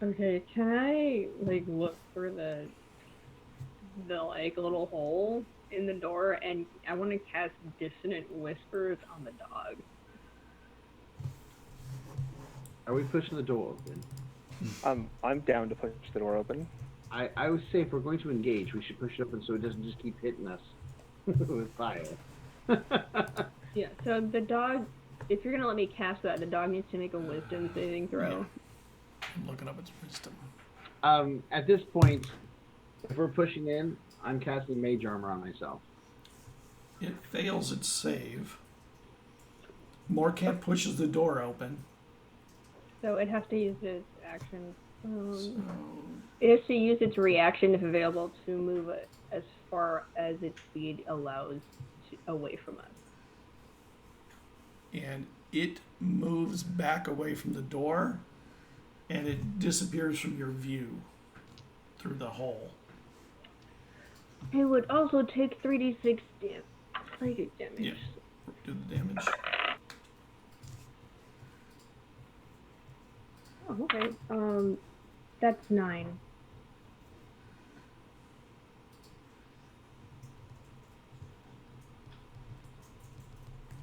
Okay, can I like look through the like little hole in the door, and I want to cast Dissonant Whispers on the dog. Are we pushing the door open? I'm down to push the door open. I would say if we're going to engage, we should push it open so it doesn't just keep hitting us with fire. Yeah. So the dog, if you're gonna let me cast that, the dog needs to make a Wisdom saving throw. I'm looking up its wisdom. At this point, if we're pushing in, I'm casting Mage Armor on myself. It fails its save. Morkant pushes the door open. So it has to use its action. So, It has to use its reaction if available to move it as far as its speed allows away from us. and it moves back away from the door, and it disappears from your view through the hole. It would also take 3d6 psychic damage. Yeah. Do the damage. Oh, okay. That's 9.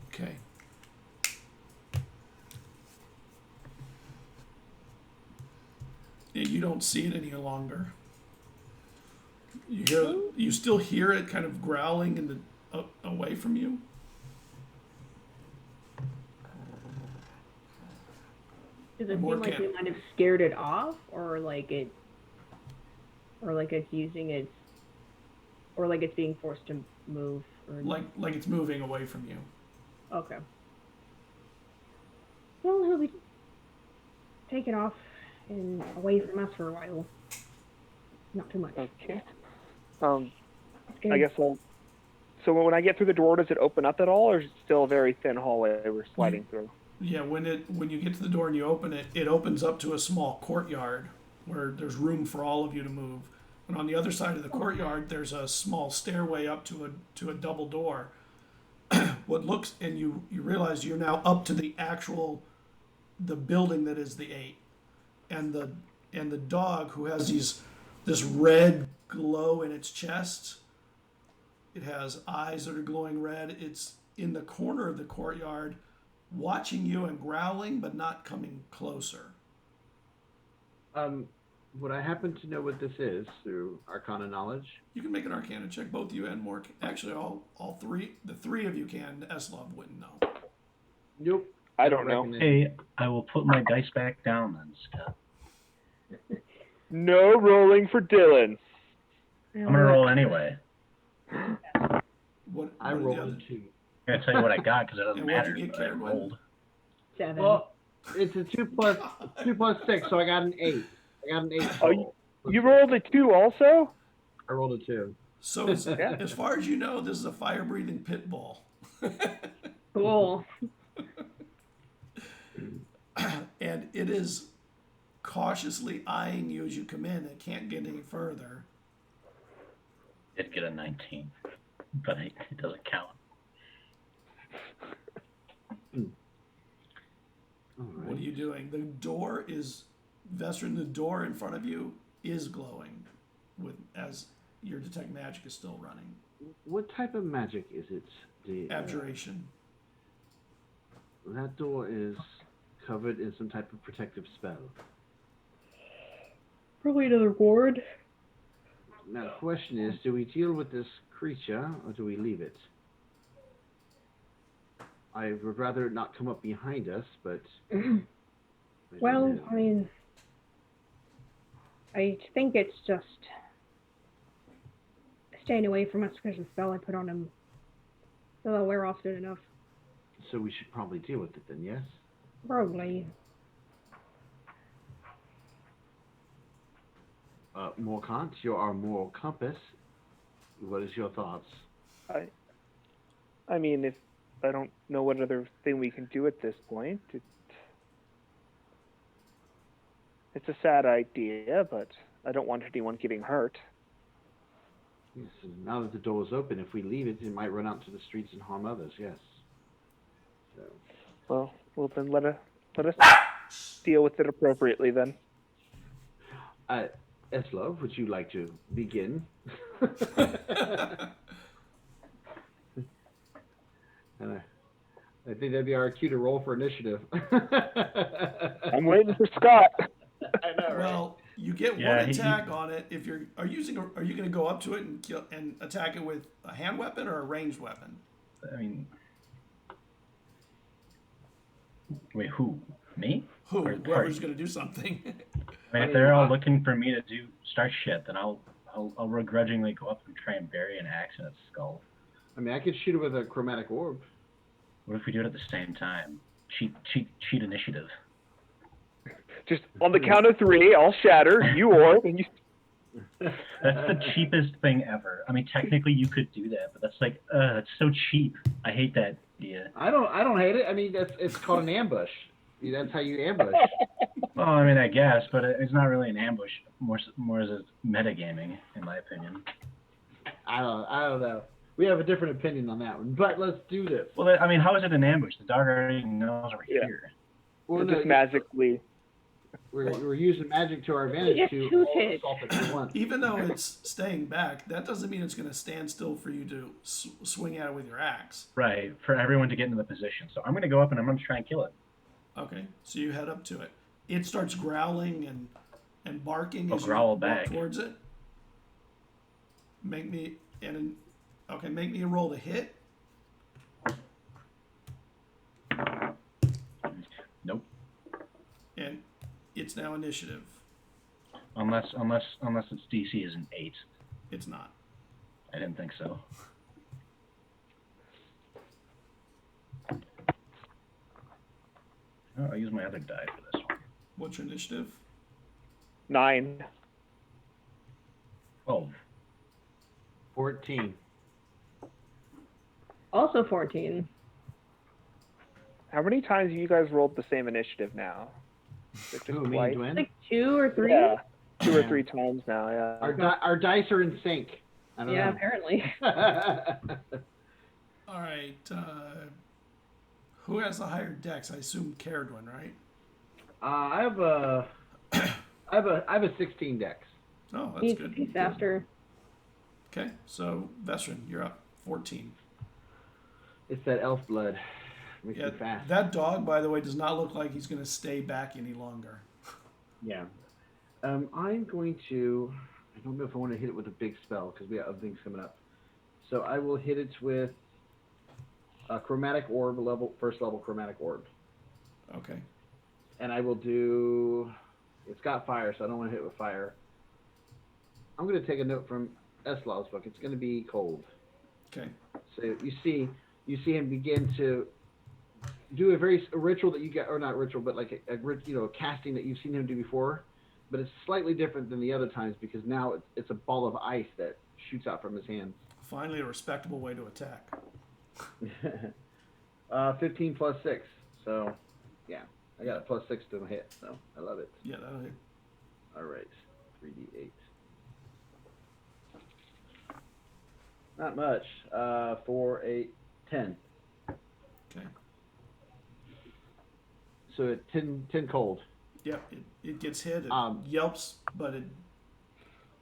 Okay. Yeah, you don't see it any longer. You still hear it kind of growling in the away from you. Does it More seem like can- we might have scared it off, or like it's using its, or like it's being forced to move, or Like it's moving away from you. okay. Well, he'll be taken off and away from us for a while. Not too much. Okay. It's I good. guess I'll. So when I get through the door, does it open up at all, or is it still a very thin hallway we're sliding through? Yeah, when you get to the door and you open it, it opens up to a small courtyard where there's room for all of you to move. And on the other side of the courtyard, there's a small stairway up to a double door. What looks, and you realize you're now up to the building that is the 8, and the dog, who has this red glow in its chest. It has eyes that are glowing red. It's in the corner of the courtyard, watching you and growling, but not coming closer. Would I happen to know what this is through Arcana knowledge? You can make an Arcana check, both you and Mork. Actually, all three. The three of you can. Eslov wouldn't know. Nope. I don't know. reckon it- Hey, I will put my dice back down then, Scott. No rolling for Dylan. I'm gonna roll anyway. What? I what are the rolled other- a 2. I'm gonna tell you what I got because it doesn't And what'd matter. you get, what I Karen? rolled. 7. Well, it's a 2 plus 6, so I got an 8. I got an 8 Oh, total. You rolled a 2 also? I rolled a 2. So as far as you know, this is a fire-breathing pit bull. Cool. And it is cautiously eyeing you as you come in. It can't get any further. Did get a 19, but it doesn't count. All What right. are you doing? The door is, Vestrin, the door in front of you is glowing as your detect magic is still running. What type of magic is it? Abjuration. That door is covered in some type of protective spell. Probably another ward. Now, the question is, do we deal with this creature, or do we leave it? I would rather it not come up behind us, but Well, I mean, I think it's just staying away from us because the spell I put on him, so they'll wear off soon enough. So we should probably deal with it then, yes? Probably. Morkant, you're our moral compass. What is your thoughts? I mean, if I don't know what other thing we can do at this point, it's a sad idea, but I don't want anyone getting hurt. Yes, and now that the door is open, if we leave it, it might run out to the streets and harm others, yes. So. Well then let us deal with it appropriately then. Eslov, would you like to begin? And I think that'd be our cue to roll for initiative. I'm waiting for Scott. I know, right? Well, you get one attack on it if you're. Are you going to go up to it and kill and attack it with a hand weapon or a ranged weapon? I mean, wait, who? Me? Who? Or the Whoever's party? going to do something. I mean, if they're all looking for me to start shit, then I'll begrudgingly go up and try and bury an axe in its skull. I mean, I could shoot it with a chromatic orb. What if we do it at the same time? Cheat initiative. Just on the count of 3, I'll shatter, you orb, and you... That's the cheapest thing ever. I mean, technically you could do that, but that's like, it's so cheap. I hate that idea. I don't hate it. I mean, it's called an ambush. That's how you ambush. Well, I mean, I guess, but it's not really an ambush. More as a metagaming, in my opinion. I don't know. We have a different opinion on that one, but let's do this. Well, I mean, how is it an ambush? The dog already knows we're here. Well, just magically. We're using magic to our advantage Just to shoot it. assault it at once. Even though it's staying back, that doesn't mean it's going to stand still for you to swing at it with your axe. Right, for everyone to get into the position. So I'm going to go up and I'm going to try and kill it. Okay, so you head up to it. It starts growling and barking I'll as growl you walk back. towards it. Make me a roll to hit. Nope. And it's now initiative. Unless its DC is an 8. It's not. I didn't think so. Oh, I'll use my other die for this one. What's your initiative? 9. 12. 14. Also 14. How many times have you guys rolled the same initiative now? Is it just Who, me twice? and Dwayne? Like 2 or 3? Yeah, 2 or 3 times now, yeah. Our dice are in sync. I don't Yeah, know. apparently. All right. Who has the higher dex? I assume Caradwin, right? I have a 16 dex. Oh, that's He's good. faster. Okay, so Veteran, you're up. 14. It's that elf blood. Makes Yeah, me fast. that dog, by the way, does not look like he's going to stay back any longer. Yeah. I'm going to. I don't know if I want to hit it with a big spell because we have other things coming up. So I will hit it with a chromatic orb first level chromatic orb. Okay. And I will do. It's got fire, so I don't want to hit it with fire. I'm going to take a note from Eslav's book. It's going to be cold. Okay. So you see him begin to do a ritual that you get, or not ritual, but like a casting that you've seen him do before, but it's slightly different than the other times because now it's a ball of ice that shoots out from his hands. Finally, a respectable way to attack. 15 plus 6, so yeah, I got a plus 6 to my hit, so I love it. Yeah, that'll hit. All right, 3d8. Not much. 4, 8, 10. Okay. So 10 cold. Yep, it gets hit. It yelps, but it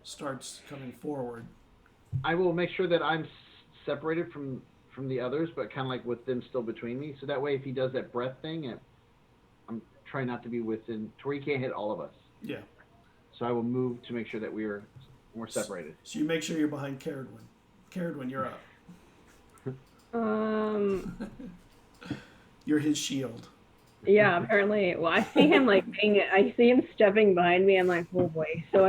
starts coming forward. I will make sure that I'm separated from the others, but kind of like with them still between me. So that way, if he does that breath thing, I'm trying not to be within, to where he can't hit all of us. Yeah. So I will move to make sure that we're separated. So you make sure you're behind Caradwin. Caradwin, you're up. Um, You're his shield. Yeah, apparently. Well, I see him I see him stepping behind me. I'm like, oh boy. So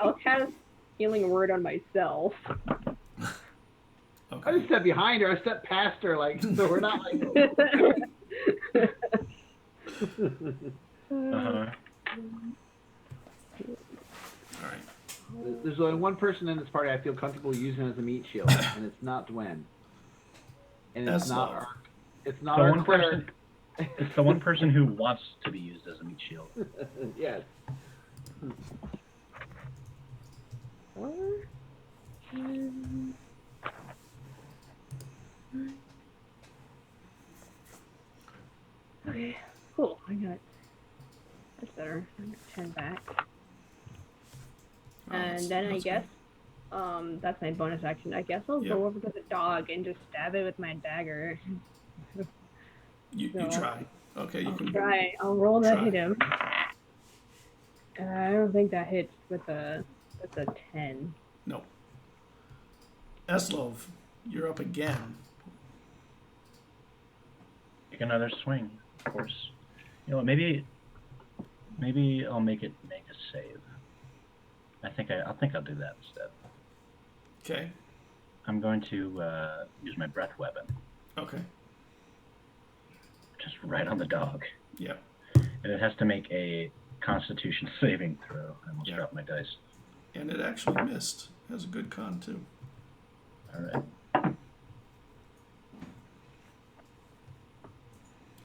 I'll cast Healing Word on myself. I Okay. just stepped behind her. I stepped past her, like, so we're not like. Uh-huh. All right. There's only one person in this party I feel comfortable using as a meat shield, and it's not Dwayne. And it's That's not love. our. It's not The our one cleric. It's the one person who wants to be used as a meat shield. Yes. Okay, cool. That's better. I got 10 back. Oh, And then I that's guess, good. that's my bonus action. I guess I'll Yep. go over to the dog and just stab it with my dagger. You So, try. Okay, you I'll can try. I'll roll to try. hit him. I don't think that hits with a 10. No. Eslov, you're up again. Take another swing, of course. You know what, maybe I'll make a save. I think I'll do that instead. Okay. I'm going to use my breath weapon. Okay. Just right on the dog. Yep. And it has to make a Constitution saving throw. I almost Yeah. dropped my dice. And it actually missed. It has a good con too. All right.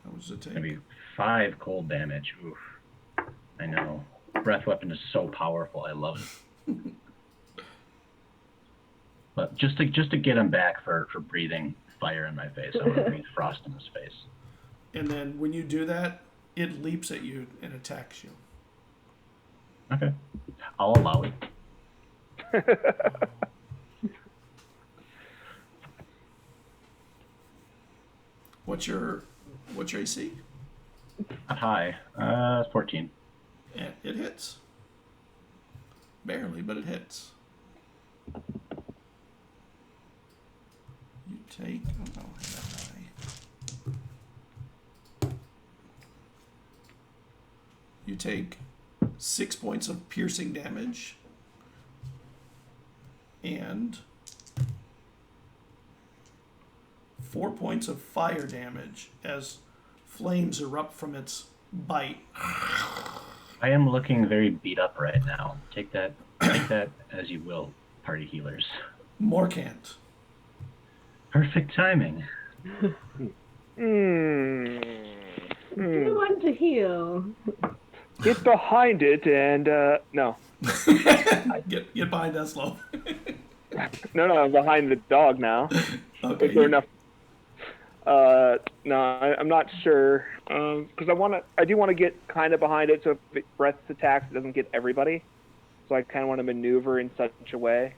How much does it take? Maybe 5 cold damage. Oof. I know. Breath weapon is so powerful. I love it. But just to get him back for breathing fire in my face, I'm gonna breathe frost in his face. And then when you do that, it leaps at you and attacks you. Okay. I'll allow it. What's your AC? Not high. 14. And it hits. Barely, but it hits. You take. Oh no, I have that high. You take 6 points of piercing damage and 4 points of fire damage as flames erupt from its bite. I am looking very beat up right now. Take that as you will, party healers. More can't. Perfect timing. You want to heal. Get behind it and no. Get behind that slow. No, I'm behind the dog now. Okay. Is there enough? No, I'm not sure. Because I do want to get kind of behind it, so if it breath attacks, it doesn't get everybody. So I kind of want to maneuver in such a way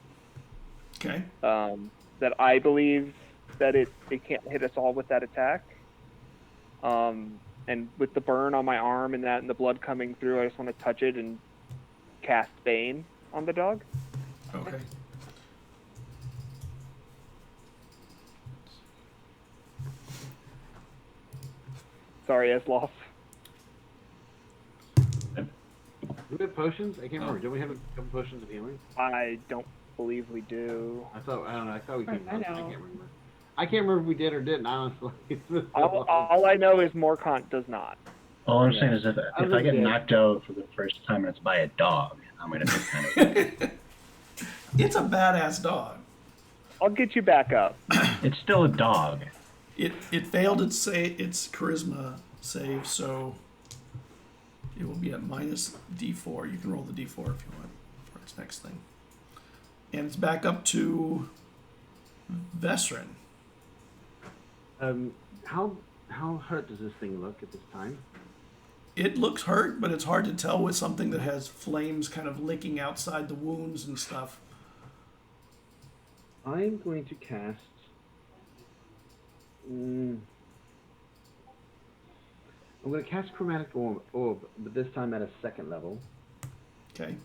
Okay. that I believe that it can't hit us all with that attack. And with the burn on my arm and the blood coming through, I just want to touch it and cast Bane on the dog. Okay. Sorry, Esloff. Do we have potions? I can't remember. Don't we have a couple potions of healing? I don't believe we do. I don't know. I thought we I came. I can't know. remember. I can't remember if we did or didn't. Honestly. All I know is Morkant does not. All I'm Yeah. saying is if I get knocked out for the first time and it's by a dog, I'm gonna be kind of. It's a badass dog. I'll get you back up. It's still a dog. It failed its charisma save, so it will be at minus D4. You can roll the D4 if you want for its next thing. And it's back up to Vesrin. How hurt does this thing look at this time? It looks hurt, but it's hard to tell with something that has flames kind of licking outside the wounds and stuff. I'm going to cast. I'm going to cast Chromatic Orb, but this time at a 2nd level. Okay.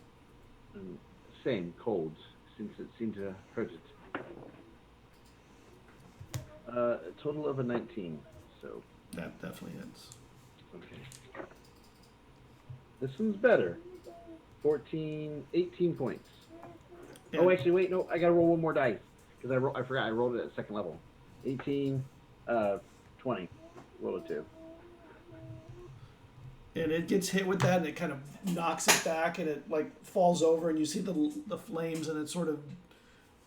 Same, colds, since it seemed to hurt it. A total of a 19, so. That definitely hits. Okay. This one's better. 18 points. And Oh, actually, wait, no, I gotta roll one more dice because I forgot I rolled it at second level. 18, 20. Roll a 2. and it gets hit with that, and it kind of knocks it back, and it like falls over, and you see the flames, and it sort of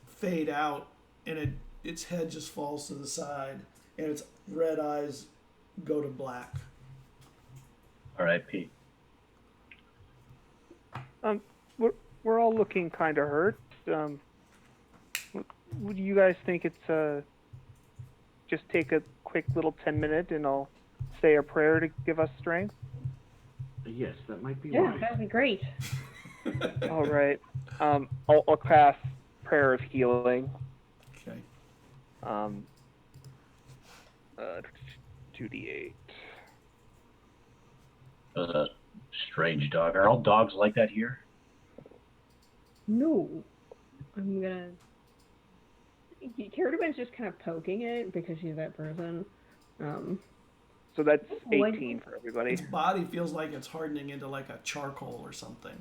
fade out, and its head just falls to the side, and its red eyes go to black. R.I.P. We're all looking kind of hurt. Would you guys think it's just take a quick little 10-minute and I'll say a prayer to give us strength? Yes, that might be Yeah, wise. that'd be great. All right. I'll cast prayer of healing. Okay. 2d8. That was a strange dog. Are all dogs like that here? No. I'm gonna... Caradine's just kind of poking it because she's that person. So that's What? 18 for everybody. Its body feels like it's hardening into like a charcoal or something.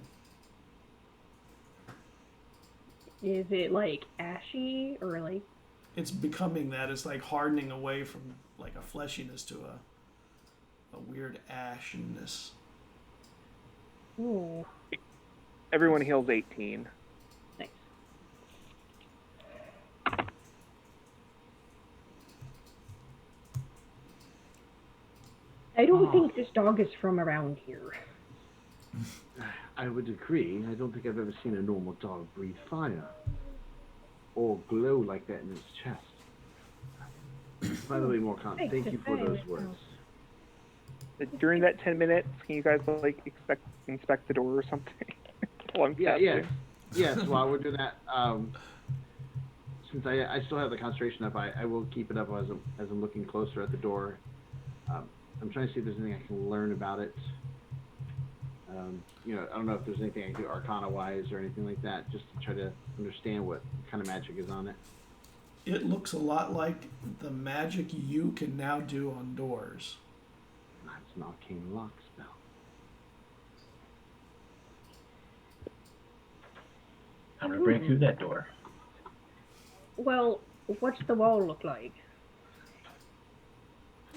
Is it like ashy or like... It's becoming that. It's like hardening away from like a fleshiness to a weird ashiness. Ooh, Everyone heals 18. nice. I don't think this dog is from around here. I would agree. I don't think I've ever seen a normal dog breathe fire or glow like that in its chest. By the way, Morkan, Thanks, thank you for it's those fine. words. During that 10 minutes, can you guys like inspect the door or something? While I'm Yeah, casting? yes. While we're doing that, since I still have the concentration up, I will keep it up as I'm looking closer at the door. I'm trying to see if there's anything I can learn about it. I don't know if there's anything I can do Arcana-wise or anything like that, just to try to understand what kind of magic is on it. It looks a lot like the magic you can now do on doors. That's an arcane lock spell. I'm gonna break through that door. Well, what's the wall look like?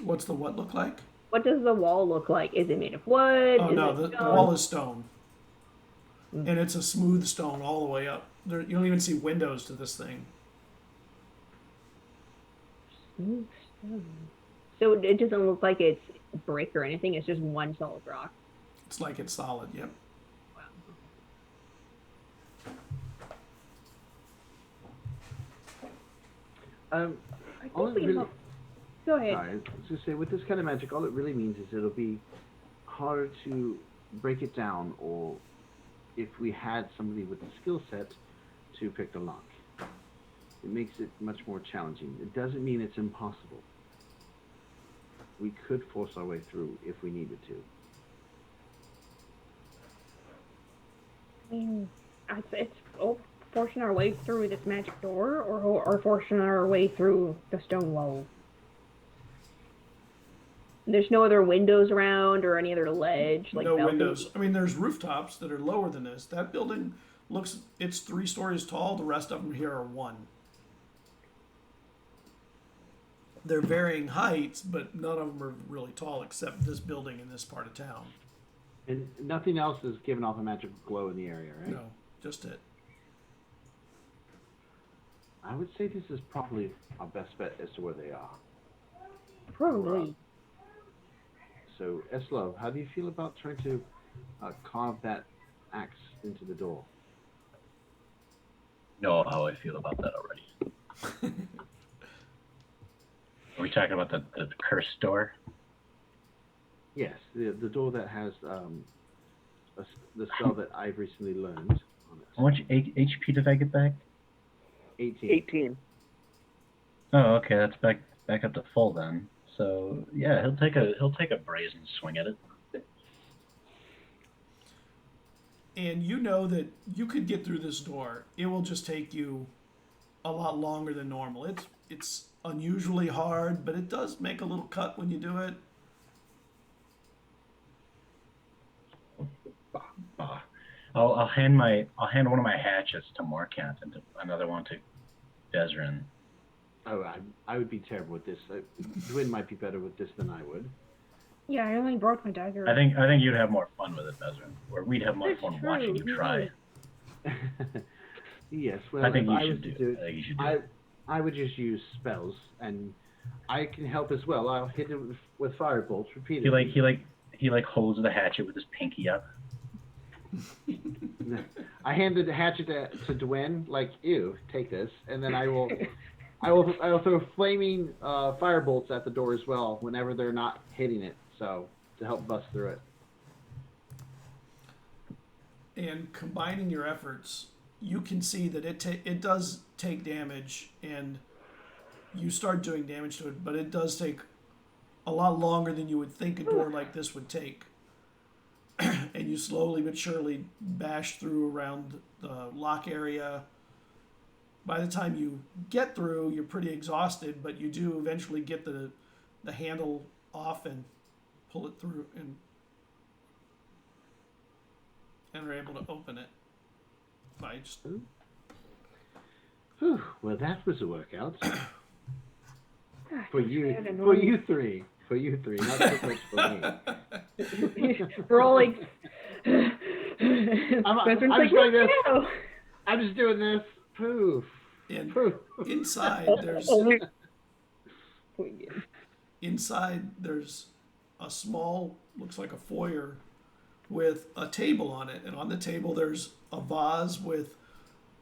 What's the what look like? What does the wall look like? Is it made of wood? Oh Is no, it the stone? wall is stone, Mm. and it's a smooth stone all the way up. There, you don't even see windows to this thing. Smooth stone. So it doesn't look like it's brick or anything. It's just one solid rock. It's like it's solid. Yep. I All think it we really, know. Go ahead. sorry, I was going to say, with this kind of magic, all it really means is it'll be harder to break it down, or if we had somebody with the skill set to pick the lock. It makes it much more challenging. It doesn't mean it's impossible. We could force our way through if we needed to. I mean, it's forcing our way through this magic door, or forcing our way through the stone wall. There's no other windows around or any other ledge, like No balcony? windows. I mean, there's rooftops that are lower than this. That building it's 3 stories tall. The rest of them here are 1. They're varying heights, but none of them are really tall except this building in this part of town. And nothing else is giving off a magical glow in the area, right? No, just it. I would say this is probably our best bet as to where they are. Probably. So, Eslo, how do you feel about trying to carve that axe into the door? Know how I feel about that already. Are we talking about the cursed door? Yes, the door that has the spell that I've recently learned on it. How much HP did I get back? 18. 18. Oh, okay, that's back up to full then. So yeah, he'll take a brazen swing at it. And you know that you could get through this door. It will just take you a lot longer than normal. It's unusually hard, but it does make a little cut when you do it. I'll hand one of my hatchets to Morkant and another one to Desrin. Oh, I would be terrible with this. Dwin might be better with this than I would. Yeah, I only broke my dagger. I think you'd have more fun with it, Desrin, or we'd have more That's fun true, watching you you try. would. Yes, well, I think if you I should was do to it. I think you should do it. I would just use spells, and I can help as well. I'll hit it with fire bolts repeatedly. He holds the hatchet with his pinky up. I handed the hatchet to Dwayne, like, ew, take this, and then I will throw flaming fire bolts at the door as well whenever they're not hitting it, so to help bust through it. And combining your efforts, you can see that it does take damage, and you start doing damage to it, but it does take a lot longer than you would think a door like this would take. And you slowly but surely bash through around the lock area. By the time you get through, you're pretty exhausted, but you do eventually get the handle off and pull it through and are able to open it by just... Whew, well, that was a workout. For you three. For you three, not so much for me. We're all like... I'm just doing this. Poof. And Poof. inside there's a small, looks like a foyer with a table on it, and on the table there's a vase with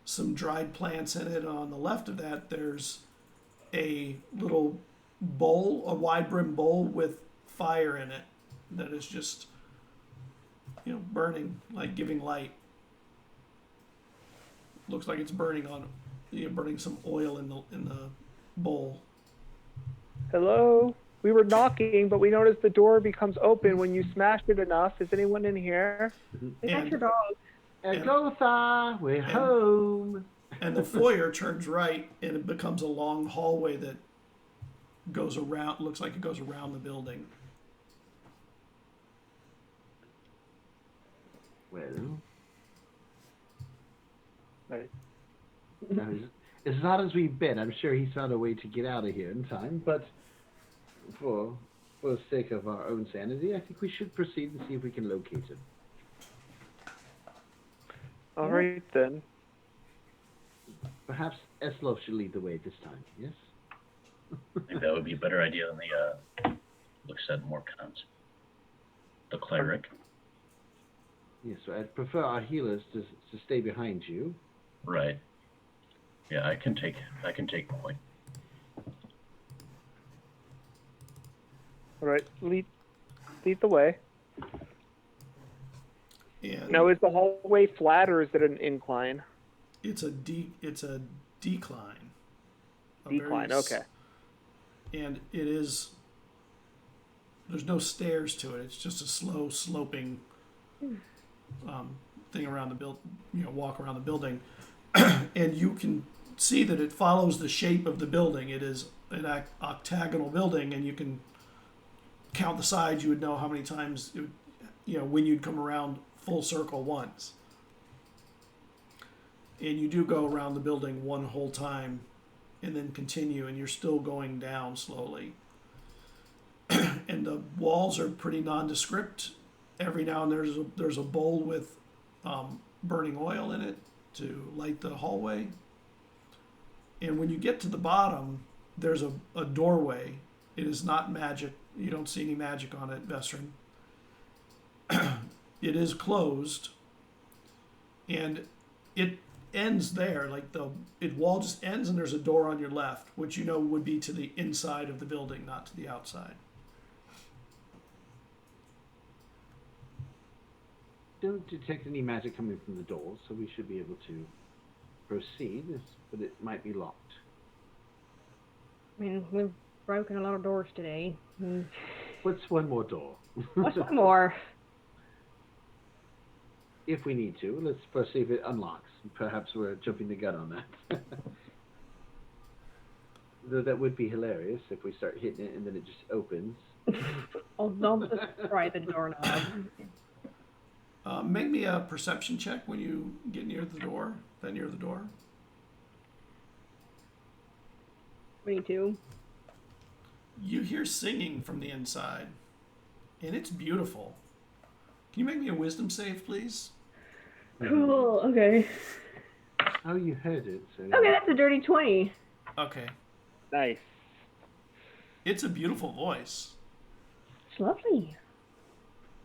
some dried plants in it. On the left of that there's a little bowl, a wide brim bowl with fire in it that is just, burning, like giving light. Looks like it's burning some oil in the bowl. Hello? We were knocking, but we noticed the door becomes open when you smashed it enough. Is anyone in here? That's your dog. Agatha, we're home. And the foyer turns right, and it becomes a long hallway that goes around, looks like it goes around the building. Well, Right. as not as we've been, I'm sure he's found a way to get out of here in time, but for the sake of our own sanity, I think we should proceed and see if we can locate him. All right, then. Perhaps Eslov should lead the way this time, yes? I think that would be a better idea than the looks at Morkant, the cleric. Yes, so I'd prefer our healers to stay behind you. Right. Yeah, I can take point. All right, lead the way. And Now, is the hallway flat or is it an incline? it's a decline. Decline, okay. And it is. There's no stairs to it. It's just a slow sloping thing around the walk around the building, and you can see that it follows the shape of the building. It is an octagonal building, and you can count the sides. You would know how many times it would, when you'd come around full circle once. And you do go around the building one whole time and then continue, and you're still going down slowly. And the walls are pretty nondescript. Every now and then there's a bowl with burning oil in it to light the hallway. And when you get to the bottom, there's a doorway. It is not magic. You don't see any magic on it, Vestrin. It is closed, and it ends there. Like the wall just ends, and there's a door on your left, which would be to the inside of the building, not to the outside. Don't detect any magic coming from the door, so we should be able to proceed, but it might be locked. I mean, we've broken a lot of doors today. What's one more door? What's one more? If we need to, let's first see if it unlocks. Perhaps we're jumping the gun on that. Though that would be hilarious if we start hitting it and then it just opens. I'll just try the doorknob. Make me a perception check when you get near the door. Then near the door. 22. You hear singing from the inside, and it's beautiful. Can you make me a wisdom save, please? Cool. Okay. Oh, you heard it. So Okay, that's a dirty 20. Okay. Nice. It's a beautiful voice. It's lovely.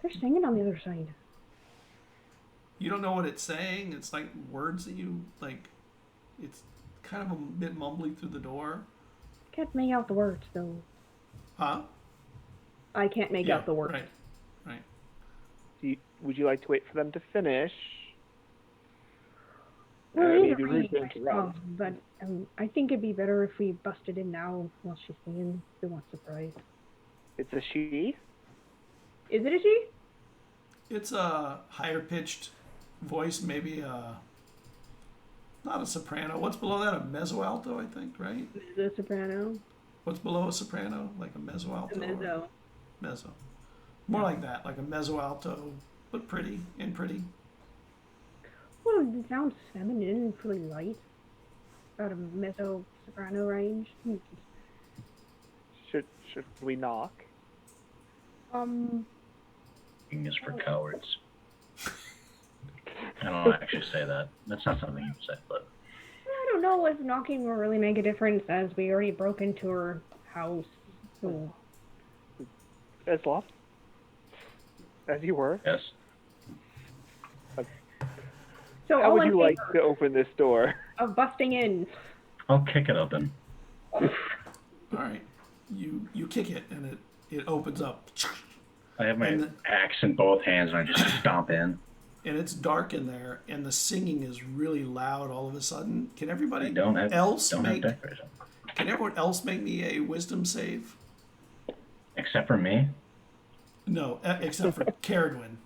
They're singing on the other side. You don't know what it's saying. It's like words that you like. It's kind of a bit mumbly through the door. Can't make out the words though. Huh? I can't make out the words. Right. Right. Would you like to wait for them to finish? Well, Maybe either rude to way, interrupt. but I think it'd be better if we busted in now while she's singing. We want surprise. It's a she. Is it a she? It's a higher pitched voice, maybe not a soprano. What's below that? A mezzo alto, I think, right? The soprano. What's below a soprano? Like a mezzo alto? The mezzo. Mezzo. More like that, like a mezzo alto, but pretty and pretty. Well, it sounds feminine and pretty light. About a mezzo soprano range. Should we knock? Knocking is for cowards. I don't actually say that. That's not something you say, but I don't know if knocking will really make a difference as we already broke into her house. So As long as you were. yes. So How all would in you like favor to open this door? of busting in? I'll kick it open. All right. You kick it and it opens up. I have my And axe in both hands and I just stomp in. And it's dark in there, and the singing is really loud all of a sudden. Can everybody I don't have make? decoration. Can everyone else make me a wisdom save? Except for me. No, except for Caradwin.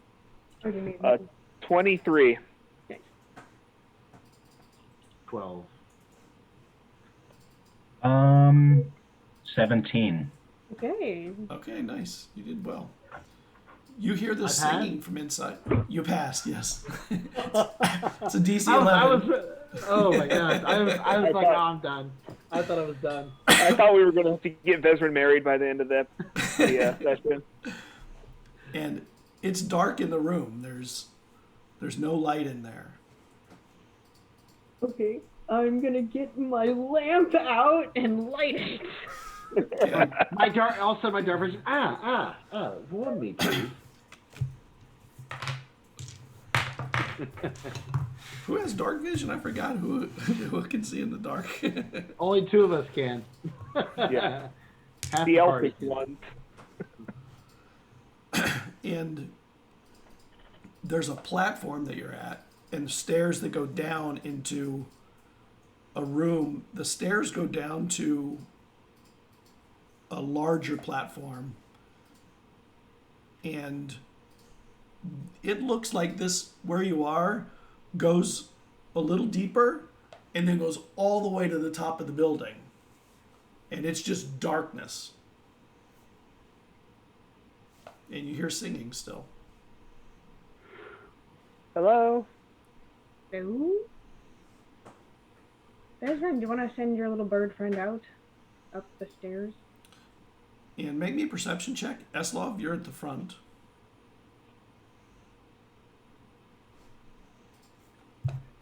23. 12. 17. Okay. Okay, nice. You did well. You hear the I singing from inside. You passed, yes. It's a DC I 11. was, oh my god. I was like, thought- oh, I'm done. I thought I was done. I thought we were going to get Vezrin married by the end of the session. And it's dark in the room. There's no light in there. Okay, I'm gonna get my lamp out and light it. And My dark version. Warm me, please. who has dark vision? I forgot who can see in the dark. Only two of us can. Yeah. Half The party. elfish one. And there's a platform that you're at, and stairs that go down into a room. The stairs go down to a larger platform, and it looks like this, where you are, goes a little deeper and then goes all the way to the top of the building, and it's just darkness, and you hear singing still. Hello? Hello? Ezra, do you want to send your little bird friend out? Up the stairs? And make me a perception check. Eslov, you're at the front.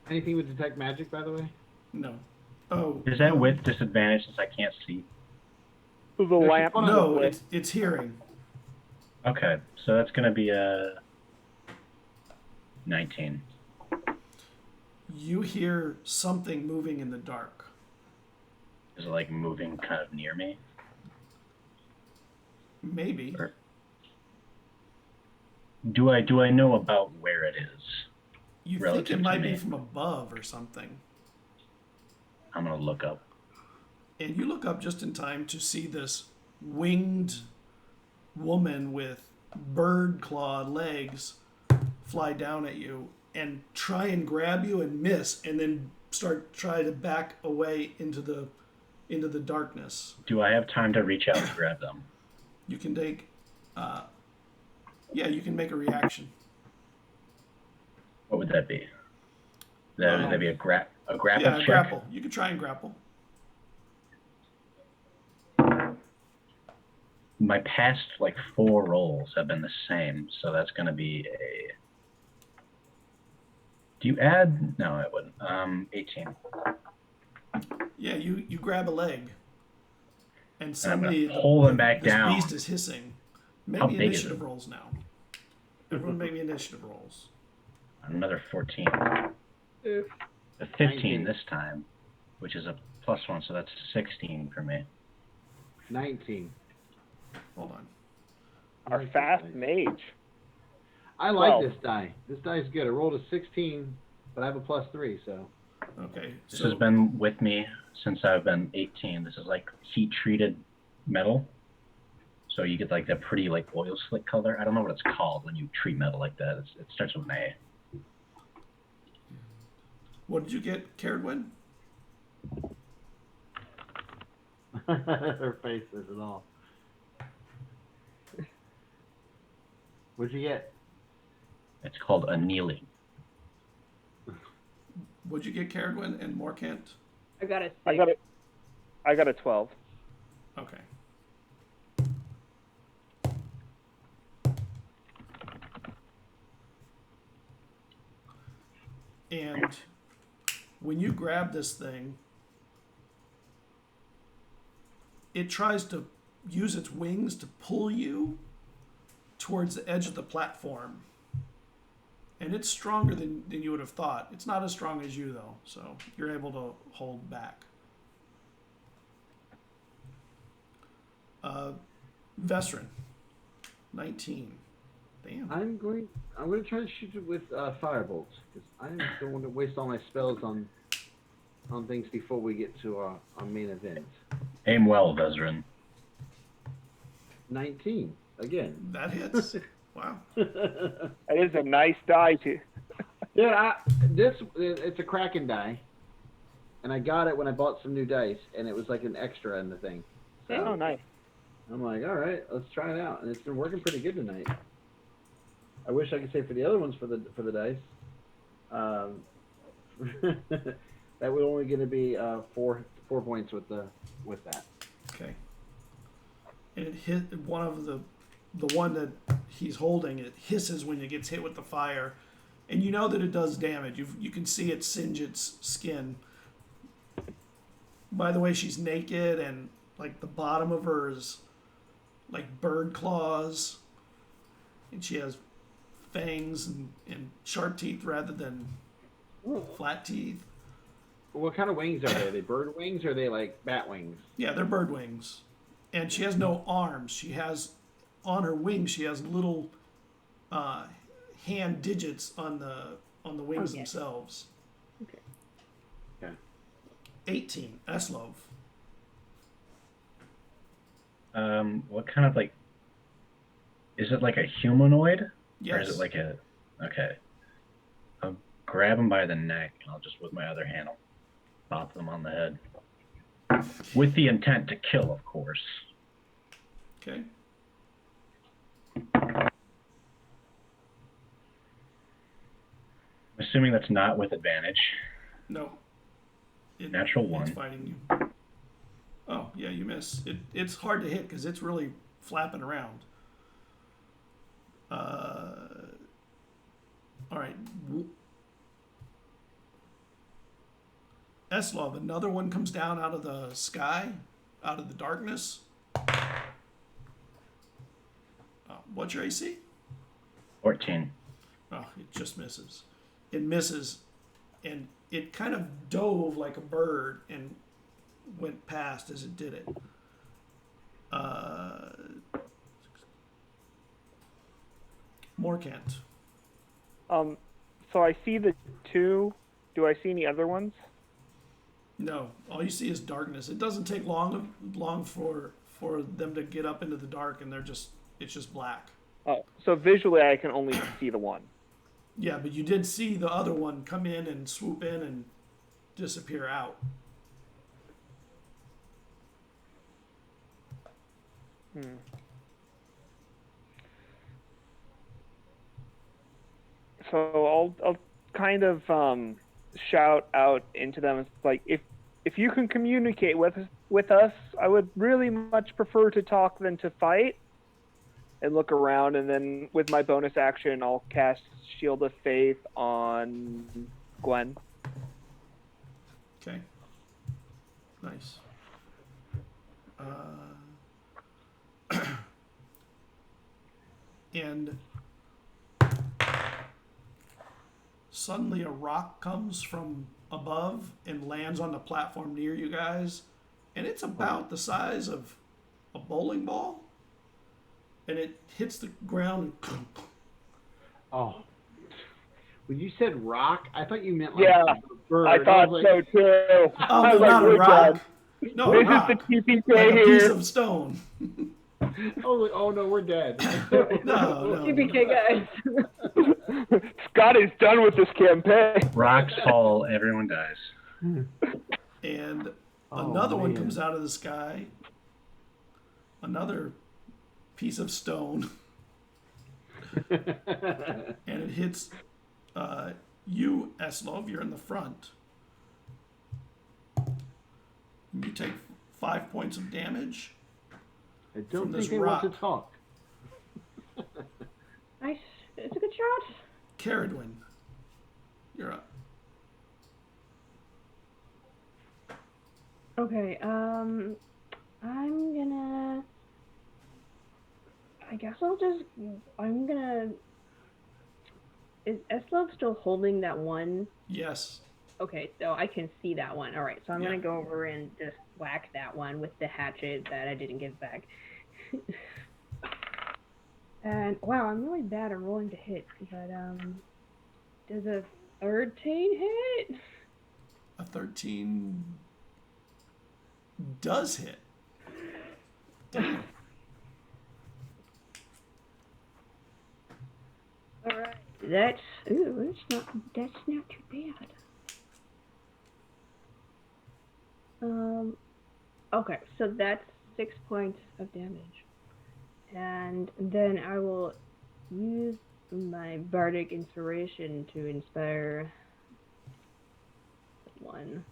Anything with detect magic, by the way? No. Oh. Is that with disadvantage since I can't see? The lamp. No, it's hearing. Okay, so that's gonna be a 19. You hear something moving in the dark. Is it like moving kind of near me? Maybe. Or do I know about where it is? You think relative it to might be me. from above or something. I'm gonna look up. And you look up just in time to see this winged woman with bird clawed legs fly down at you and try and grab you and miss, and then try to back away into the darkness. Do I have time to reach out and grab them? You can take, you can make a reaction. What would that be? Would that be a grapple Yeah, check? grapple. You could try and grapple. My past like 4 rolls have been the same, so that's going to be a. Do you add? No, it wouldn't. 18. Yeah, you grab a leg, and And I'm suddenly gonna pull them back this down. beast is hissing. Make How me big is initiative it? rolls now. Everyone make me initiative rolls. Another 14. Oof. A 15 19. this time, which is a +1, so that's 16 for me. 19. Hold on. Our fast mage. I like 12. this die. This die is good. I rolled a 16, but I have a +3, so. Okay. This So has been with me since I've been 18. This is like heat-treated metal. So you get like that pretty like oil slick color. I don't know what it's called when you treat metal like that. It starts with an A. what did you get, Caradwin? Her face says it all. What'd you get? It's called annealing. What'd you get, Caradwin and Morkant? I got a 6. I got a 12. Okay. And when you grab this thing, it tries to use its wings to pull you towards the edge of the platform. And it's stronger than you would have thought. It's not as strong as you, though, so you're able to hold back. Vesrin, 19. Damn. I'm going to try to shoot it with firebolts because I don't want to waste all my spells on things before we get to our main event. Aim well, Vezrin. 19 again. That hits. Wow. That is a nice die, too. Yeah, it's a Kraken die, and I got it when I bought some new dice, and it was like an extra in the thing. So Oh, nice. I'm like, all right, let's try it out, and it's been working pretty good tonight. I wish I could say for the other ones for the dice. That would only going to be 4 points with that. Okay. And it hit one of the one that he's holding. It hisses when it gets hit with the fire, and you know that it does damage. You can see it singe its skin. By the way, she's naked, and like the bottom of her is like bird claws, and she has fangs and sharp teeth rather than flat teeth. What kind of wings are they? Are they bird wings or are they like bat wings? Yeah, they're bird wings. And she has no arms. She has, on her wings, she has little hand digits on the wings Okay. themselves. Okay. Okay. 18, Eslov. What kind of like? Is it like a humanoid? Yes. Or is it like a? Okay. I'll grab him by the neck, and I'll just with my other hand, I'll bop them on the head, with the intent to kill, of course. Okay. I'm assuming that's not with advantage. No. Natural It's 1. fighting you. Oh, yeah, you miss. It's hard to hit because it's really flapping around. All right. Eslov, another one comes down out of the sky, out of the darkness. What's your AC? 14. Oh, it just misses. It misses, and it kind of dove like a bird and went past as it did it. Morkant. So I see the 2. Do I see any other ones? No, all you see is darkness. It doesn't take long for them to get up into the dark, and it's just black. Oh, so visually I can only see the 1. Yeah, but you did see the other one come in and swoop in and disappear out. So I'll kind of shout out into them. It's like, if you can communicate with us, I would really much prefer to talk than to fight. And look around, and then with my bonus action, I'll cast Shield of Faith on Gwen. Okay. Nice. And suddenly a rock comes from above and lands on the platform near you guys, and it's about the size of a bowling ball, and it hits the ground and Oh. When you said rock, I thought you meant like Yeah, a bird. I thought was so like, too. oh, I was no, not a "We're rock. dead. No, a This rock. is the TPK Like a piece here. of stone. I was like, oh no, we're dead. No. TPK guys. Scott is done with this campaign. Rocks fall, everyone dies. And Oh, another one man. comes out of the sky. Another piece of stone. And it hits you, Eslov. You're in the front. You take 5 points of damage. I From don't this think they want to rock. talk. Nice. It's a good shot. Caradwin, you're up. Okay, I'm gonna... I guess I'm gonna... Is Eslov still holding that one? Yes. Okay, so I can see that one. Alright, so I'm Yeah. gonna go over and just whack that one with the hatchet that I didn't give back. And, wow, I'm really bad at rolling to hit, but, does a 13 hit? A 13 does hit. Damn. Alright, that's not too bad. Okay, so that's 6 points of damage. And then I will use my bardic inspiration to inspire one.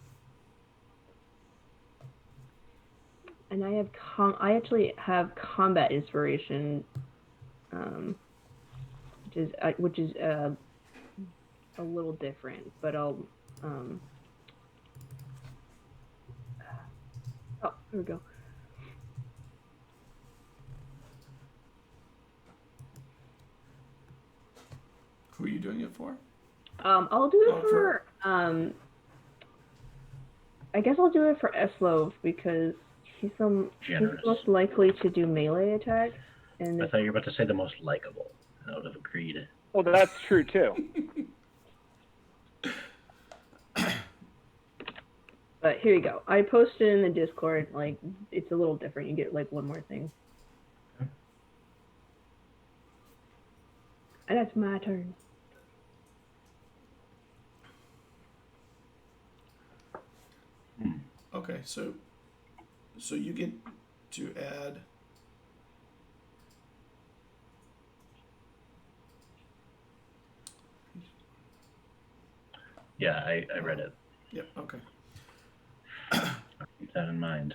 And I have I actually have combat inspiration, which is a little different, but I'll oh, here we go. Who are you doing it for? I'll do it Oh, for I guess I'll do it for Eslov because he's Generous. most likely to do melee attacks. And I thought you were about to say the most likable. I would have agreed. Well, that's true too. But here you go. I posted in the Discord, like, it's a little different. You get, like, one more thing. And that's my turn. Okay, so you get to add Yeah, I read it. Yep, okay. Keep that in mind.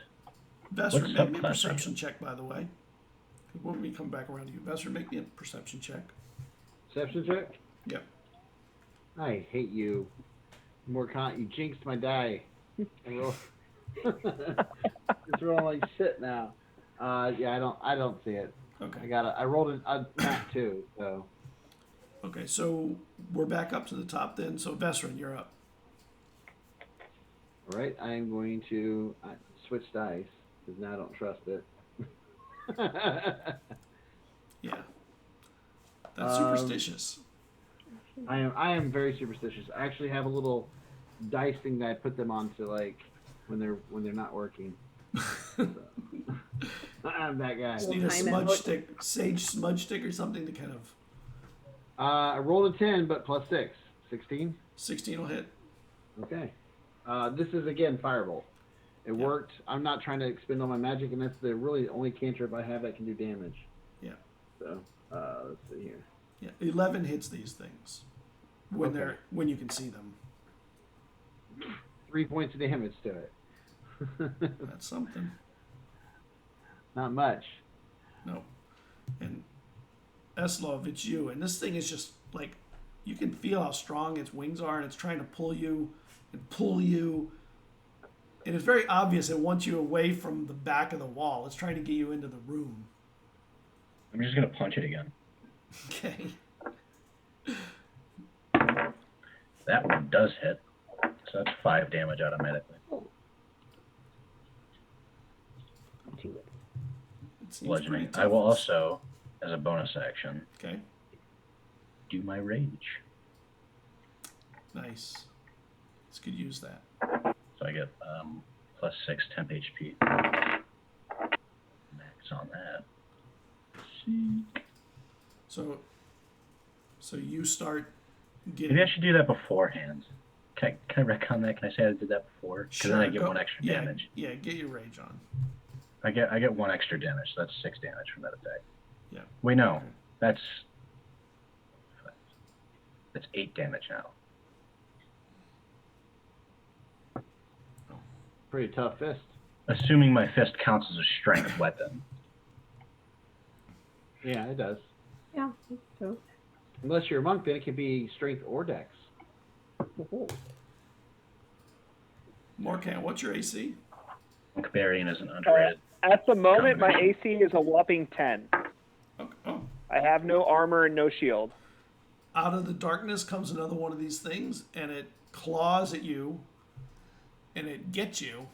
Vesser, What make me a subclass are perception check, by the way. When we come back around to you, Vesser, make me a perception check. Perception check? Yep. I hate you. You jinxed my die. I roll. It's rolling like shit now. Yeah, I don't see it. Okay. I rolled a nat 2, so. Okay, so we're back up to the top then. So Vesserin, you're up. All right, I am going to switch dice because now I don't trust it. Yeah. That's superstitious. I am very superstitious. I actually have a little dice thing that I put them on to like when they're not working. So. I'm that guy. Just need a Time out. sage smudge stick or something to kind of. I rolled a 10, but plus 6. 16? 16 will hit. Okay. This is, again, Firebolt. It worked. I'm not trying to expend all my magic, and that's the really only cantrip I have that can do damage. Yeah. So, let's see here. Yeah. 11 hits these things. Okay. when you can see them. 3 points of damage to it. That's something. Not much. No. And Eslov, it's you. And this thing is just like, you can feel how strong its wings are, and it's trying to pull you and pull you. And it's very obvious it wants you away from the back of the wall. It's trying to get you into the room. I'm just gonna punch it again. Okay. That one does hit. So that's 5 damage automatically. Too late. It seems Bludgeoning. pretty I will tough. also, as a bonus action, Okay. do my rage. Nice. This could use that. So I get plus 6 temp HP. Max on that. So you start getting. Maybe I should do that beforehand. Can I retcon that? Can I say I did that before? Because then I get go- 1 extra yeah, damage. Yeah, get your rage on. I get 1 extra damage, so that's 6 damage from that attack. Yeah. Wait, no, Okay. that's 8 damage now. Pretty tough fist. Assuming my fist counts as a strength weapon. Yeah, it does. Yeah, so. Unless you're a monk, then it can be strength or dex. Morkan, what's your AC? Monkbarian is an underrated. At the moment, my AC is a whopping 10. Okay. Oh. I have no armor and no shield. Out of the darkness comes another one of these things, and it claws at you, and it gets you,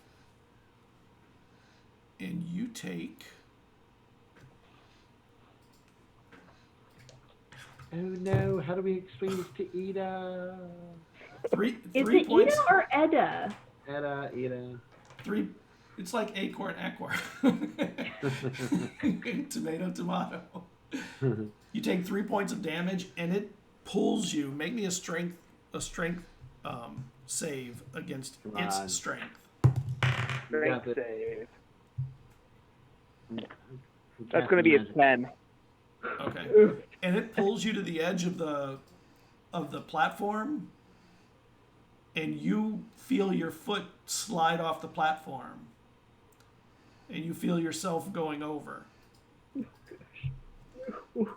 and you take. Oh no, how do we explain this to Ida? Is Three it points. Ida or Edda? Ida. Three. It's like acorn, tomato. You take 3 points of damage, and it pulls you. Make me a strength save against Come on. its strength. You got Strength this. save. You That's got going to be a the 10. Okay. And it pulls you to the edge of the platform, and you feel your foot slide off the platform, and you feel yourself going over. Do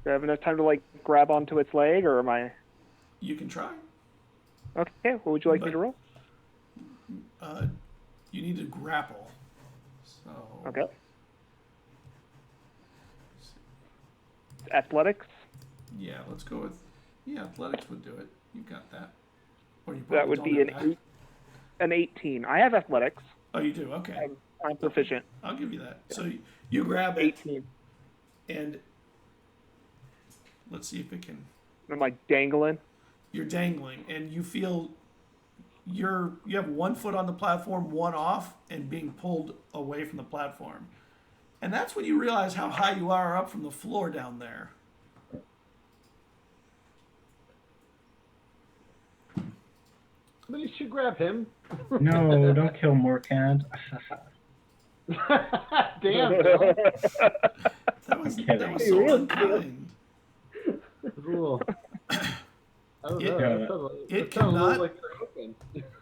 I have enough time to like grab onto its leg, or am I? You can try. Okay. What would you like me to roll? You need to grapple. So. Okay. Athletics. Yeah, let's go with. Yeah, athletics would do it. You got that. Or you That probably would don't be have that. an 18. I have athletics. Oh, you do. Okay. I'm proficient. I'll give you that. So you grab it, 18. and let's see if it can. I'm like dangling. You're dangling, and you feel you have 1 foot on the platform, 1 off, and being pulled away from the platform. And that's when you realize how high you are up from the floor down there. Somebody should grab him. No, don't kill Morkand. Damn. Bill. That was kidding. so Real unkind. Cool. I don't It- know. it That sounds a little cannot- like you're open.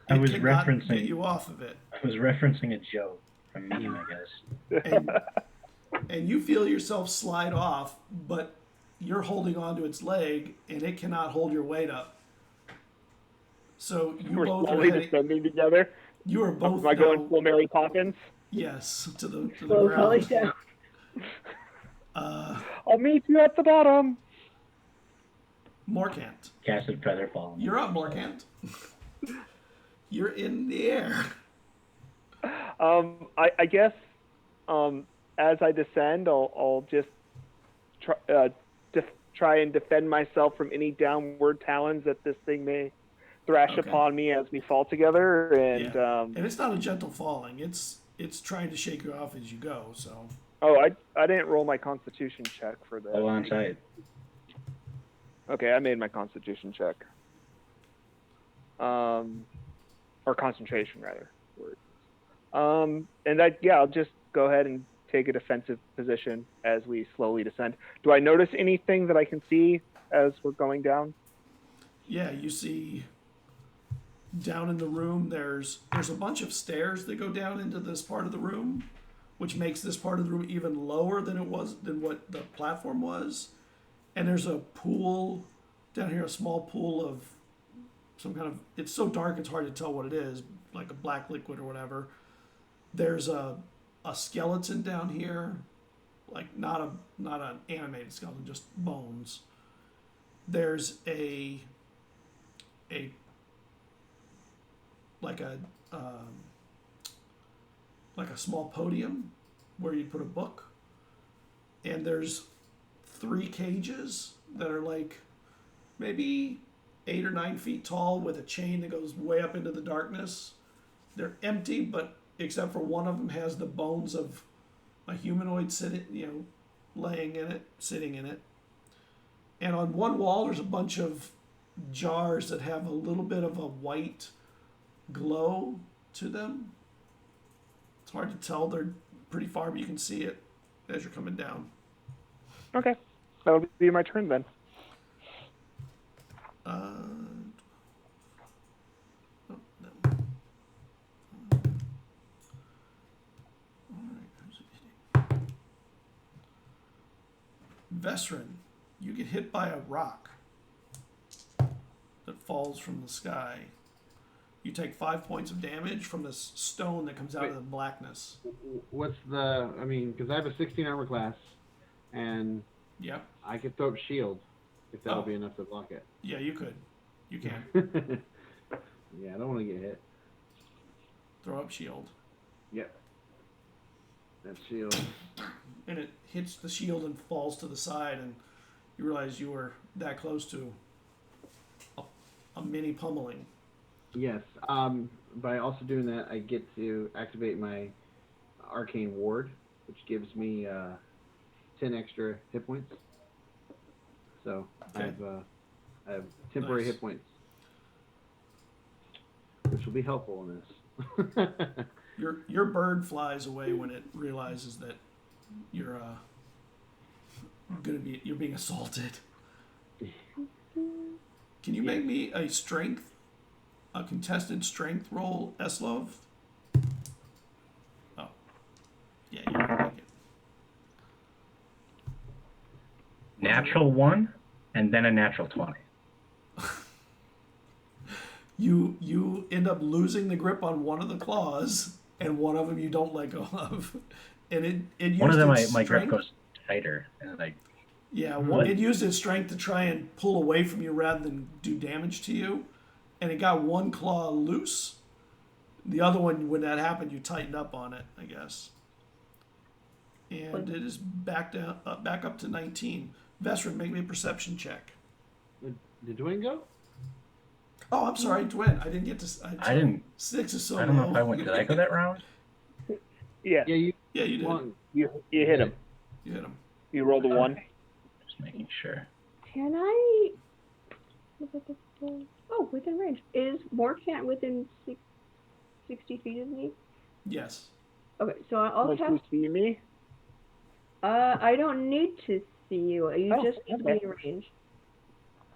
I was It cannot get referencing. you off of it. I was referencing a joke from meme, I guess. And you feel yourself slide off, but you're holding onto its leg, and it cannot hold your weight up. So you We're both are slowly heading, descending together. you are both Am I going now- full Mary Poppins? yes to the Slow Polly ground. down. I'll meet you at the bottom. Morkant, Casted feather falling. you're up, Morkant. You're in the air. I guess as I descend, I'll just try and defend myself from any downward talons that this thing may thrash Okay. upon me as we fall together. And Yeah. And it's not a gentle falling. It's trying to shake you off as you go. So I didn't roll my Constitution check for that. Hold on tight. Okay, I made my Constitution check. Or concentration rather. And I'll just go ahead and take a defensive position as we slowly descend. Do I notice anything that I can see as we're going down? yeah, you see down in the room there's a bunch of stairs that go down into this part of the room, which makes this part of the room even lower than what the platform was. And there's a pool down here, a small pool of some kind of, it's so dark it's hard to tell what it is, like a black liquid or whatever. There's a skeleton down here, like not an animated skeleton, just bones. There's a like a small podium where you put a book, and there's 3 cages that are like maybe 8 or 9 feet tall with a chain that goes way up into the darkness. They're empty, but except for one of them has the bones of a humanoid sitting in it. And on one wall there's a bunch of jars that have a little bit of a white glow to them. It's hard to tell. They're pretty far, but you can see it as you're coming down. Okay. That'll be my turn then. Vesrin, you get hit by a rock that falls from the sky. You take 5 points of damage from this stone that comes out of the blackness. What's the? I mean, because I have a 16 armor class, and Yep. I could throw up shield if that'll be enough to block it. Yeah, you could. You can. Yeah, I don't want to get hit. Throw up shield. Yep. That shield. And it hits the shield and falls to the side, and you realize you were that close to a mini pummeling. Yes. By also doing that, I get to activate my arcane ward, which gives me 10 extra hit points. So Okay. I have temporary Nice. hit points, which will be helpful in this. Your bird flies away when it realizes that you're being assaulted. Can you make me a contested strength roll, Eslov? Oh, yeah, you can make it. Natural 1, and then a natural 20. You end up losing the grip on one of the claws, and one of them you don't let go of, and it used One of them, its my grip strength- goes tighter, and I Yeah, What? it used its strength to try and pull away from you rather than do damage to you, and it got one claw loose. The other one, when that happened, you tightened up on it, I guess. And it is back up to 19. Vesrin, make me a perception check. Did Dwayne go? Oh, I'm sorry, Dwayne. I didn't get to. I didn't. 6 is so I don't know low. if I went. Did I go that round? Yeah. Yeah, you. Yeah, you did. Won. You hit him. You hit him. You rolled a 1. Just making sure. Can I? Oh, within range. Is Morcant within 60 feet of me? Yes. Okay, so I'll Like cast. you see me? I don't need to see you. You Oh, just need to be okay. in range.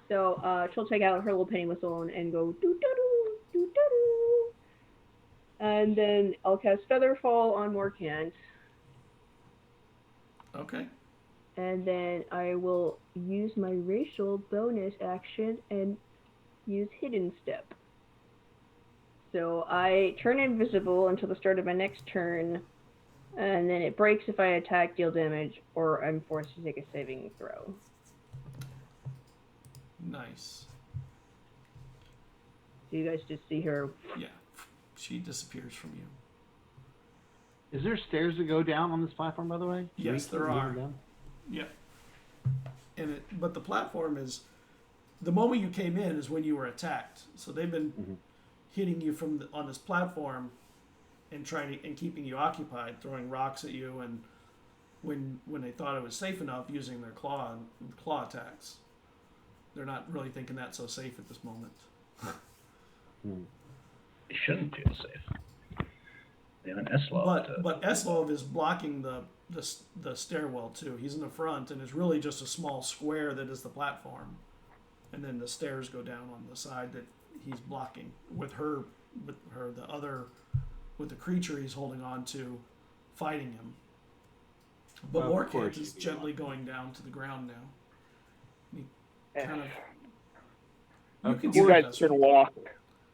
So she'll take out her little penny whistle and go doo doo doo doo doo doo, and then I'll cast Featherfall on Morcant, Okay. and then I will use my racial bonus action and use Hidden Step. So I turn invisible until the start of my next turn, and then it breaks if I attack, deal damage, or I'm forced to take a saving throw. Nice. So you guys just see her. Yeah. She disappears from you. Is there stairs that go down on this platform, by the way? Yes, Can we there move are. them down? Yeah. But the platform is, the moment you came in is when you were attacked. So they've been hitting you on this platform and keeping you occupied, throwing rocks at you, and when they thought it was safe enough, using their claw attacks. They're not really thinking that's so safe at this moment. It shouldn't feel safe. They have an S-Log. But Eslov is blocking the stairwell too. He's in the front, and it's really just a small square that is the platform. and then the stairs go down on the side that he's blocking with the creature he's holding on to, fighting him. But Of Morkant course is you gently going down to the ground now. He kind of. You guys can walk.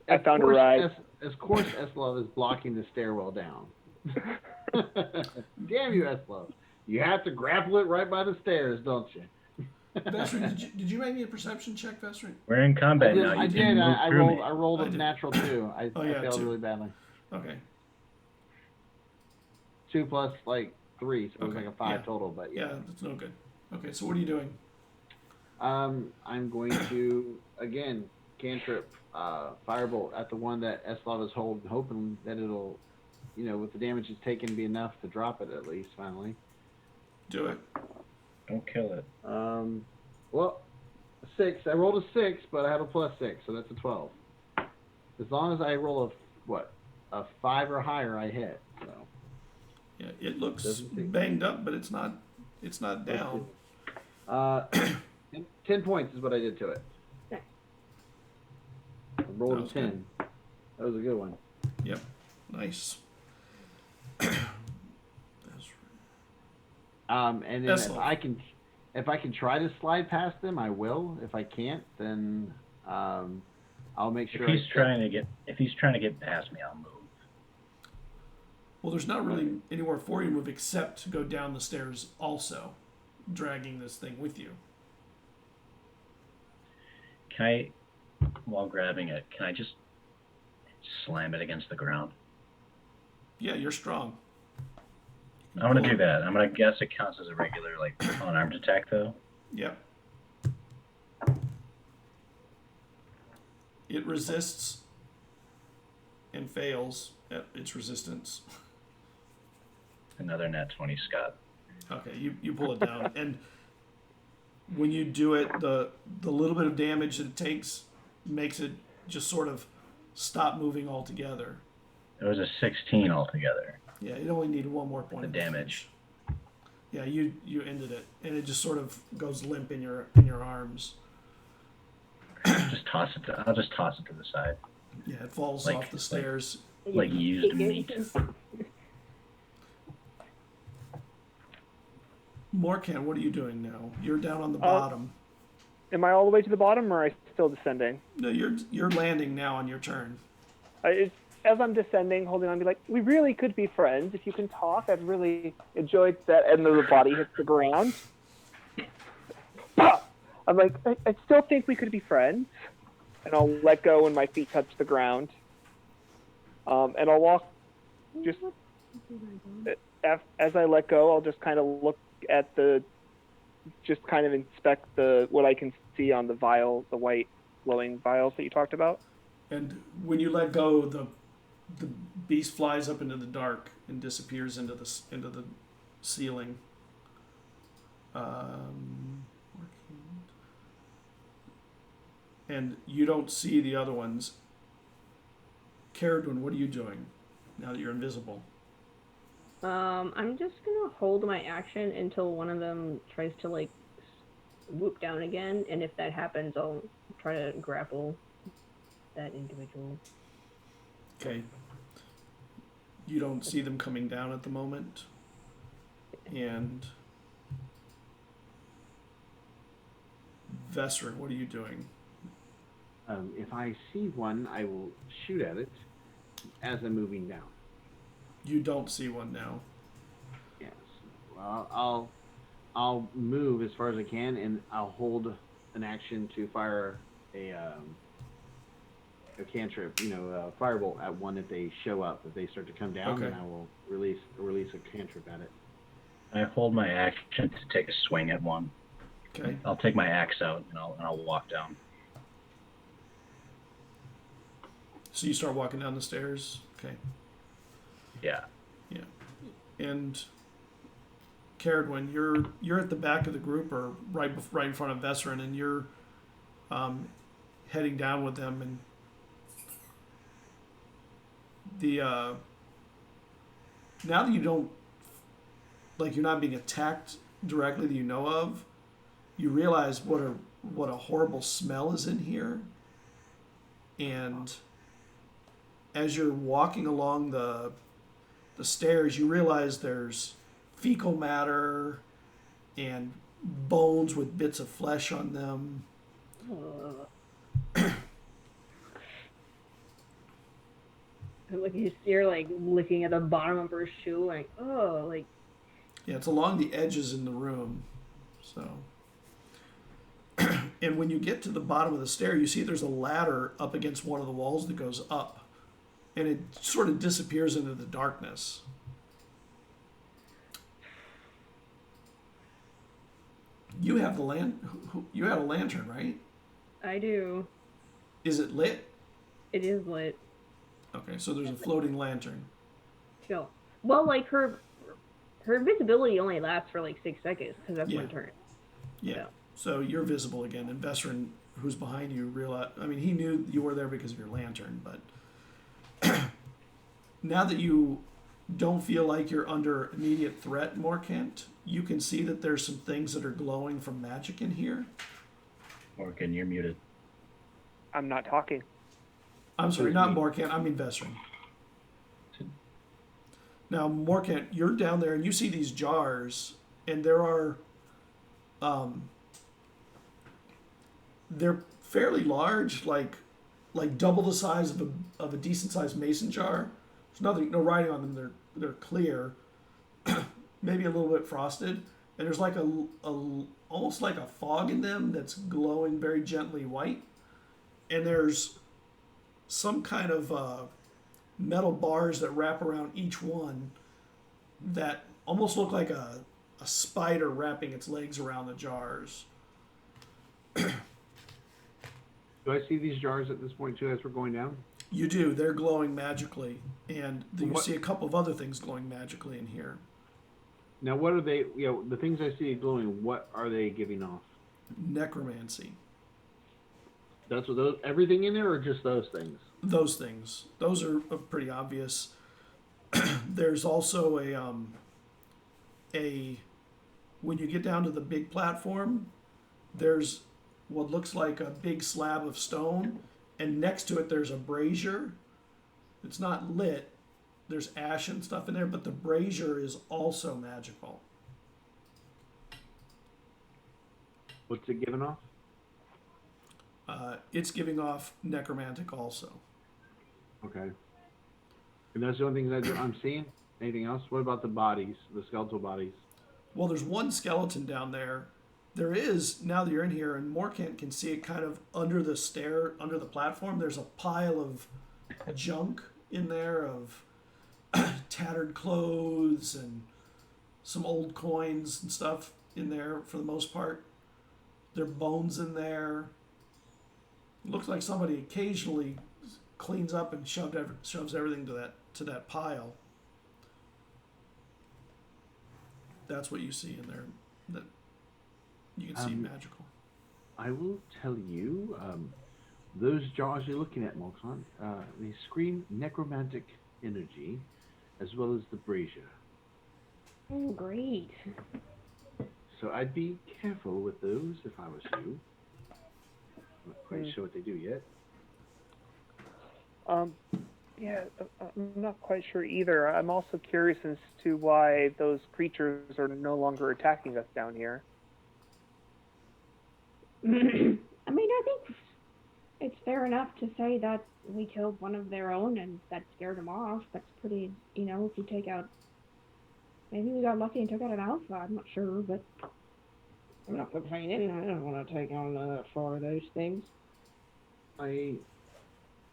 I found a ride. Of course, Eslov is blocking the stairwell down. Damn you, Eslov. You have to grapple it right by the stairs, don't you? Vestrin, did you make me a perception check, Vestrin? We're in combat now. I You did. can move I through me. rolled I a did. natural 2. I failed 2. really badly. Okay. 2 plus like 3, so it was Okay, like a 5 yeah. total. But Yeah, that's no good. Okay, so what are you doing? I'm going to again cantrip firebolt at the one that Eslov is holding, hoping that it'll, with the damage it's taken, be enough to drop it at least finally. Do it. Don't kill it. Well, 6. I rolled a 6, but I have a +6, so that's a 12. As long as I roll a 5 or higher, I hit. So. Yeah, it looks Doesn't seem- banged up, but it's not down. 10 points is what I did to it. Nice. I rolled That a was 10. That was a good one. Yep. Nice. And then That's if I can try to slide past them, I will. If I can't, then I'll make sure. If he's trying to get past me, I'll move. Well, there's not really anywhere for you to move except to go down the stairs also, dragging this thing with you. Can I, while grabbing it, can I just slam it against the ground? Yeah, you're strong. I'm gonna do that. I'm gonna guess it counts as a regular, unarmed attack, though. Yep. It resists and fails at its resistance. Another nat 20, Scott. Okay, you pull it down, and when you do it, the little bit of damage that it takes makes it just sort of stop moving altogether. It was a 16 altogether. Yeah, it only needed one more point The of damage. Yeah, you ended it, and it just sort of goes limp in your arms. Just toss it. I'll just toss it to the side, Yeah, it falls Like- off the stairs. like used Take it. meat. Morkant, what are you doing now? You're down on the bottom. Am I all the way to the bottom, or am I still descending? No, you're landing now on your turn. As I'm descending, holding on, be like, we really could be friends if you can talk. I've really enjoyed that. And then the body hits the ground. I'm like, I still think we could be friends. And I'll let go when my feet touch the ground. And I'll walk just as I let go. I'll just kind of look at just kind of inspect what I can see on the vial, the white glowing vials that you talked about. And when you let go, the beast flies up into the dark and disappears into the ceiling. And you don't see the other ones. Caradwin, what are you doing now that you're invisible? I'm just gonna hold my action until one of them tries to whoop down again, and if that happens, I'll try to grapple that individual. Okay. You don't see them coming down at the moment. And Vesser, what are you doing? If I see one, I will shoot at it as I'm moving down. You don't see one now. Yes. Well, I'll move as far as I can, and I'll hold an action to fire a cantrip, firebolt at one if they show up. If they start to come down, Okay. then I will release a cantrip at it. I hold my action to take a swing at one. Okay. I'll take my axe out and I'll walk down. So you start walking down the stairs. Okay. Yeah. Yeah. And Caradwin, you're at the back of the group, or right in front of Vesserin, and you're heading down with them, and the now that you don't you're not being attacked directly that you know of, you realize what are what a horrible smell is in here. And as you're walking along the stairs, you realize there's fecal matter and bones with bits of flesh on them. Like you're like looking at the bottom of her shoe, like, oh, like. Yeah, it's along the edges in the room. So, and when you get to the bottom of the stair, you see there's a ladder up against one of the walls that goes up, and it sort of disappears into the darkness. You have you have a lantern, right? I do. Is it lit? It is lit. Okay, so there's a floating lantern. Chill. Well, like her visibility only lasts for like 6 seconds because that's Yeah. one turn. Yeah. So you're visible again, and Vesserin, who's behind you, he knew you were there because of your lantern, but now that you don't feel like you're under immediate threat, Morkant, you can see that there's some things that are glowing from magic in here. Morgan, you're muted. I'm not talking. I'm sorry, not Morkant, I mean Vesserin. Now, Morkant, you're down there and you see these jars, and there are, they're fairly large, like double the size of a decent sized mason jar. There's no writing on them. They're clear, maybe a little bit frosted, and there's like a almost like a fog in them that's glowing very gently white, and there's some kind of metal bars that wrap around each one that almost look like a spider wrapping its legs around the jars. Do I see these jars at this point too as we're going down? You do. They're glowing magically, and you What- see a couple of other things glowing magically in here. Now, what are they? The things I see glowing. What are they giving off? Necromancy. That's what those. Everything in there, or just those things? Those things. Those are pretty obvious. There's also a when you get down to the big platform, there's what looks like a big slab of stone, and next to it there's a brazier. It's not lit. There's ash and stuff in there, but the brazier is also magical. What's it giving off? It's giving off necromantic also. Okay. And that's the only things I'm seeing. Anything else? What about the bodies, the skeletal bodies? Well, there's one skeleton down there. There is, now that you're in here, and Morkant can see it kind of under the stair, under the platform, there's a pile of junk in there of tattered clothes and some old coins and stuff in there for the most part. There are bones in there. It looks like somebody occasionally cleans up and shoves everything to that pile. That's what you see in there. That you can see magical. I will tell you, those jars you're looking at, Molcon, they scream necromantic energy, as well as the brazier. Oh, great. So I'd be careful with those if I was you. I'm not quite sure what they do yet. Yeah, I'm not quite sure either. I'm also curious as to why those creatures are no longer attacking us down here. I mean, I think it's fair enough to say that we killed one of their own and that scared them off. That's pretty, if you take out... Maybe we got lucky and took out an alpha, I'm not sure, but... I'm not complaining. I don't want to take on 4 of those things. I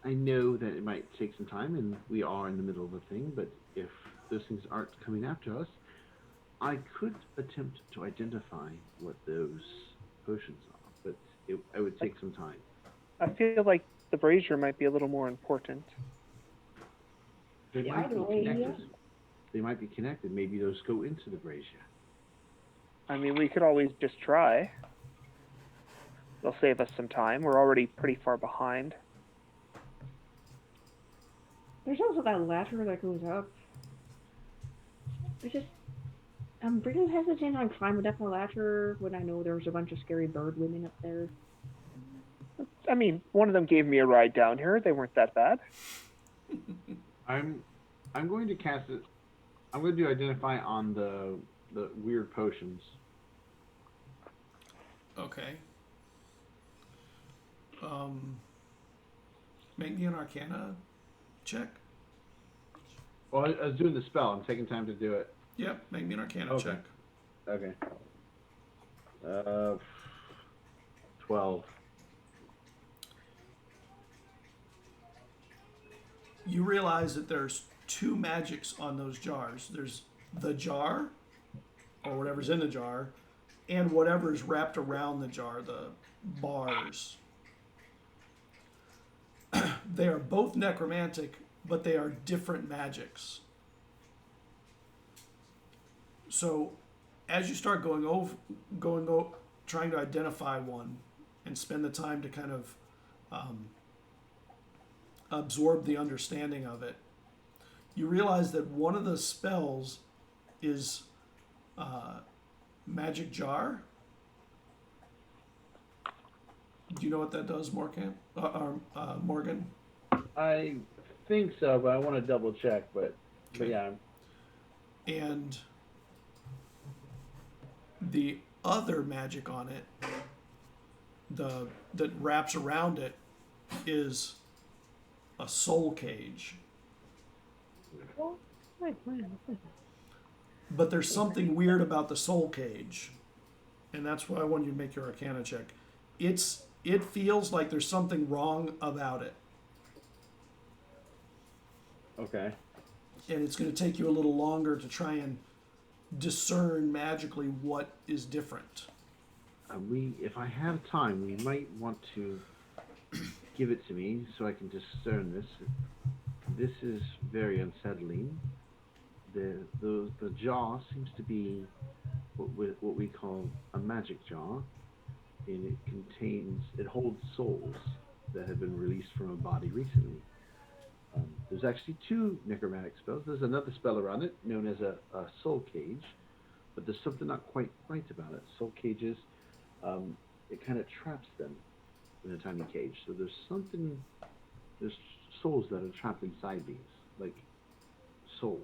know that it might take some time, and we are in the middle of a thing, but if those things aren't coming after us, I could attempt to identify what those potions are, but it would take some time. I feel like the brazier might be a little more important. They Yeah, might be either way, connected. yeah. They might be connected. Maybe those go into the brazier. I mean, we could always just try. They'll save us some time. We're already pretty far behind. There's also that ladder that goes up. I'm pretty hesitant on climbing up a ladder when I know there's a bunch of scary bird women up there. I mean, one of them gave me a ride down here. They weren't that bad. I'm going to cast it. I'm going to do identify on the weird potions. Okay. Make me an Arcana check. Well, I was doing the spell. I'm taking time to do it. Yep, make me an Arcana Okay. check. Okay. 12. You realize that there's two magics on those jars. There's the jar, or whatever's in the jar, and whatever's wrapped around the jar, the bars. They are both necromantic, but they are different magics. So, as you start trying to identify one, and spend the time to kind of absorb the understanding of it, you realize that one of the spells is Magic Jar. Do you know what that does, Morgan? Morgan? I think so, but I want to double check. But yeah. And the other magic on it, that wraps around it, is a soul cage. But there's something weird about the soul cage, and that's why I wanted you to make your Arcana check. It feels like there's something wrong about it, Okay. and it's going to take you a little longer to try and discern magically what is different. If I have time, we might want to give it to me so I can discern this. This is very unsettling. The jaw seems to be what we call a magic jaw, and it holds souls that have been released from a body recently. There's actually two necromantic spells. There's another spell around it known as a soul cage, but there's something not quite right about it. Soul cages, it kind of traps them in a tiny cage. So there's souls that are trapped inside these, like souls.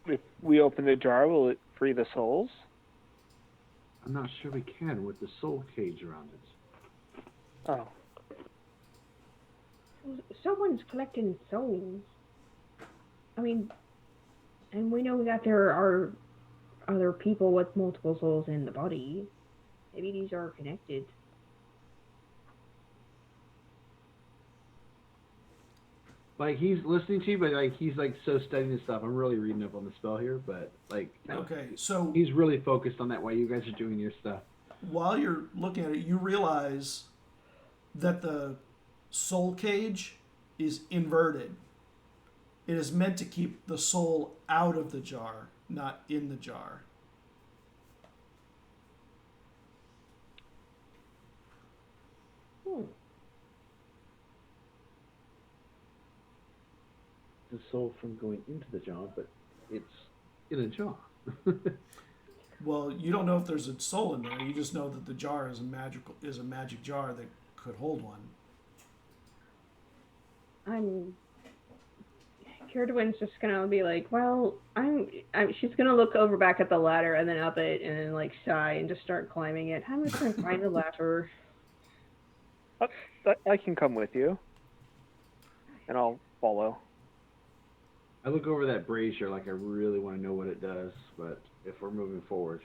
If we open the jar, will it free the souls? I'm not sure we can with the soul cage around it. Oh. Someone's collecting souls. I mean, and we know that there are other people with multiple souls in the body. Maybe these are connected. Like, he's listening to you, but like he's like so studying this stuff. I'm really reading up on the spell here, but like Okay, so he's really focused on that while you guys are doing your stuff. while you're looking at it, you realize that the soul cage is inverted. It is meant to keep the soul out of the jar, not in the jar. The soul from going into the jar, but it's in a jar. Well, you don't know if there's a soul in there. You just know that the jar is a magic jar that could hold one. Kierduin's just gonna be like, well, she's gonna look over back at the ladder and then up it and then like sigh and just start climbing it. I'm just gonna climb the ladder. I can come with you, and I'll follow. I look over that brazier like I really want to know what it does, but if we're moving forward.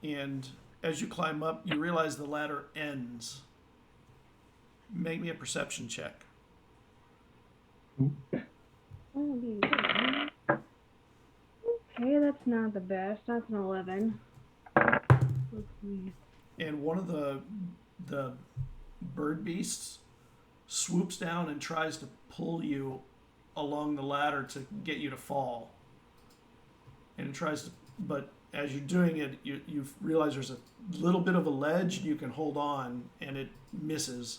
And as you climb up, you realize the ladder ends. Make me a perception check. Okay, that's not the best. That's an 11. And one of the bird beasts swoops down and tries to pull you along the ladder to get you to fall. And it tries to, but as you're doing it, you realize there's a little bit of a ledge you can hold on, and it misses.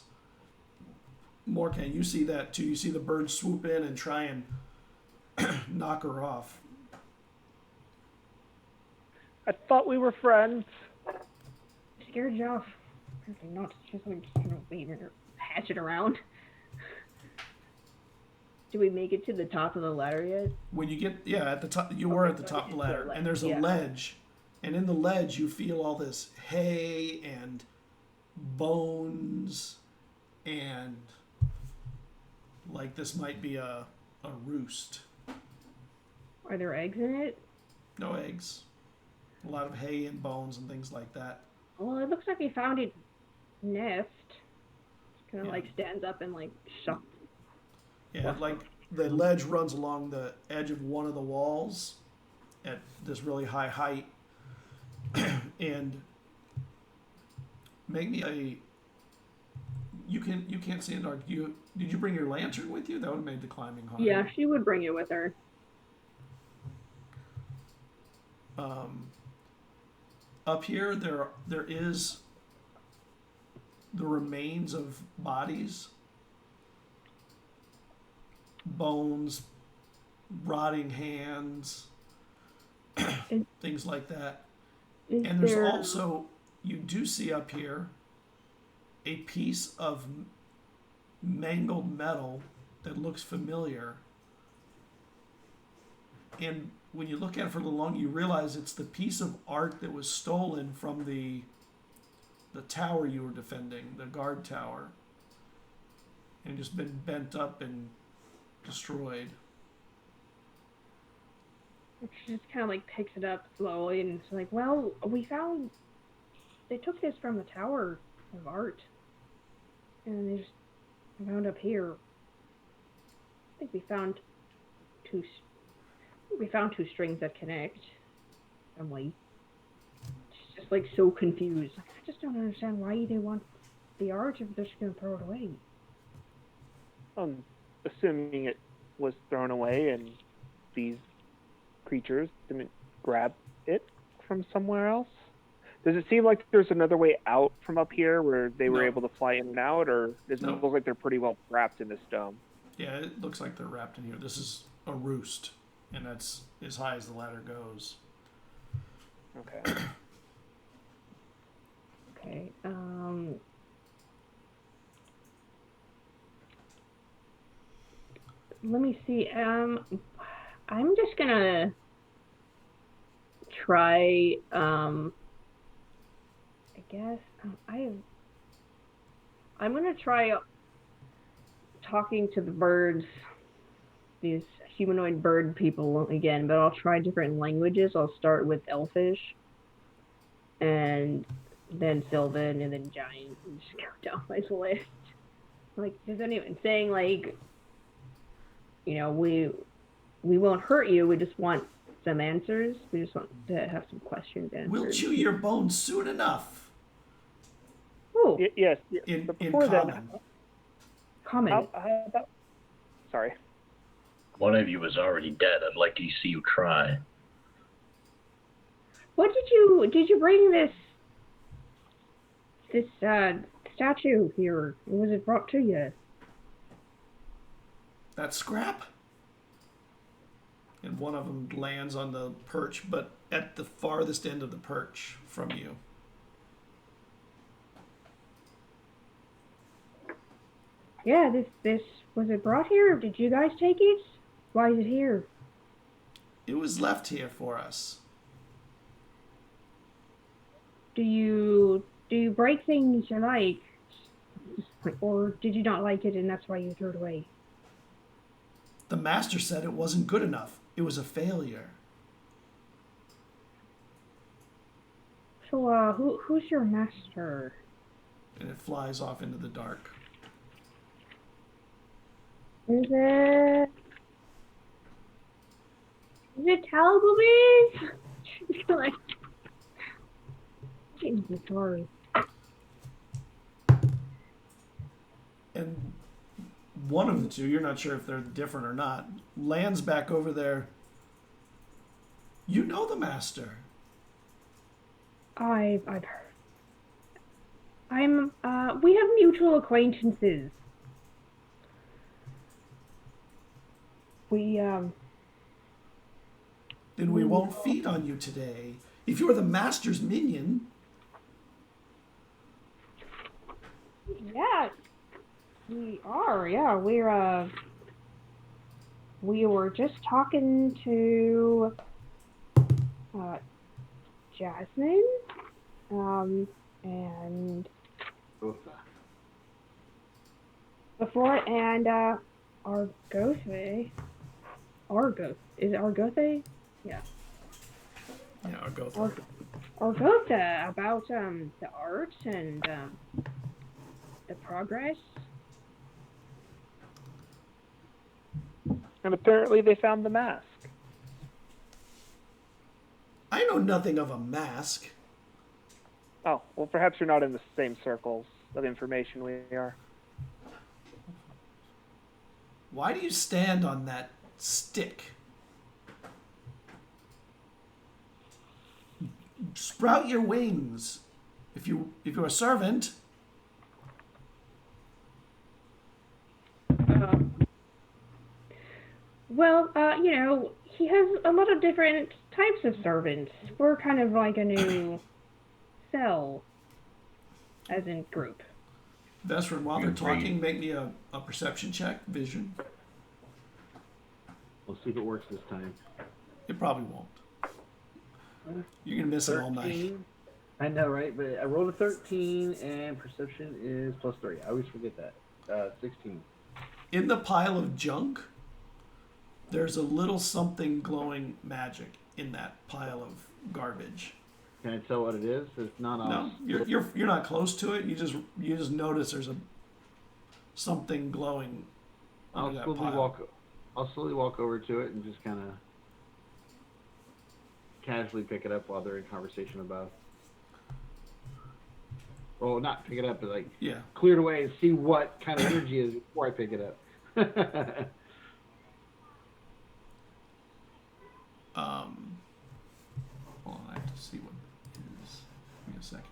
Morkan, you see that too. You see the bird swoop in and try and knock her off. I thought we were friends. Scared you off. Apparently not. Just like, waving her hatchet around. Do we make it to the top of the ladder yet? When you get, at the top, you were at the top of the ladder, and there's a ledge, and in the ledge you feel all this hay and bones, and like this might be a roost. Are there eggs in it? No eggs. A lot of hay and bones and things like that. Well, it looks like we found a nest. Kind of like stands up and like shucks. Yeah, like the ledge runs along the edge of one of the walls at this really high height. And make me a. You can't see in the dark. Did you bring your lantern with you? That would have made the climbing harder. Yeah, she would bring it with her. Up here, there is the remains of bodies, bones, rotting hands, things like that. And there's also, you do see up here a piece of mangled metal that looks familiar. And when you look at it for a little longer, you realize it's the piece of art that was stolen from the tower you were defending, the guard tower, and just been bent up and destroyed. She just kind of like picks it up slowly and it's like, well, they took this from the tower of art, and they just found up here. I think we found two strings that connect some way. She's just like so confused. Like, I just don't understand why they want the art if they're just gonna throw it away. Assuming it was thrown away and these creatures didn't grab it from somewhere else. Does it seem like there's another way out from up here where they were able to fly in and out, or does it look like they're pretty well wrapped in this dome? Yeah, it looks like they're wrapped in here. This is a roost, and that's as high as the ladder goes. Okay. Okay. Let me see. I'm just gonna try. I guess I'm gonna try talking to the birds, these humanoid bird people again, but I'll try different languages. I'll start with Elfish, and then Sylvan, and then Giant, and just go down my list. Like, does anyone saying like, you know, we won't hurt you. We just want some answers. We just want to have some questions answered. We'll chew your bones soon enough. Oh, Yes. In But before common. comment. Sorry. One of you is already dead. I'd like to see you try. What did you bring this statue here? Or was it brought to you? That scrap? And one of them lands on the perch, but at the farthest end of the perch from you. Yeah, this was it brought here? Did you guys take it? Why is it here? It was left here for us. Do you break things you like? Or did you not like it and that's why you threw it away? The master said it wasn't good enough. It was a failure. So, who's your master? And it flies off into the dark. Is it Talbot? Like, I'm sorry. And one of the two, you're not sure if they're different or not, lands back over there. You know the master. I've heard. We have mutual acquaintances. Then we won't feed on you today. If you're the master's minion, Yeah, we are. Yeah, we were just talking to Jasmine, and before, and Argothe. Is it Argothe? Yeah. yeah, I'll go through. Argotha about the art and the progress. And apparently they found the mask. I know nothing of a mask. Oh, well, perhaps you're not in the same circles of information we are. Why do you stand on that stick? Sprout your wings. If you're a servant. Well, he has a lot of different types of servants. We're kind of like a new cell, as in group. Vestron, while they're talking, make me a perception check, vision. We'll see if it works this time. It probably won't. You're going to miss it all night. 13. I know, right? But I rolled a 13, and perception is +3. I always forget that. 16. In the pile of junk, there's a little something glowing magic in that pile of garbage. Can I tell what it is? It's not No, on. you're not close to it. You just notice there's something glowing under that pile. I'll slowly walk over to it and just kind of casually pick it up while they're in conversation about. Well, not pick it up, but like clear it away and see what kind of energy it is before I pick it up. Hold on, I have to see what it is. Give me a second.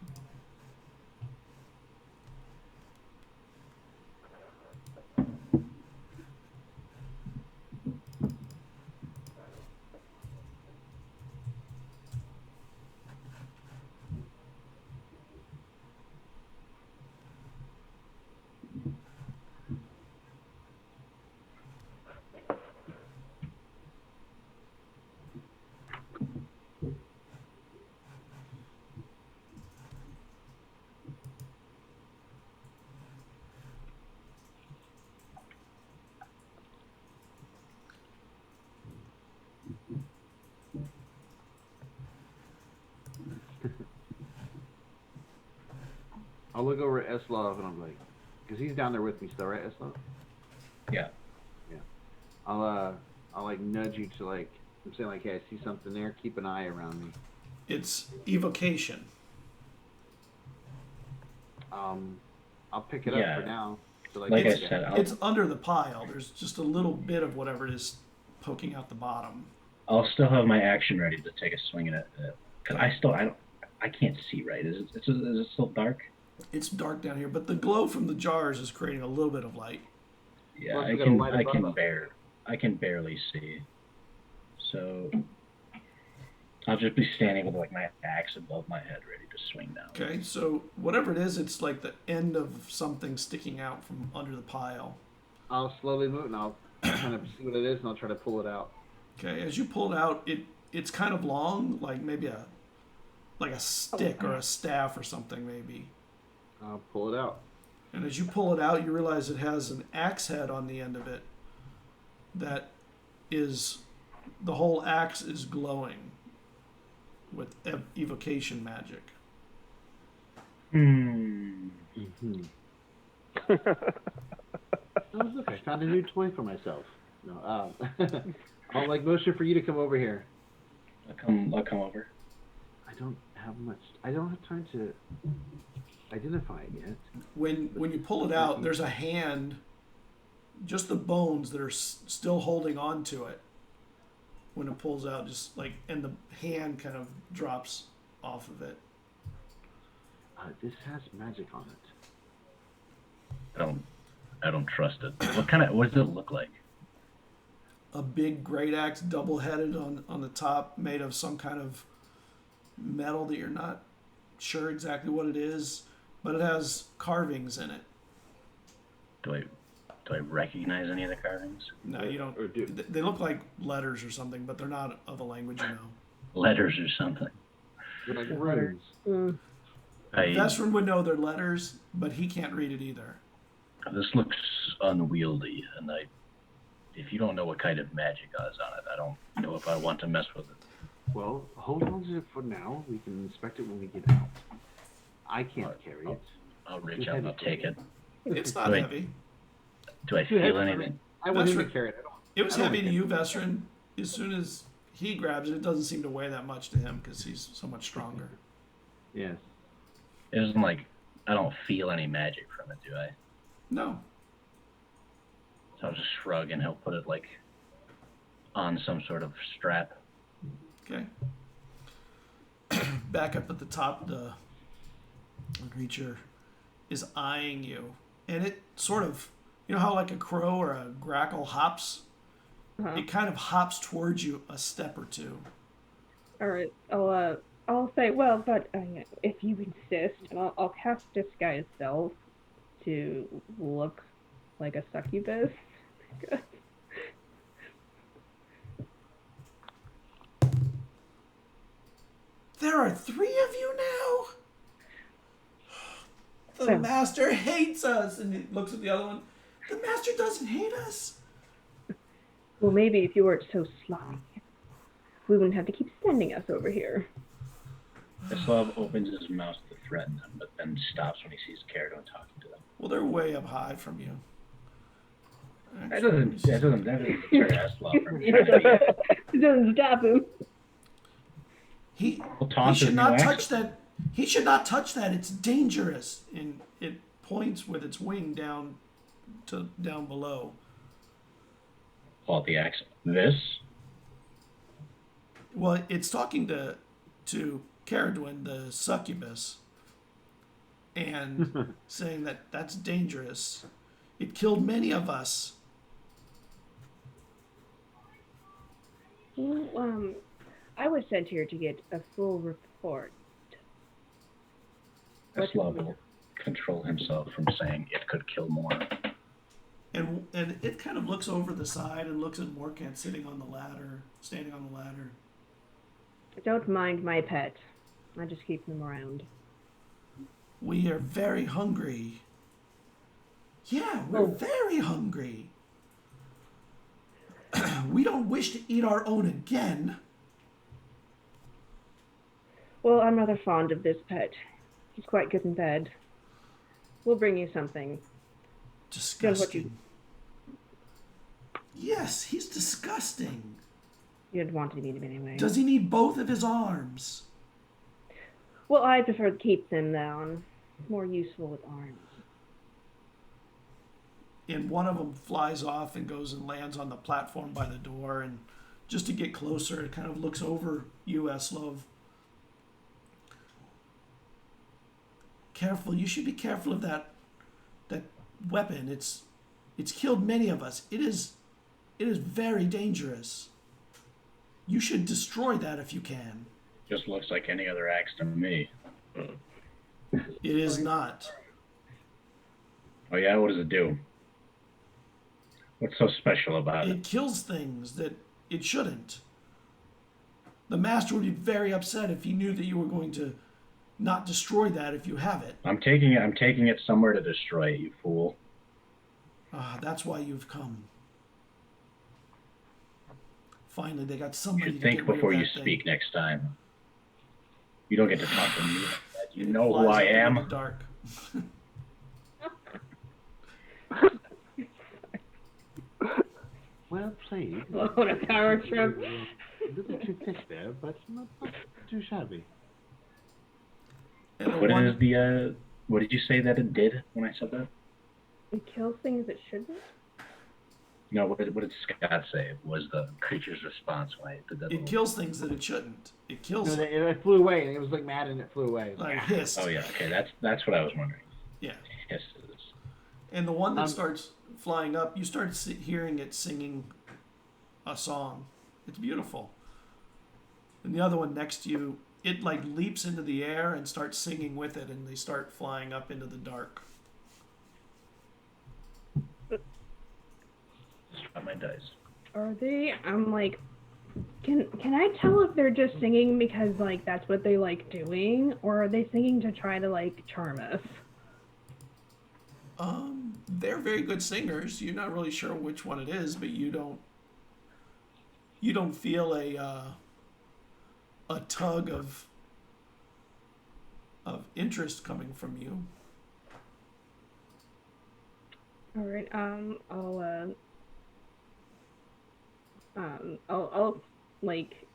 I'll look over at Eslov and I'm like, because he's down there with me still, right, Eslov? Yeah. Yeah. I'll like nudge you to like, I'm saying like, hey, I see something there. Keep an eye around me. It's evocation. I'll pick it up for now. So like I said, it's under the pile. There's just a little bit of whatever it is poking out the bottom. I'll still have my action ready to take a swing at it. Cause I can't see right. Is it still dark? It's dark down here, but the glow from the jars is creating a little bit of light. Yeah, Plus I can barely see. So I'll just be standing with like my axe above my head, ready to swing down. Okay, so whatever it is, it's like the end of something sticking out from under the pile. I'll slowly move and I'll kind of see what it is and I'll try to pull it out. Okay, as you pull it out, it's kind of long, like maybe a stick or a staff or something maybe. I'll pull it out. And as you pull it out, you realize it has an axe head on the end of it. That is, the whole axe is glowing with evocation magic. Mm-hmm. Oh, look, I found a new toy for myself. No, I'll like motion for you to come over here. I'll come over. I don't have time to identify it yet. When you pull it out, there's a hand, just the bones that are still holding on to it. When it pulls out, just like, and the hand kind of drops off of it. This has magic on it. I don't trust it. What does it look like? a big great axe, double-headed on the top, made of some kind of metal that you're not sure exactly what it is, but it has carvings in it. Do I recognize any of the carvings? No, you don't. Or do- They look like letters or something, but they're not of a language you know. Letters or something? They're like runes. Vestron would know their letters, but he can't read it either. This looks unwieldy, and if you don't know what kind of magic is on it, I don't know if I want to mess with it. Well, hold on to it for now. We can inspect it when we get out. I can't carry it. I'll reach out and I'll take it. It's not Wait. heavy. Do I feel anything? I want him to Vestron- carry it. I don't. It was I don't heavy to think you, Vestron. As soon as he grabs it, it doesn't seem to weigh that much to him because he's so much stronger. Yes. It isn't like I don't feel any magic from it, do I? No. So I'll just shrug and he'll put it like on some sort of strap. Okay. Back up at the top, the creature is eyeing you. And it sort of, you know how like a crow or a grackle hops? It kind of hops towards you a step or two. All right, I'll say, well, but if you insist, and I'll cast Disguise Self to look like a succubus. There are 3 of you now? The So- master hates us. And he looks at the other one. The master doesn't hate us. Well, maybe if you weren't so sly, we wouldn't have to keep sending us over here. Islav opens his mouth to threaten them, but then stops when he sees Caradon talking to them. Well, they're way up high from you. That doesn't deter Islav from It doesn't stop him. He toss should his not new touch that. He should not touch that. It's dangerous. And it points with its wing down below. Pull out the axe. This? Well, it's talking to Caradwin, the succubus, and saying that that's dangerous. It killed many of us. Well, I was sent here to get a full report. Islav will control himself from saying it could kill more. And it kind of looks over the side and looks at Morkant standing on the ladder. Don't mind my pet. I just keep them around. We are very hungry. Yeah, we're very hungry. We don't wish to eat our own again. Well, I'm rather fond of this pet. He's quite good in bed. We'll bring you something. Disgusting. Yes, he's disgusting. You'd want to meet him anyway. Does he need both of his arms? Well, I prefer to keep them down. More useful with arms. And one of them flies off and goes and lands on the platform by the door. And just to get closer, it kind of looks over you, Eslov. Careful. You should be careful of that weapon. It's killed many of us. It is very dangerous. You should destroy that if you can. Just looks like any other axe to me. It is not. Oh yeah, what does it do? What's so special about it? It kills things that it shouldn't. The master would be very upset if he knew that you were going to not destroy that if you have it. I'm taking it somewhere to destroy it, you fool. That's why you've come. Finally, they got You somebody should to think get rid before of you that thing. speak next time. You don't get to talk to me like that. You It know who flies I up into am. the dark. Well played. What a power trip. A little too thick there, but not too shabby. And the What one- is the what did you say that it did when I said that? It kills things it shouldn't? No, what did Scott say was the creature's response when I did that? It kills things that it shouldn't. It kills No, it flew away, and it was like mad, and it flew away. like hissed. Oh yeah, okay, that's what I was wondering. Yeah. Hisses. And the one that starts flying up, you start hearing it singing a song. It's beautiful. And the other one next to you, it like leaps into the air and starts singing with it, and they start flying up into the dark. Drop my dice. Are they? I'm like, can I tell if they're just singing because like that's what they like doing, or are they singing to try to like charm us? They're very good singers. You're not really sure which one it is, but you don't feel a tug of interest coming from you. All right. I'll like.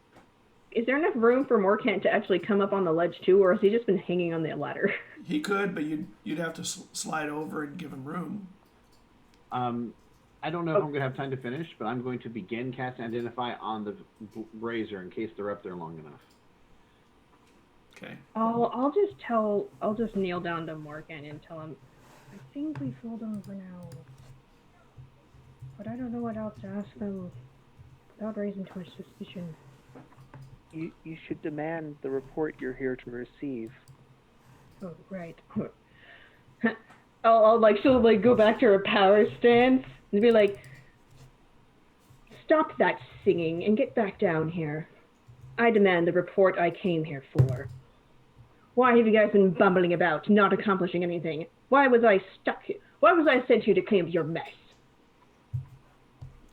Is there enough room for Morkant to actually come up on the ledge too, or has he just been hanging on the ladder? He could, but you'd have to slide over and give him room. I don't know if I'm going to have time to finish, but I'm going to begin cast Identify on the razor in case they're up there long enough. Okay. I'll just kneel down to Morkant and tell him, I think we fooled him for now, but I don't know what else to ask them without raising too much suspicion. You should demand the report you're here to receive. Oh, right. She'll like go back to her power stance and be like, stop that singing and get back down here. I demand the report I came here for. Why have you guys been bumbling about, not accomplishing anything? Why was I stuck here? Why was I sent here to clean up your mess?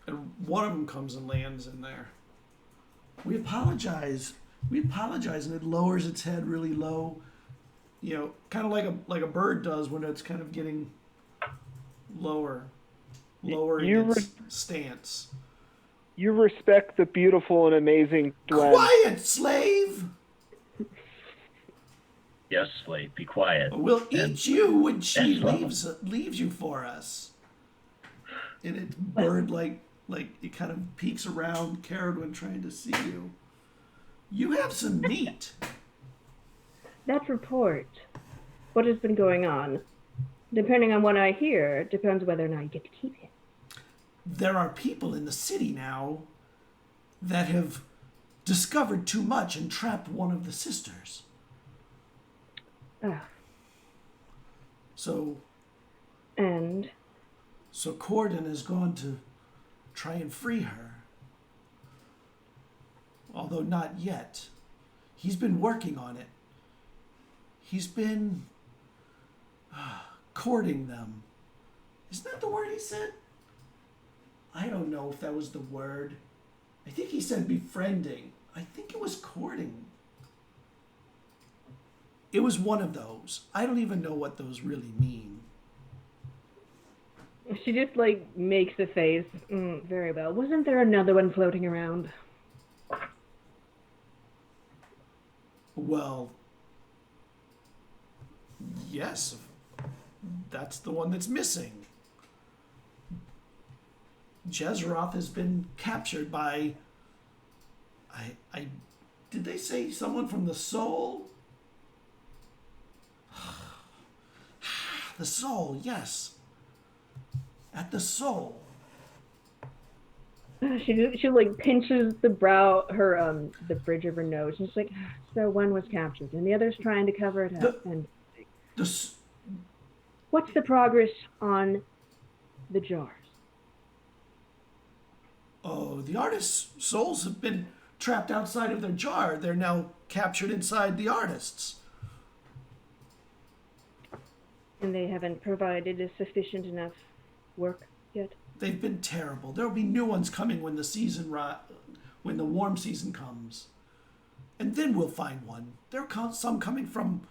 And one of them comes and lands in there. We apologize. And it lowers its head really low. You know, kind of like a bird does when it's kind of getting lower in its stance. You respect the beautiful and amazing Dwen. Quiet, slave! Yes, slave, be quiet. We'll eat you when she Yes, leaves you for us. And it's bird like it kind of peeks around Caradwin trying to see you. You have some meat. That report, what has been going on? Depending on what I hear, depends whether or not you get to keep it. There are people in the city now that have discovered too much and trapped one of the sisters. Ah. So And? So Corden has gone to try and free her. Although not yet. He's been working on it. He's been courting them. Isn't that the word he said? I don't know if that was the word. I think he said befriending. I think it was courting. It was one of those. I don't even know what those really mean. She just, like, makes a face. Very well. Wasn't there another one floating around? Well, yes. That's the one that's missing. Jezroth has been captured by... Did they say someone from the Soul? The Soul, yes. At the Soul. She like pinches the bridge of her nose, and she's like, so one was captured, and the other's trying to cover it up. What's the progress on the jars? Oh, the artists' souls have been trapped outside of their jar. They're now captured inside the artists. And they haven't provided a sufficient enough work yet? They've been terrible. There'll be new ones coming when when the warm season comes. And then we'll find one. There are some coming from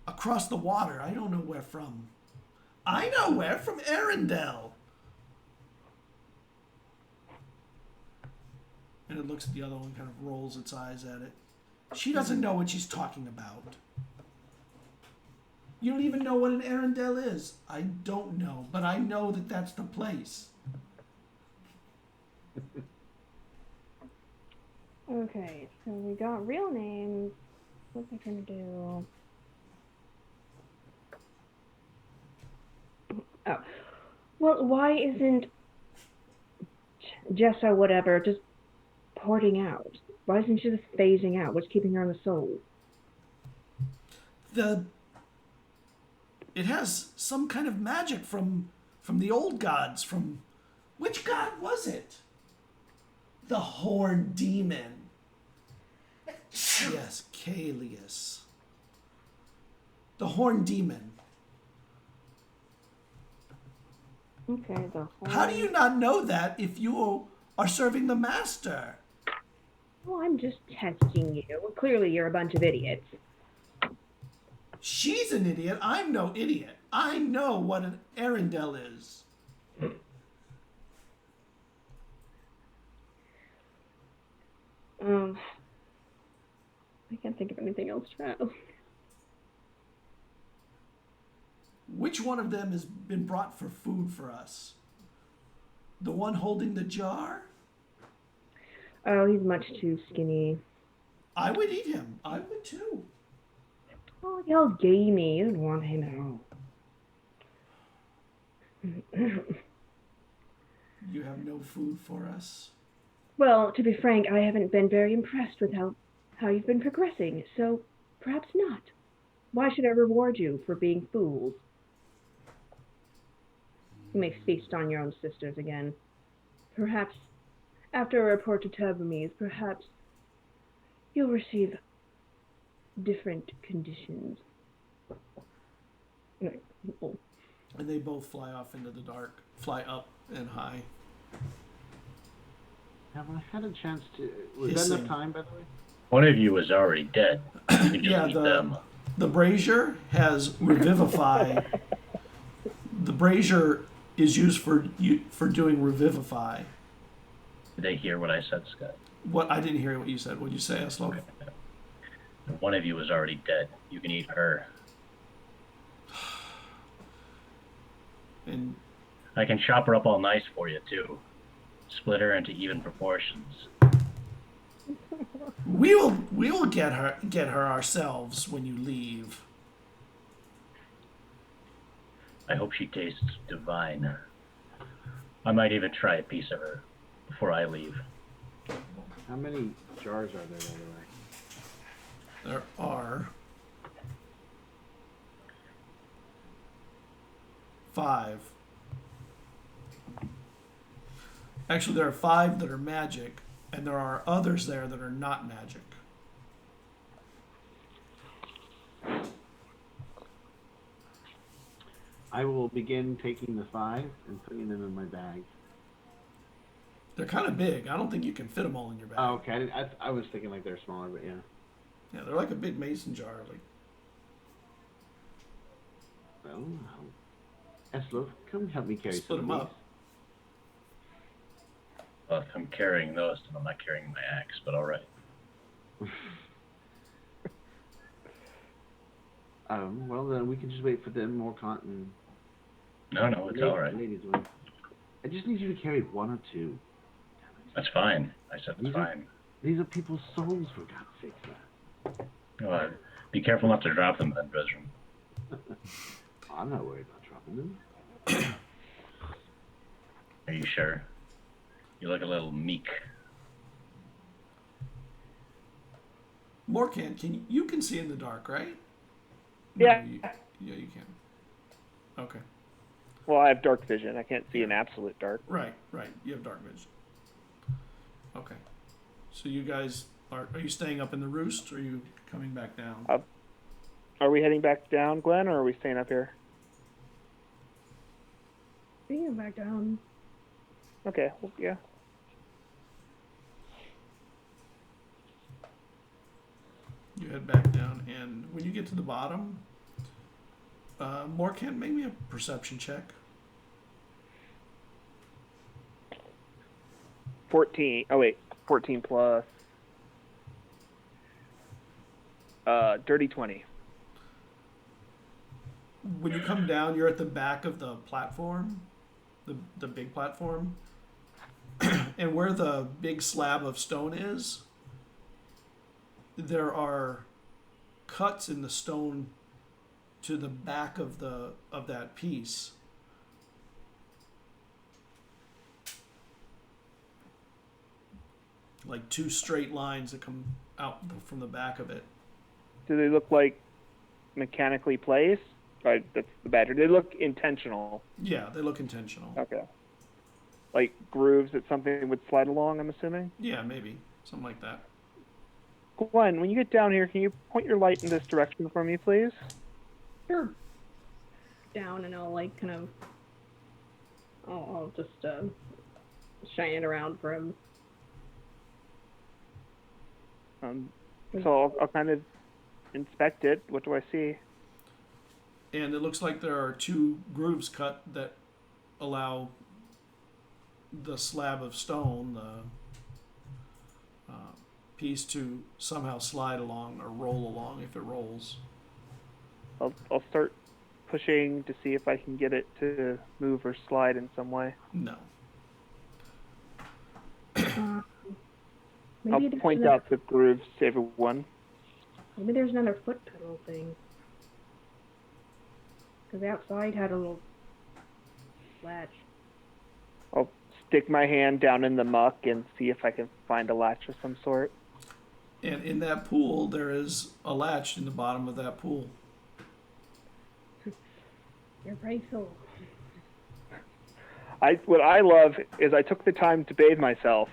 across the water. I don't know where from. I know where, from Arendelle. And it looks at the other one, kind of rolls its eyes at it. She doesn't know what she's talking about. You don't even know what an Arendelle is. I don't know, but I know that that's the place. Okay, so we got real names. What's I gonna do? Oh. Well, why isn't Jessa, whatever, just porting out. Why isn't she just phasing out? What's keeping her on the soul? It has some kind of magic from the old gods. From which god was it? The Horn Demon. Yes, Kalius. The Horn Demon. Okay, the whole... How do you not know that if you are serving the master? Well, I'm just testing you. Well, clearly you're a bunch of idiots. She's an idiot. I'm no idiot. I know what an Arendelle is. I can't think of anything else to ask. Which one of them has been brought for food for us? The one holding the jar? Oh, he's much too skinny. I would eat him. I would too. Oh, y'all gamey. You don't want him at all. You have no food for us? Well, to be frank, I haven't been very impressed with how you've been progressing, so perhaps not. Why should I reward you for being fools? You may feast on your own sisters again. Perhaps, after a report to Tabumes, perhaps you'll receive different conditions. And they both fly off into the dark, fly up and high. Have I had a chance to... Was that Hissing. enough time, by the way? One of you was already dead. You can just Yeah, eat them. the brazier has revivify. The brazier is used for doing revivify. Did they hear what I said, Scott? What? I didn't hear what you said. What did you say, Aslo? One of you was already dead. You can eat her. And I can chop her up all nice for you, too. Split her into even proportions. we will get her ourselves when you leave. I hope she tastes divine. I might even try a piece of her before I leave. How many jars are there, by the way? There are 5. Actually, there are 5 that are magic, and there are others there that are not magic. I will begin taking the 5 and putting them in my bag. They're kind of big. I don't think you can fit them all in your bag. Oh, okay. I was thinking like they're smaller, but yeah. Yeah, they're like a big mason jar. Like, Well, Eslo, come help me carry split some them of up. Well, if I'm carrying those, then I'm not carrying my axe, but alright. these. Well, then we can just wait for them more cotton. No, it's alright. Ladies, win. I just need you to carry 1 or 2. That's fine. I said it's fine. These are people's souls, for God's sake, man. Well, be careful not to drop them then, Bezram. I'm not worried about dropping them. Are you sure? You look a little meek. Morkan, you can see in the dark, right? Yeah. No, you can. Okay. Well, I have dark vision. I can't see in absolute dark. Right. You have dark vision. Okay. So you guys are you staying up in the roost, or are you coming back down? Are we heading back down, Glenn, or are we staying up here? Bring him back down. Okay, well, yeah. You head back down, and when you get to the bottom, Morkan, make me a perception check. 14. Oh, wait. 14 plus. Dirty 20. When you come down, you're at the back of the platform, the big platform, and where the big slab of stone is, there are cuts in the stone to the back of that piece. like two straight lines that come out from the back of it. Do they look like mechanically placed? Right, that's the badger. They look intentional. Yeah, they look intentional. Okay. Like grooves that something would slide along, I'm assuming? Yeah, maybe. Something like that. Glenn, when you get down here, can you point your light in this direction for me, please? Sure. Down, and I'll like kind of. I'll just shine it around for him. So I'll kind of inspect it. What do I see? And it looks like there are two grooves cut that allow the slab of stone, the piece, to somehow slide along or roll along if it rolls. I'll start pushing to see if I can get it to move or slide in some way. No. I'll point out the grooves to everyone. Maybe there's another foot pedal thing. Because the outside had a little latch. I'll stick my hand down in the muck and see if I can find a latch of some sort. And in that pool, there is a latch in the bottom of that pool. You're brave soul. What I love is I took the time to bathe myself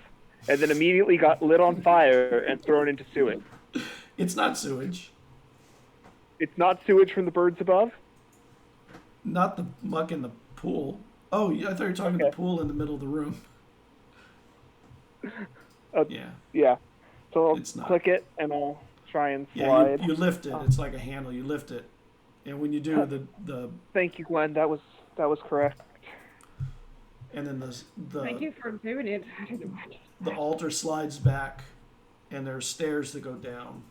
and then immediately got lit on fire and thrown into sewage. It's not sewage. It's not sewage from the birds above? Not the muck in the pool. Oh, yeah, I thought you were talking the pool in the middle of the room. Yeah. Yeah. So It's I'll not. click it and I'll try and Yeah, slide. you lift it. It's like a handle. You lift it. And when you do the Thank you, Glenn. That was correct. and then Thank you for doing it. the altar slides back, and there's stairs that go down.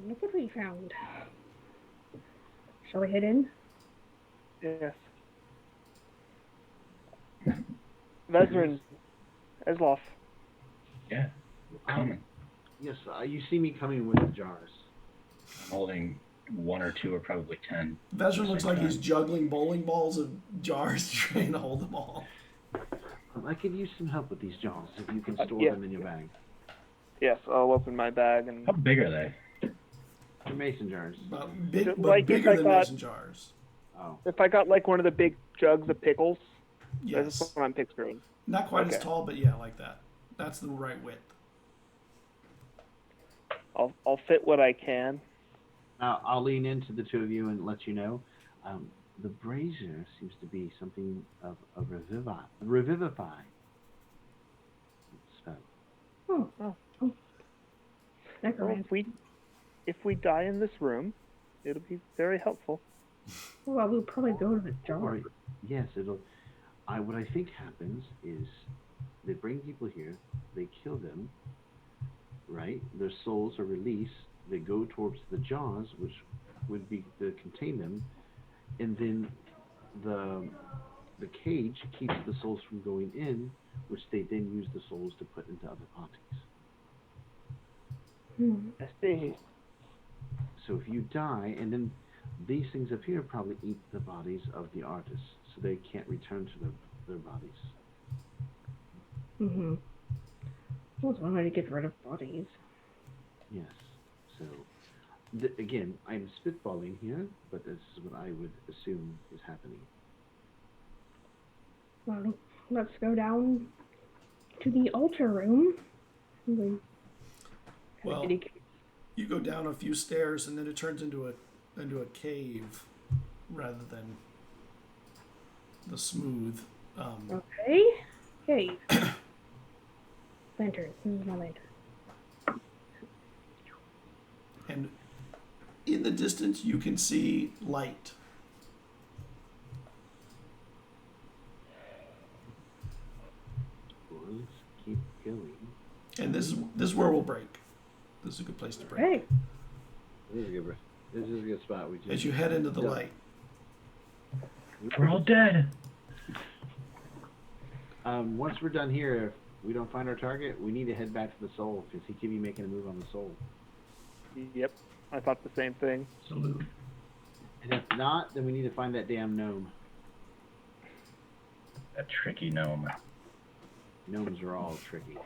Look what we found. Shall we head in? Yes. Vezrin, Esloff. Yeah, coming. Yes, you see me coming with the jars. I'm holding 1 or 2 or probably 10. Vezrin looks like he's juggling bowling balls of jars, trying to hold them all. I could use some help with these jars if you can store yeah. them in your bag. Yes, I'll open my bag and How big are they? They're mason jars. But Like, if bigger I than got- mason jars. Oh. if I got like one of the big jugs of pickles, Yes. that's what I'm picturing. Not quite as Okay. tall, but yeah, like that. That's the right width. I'll fit what I can. Now, I'll lean into the two of you and let you know. The brazier seems to be something of a revivify spell. Well, Necromancy. if we die in this room, it'll be very helpful. Well, we'll probably go to the jar. Or, yes, it'll. What I think happens is they bring people here, they kill them, right? Their souls are released. They go towards the jaws, which would be to contain them, and then the cage keeps the souls from going in, which they then use the souls to put into other bodies. I see. So if you die, and then these things up here probably eat the bodies of the artists, so they can't return to their bodies. Mm-hmm. Well, it's one way to get rid of bodies. Yes. So, again, I'm spitballing here, but this is what I would assume is happening. Well, let's go down to the altar room. Well, you go down a few stairs, and then it turns into a cave rather than the smooth. Okay. Hey. Lantern. This is my lantern. And in the distance, you can see light. Well, let's keep going. And this is where we'll break. This is a good place to break. Hey. This is a good spot. We just As you head into the light. We're all dead. Once we're done here, if we don't find our target, we need to head back to the soul, because he could be making a move on the soul. Yep, I thought the same thing. Salute. And if not, then we need to find that damn gnome. That tricky gnome. Gnomes are all tricky.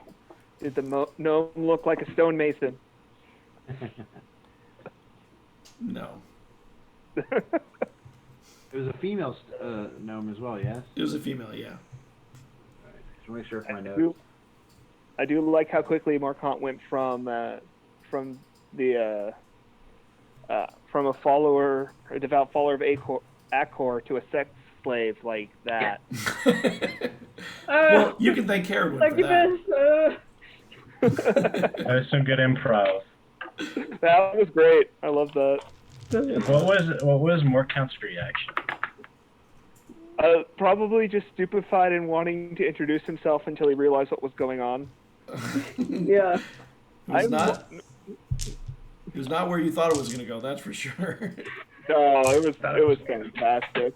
Did the gnome look like a stonemason? No. It was a female gnome as well, yes? It was a female, yeah. All right. Just make sure for my I notes. do like how quickly Marquant went from a devout follower of Acor to a sex slave like that. Well, you can thank Carradwood for that. That was some good improv. That was great. I love that. What was Morcount's reaction? Probably just stupefied and wanting to introduce himself until he realized what was going on. Yeah. It was not where you thought it was going to go, that's for sure. No, it was fantastic.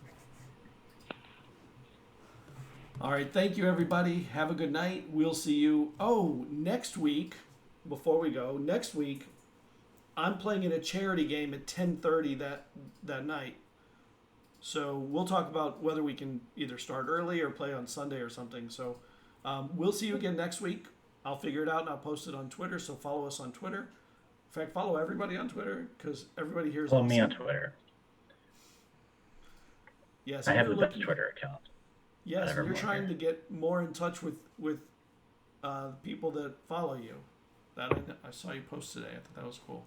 All right, thank you, everybody. Have a good night. We'll see you. Oh, next week, before we go, next week, I'm playing in a charity game at 10:30 that night. So we'll talk about whether we can either start early or play on Sunday or something. So we'll see you again next week. I'll figure it out and I'll post it on Twitter. So follow us on Twitter. In fact, follow everybody on Twitter because everybody here is Follow awesome. me on Twitter. Yes, I have the best Twitter account. Yes, I've ever you're trying wanted. to get more in touch with people that follow you. That I saw you post today. I thought that was cool.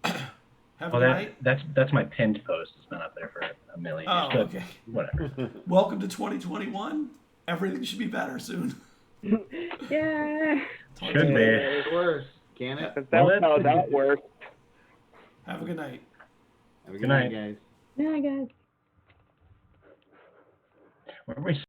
Have a good night. That's my pinned post. It's been up there for a million years. Oh, but okay. Whatever. Welcome to 2021. Everything should be better soon. Yeah. Should be. It worse. Can it? That's how that works. Have a good night. Have a good night, guys. Yeah, guys. Where were we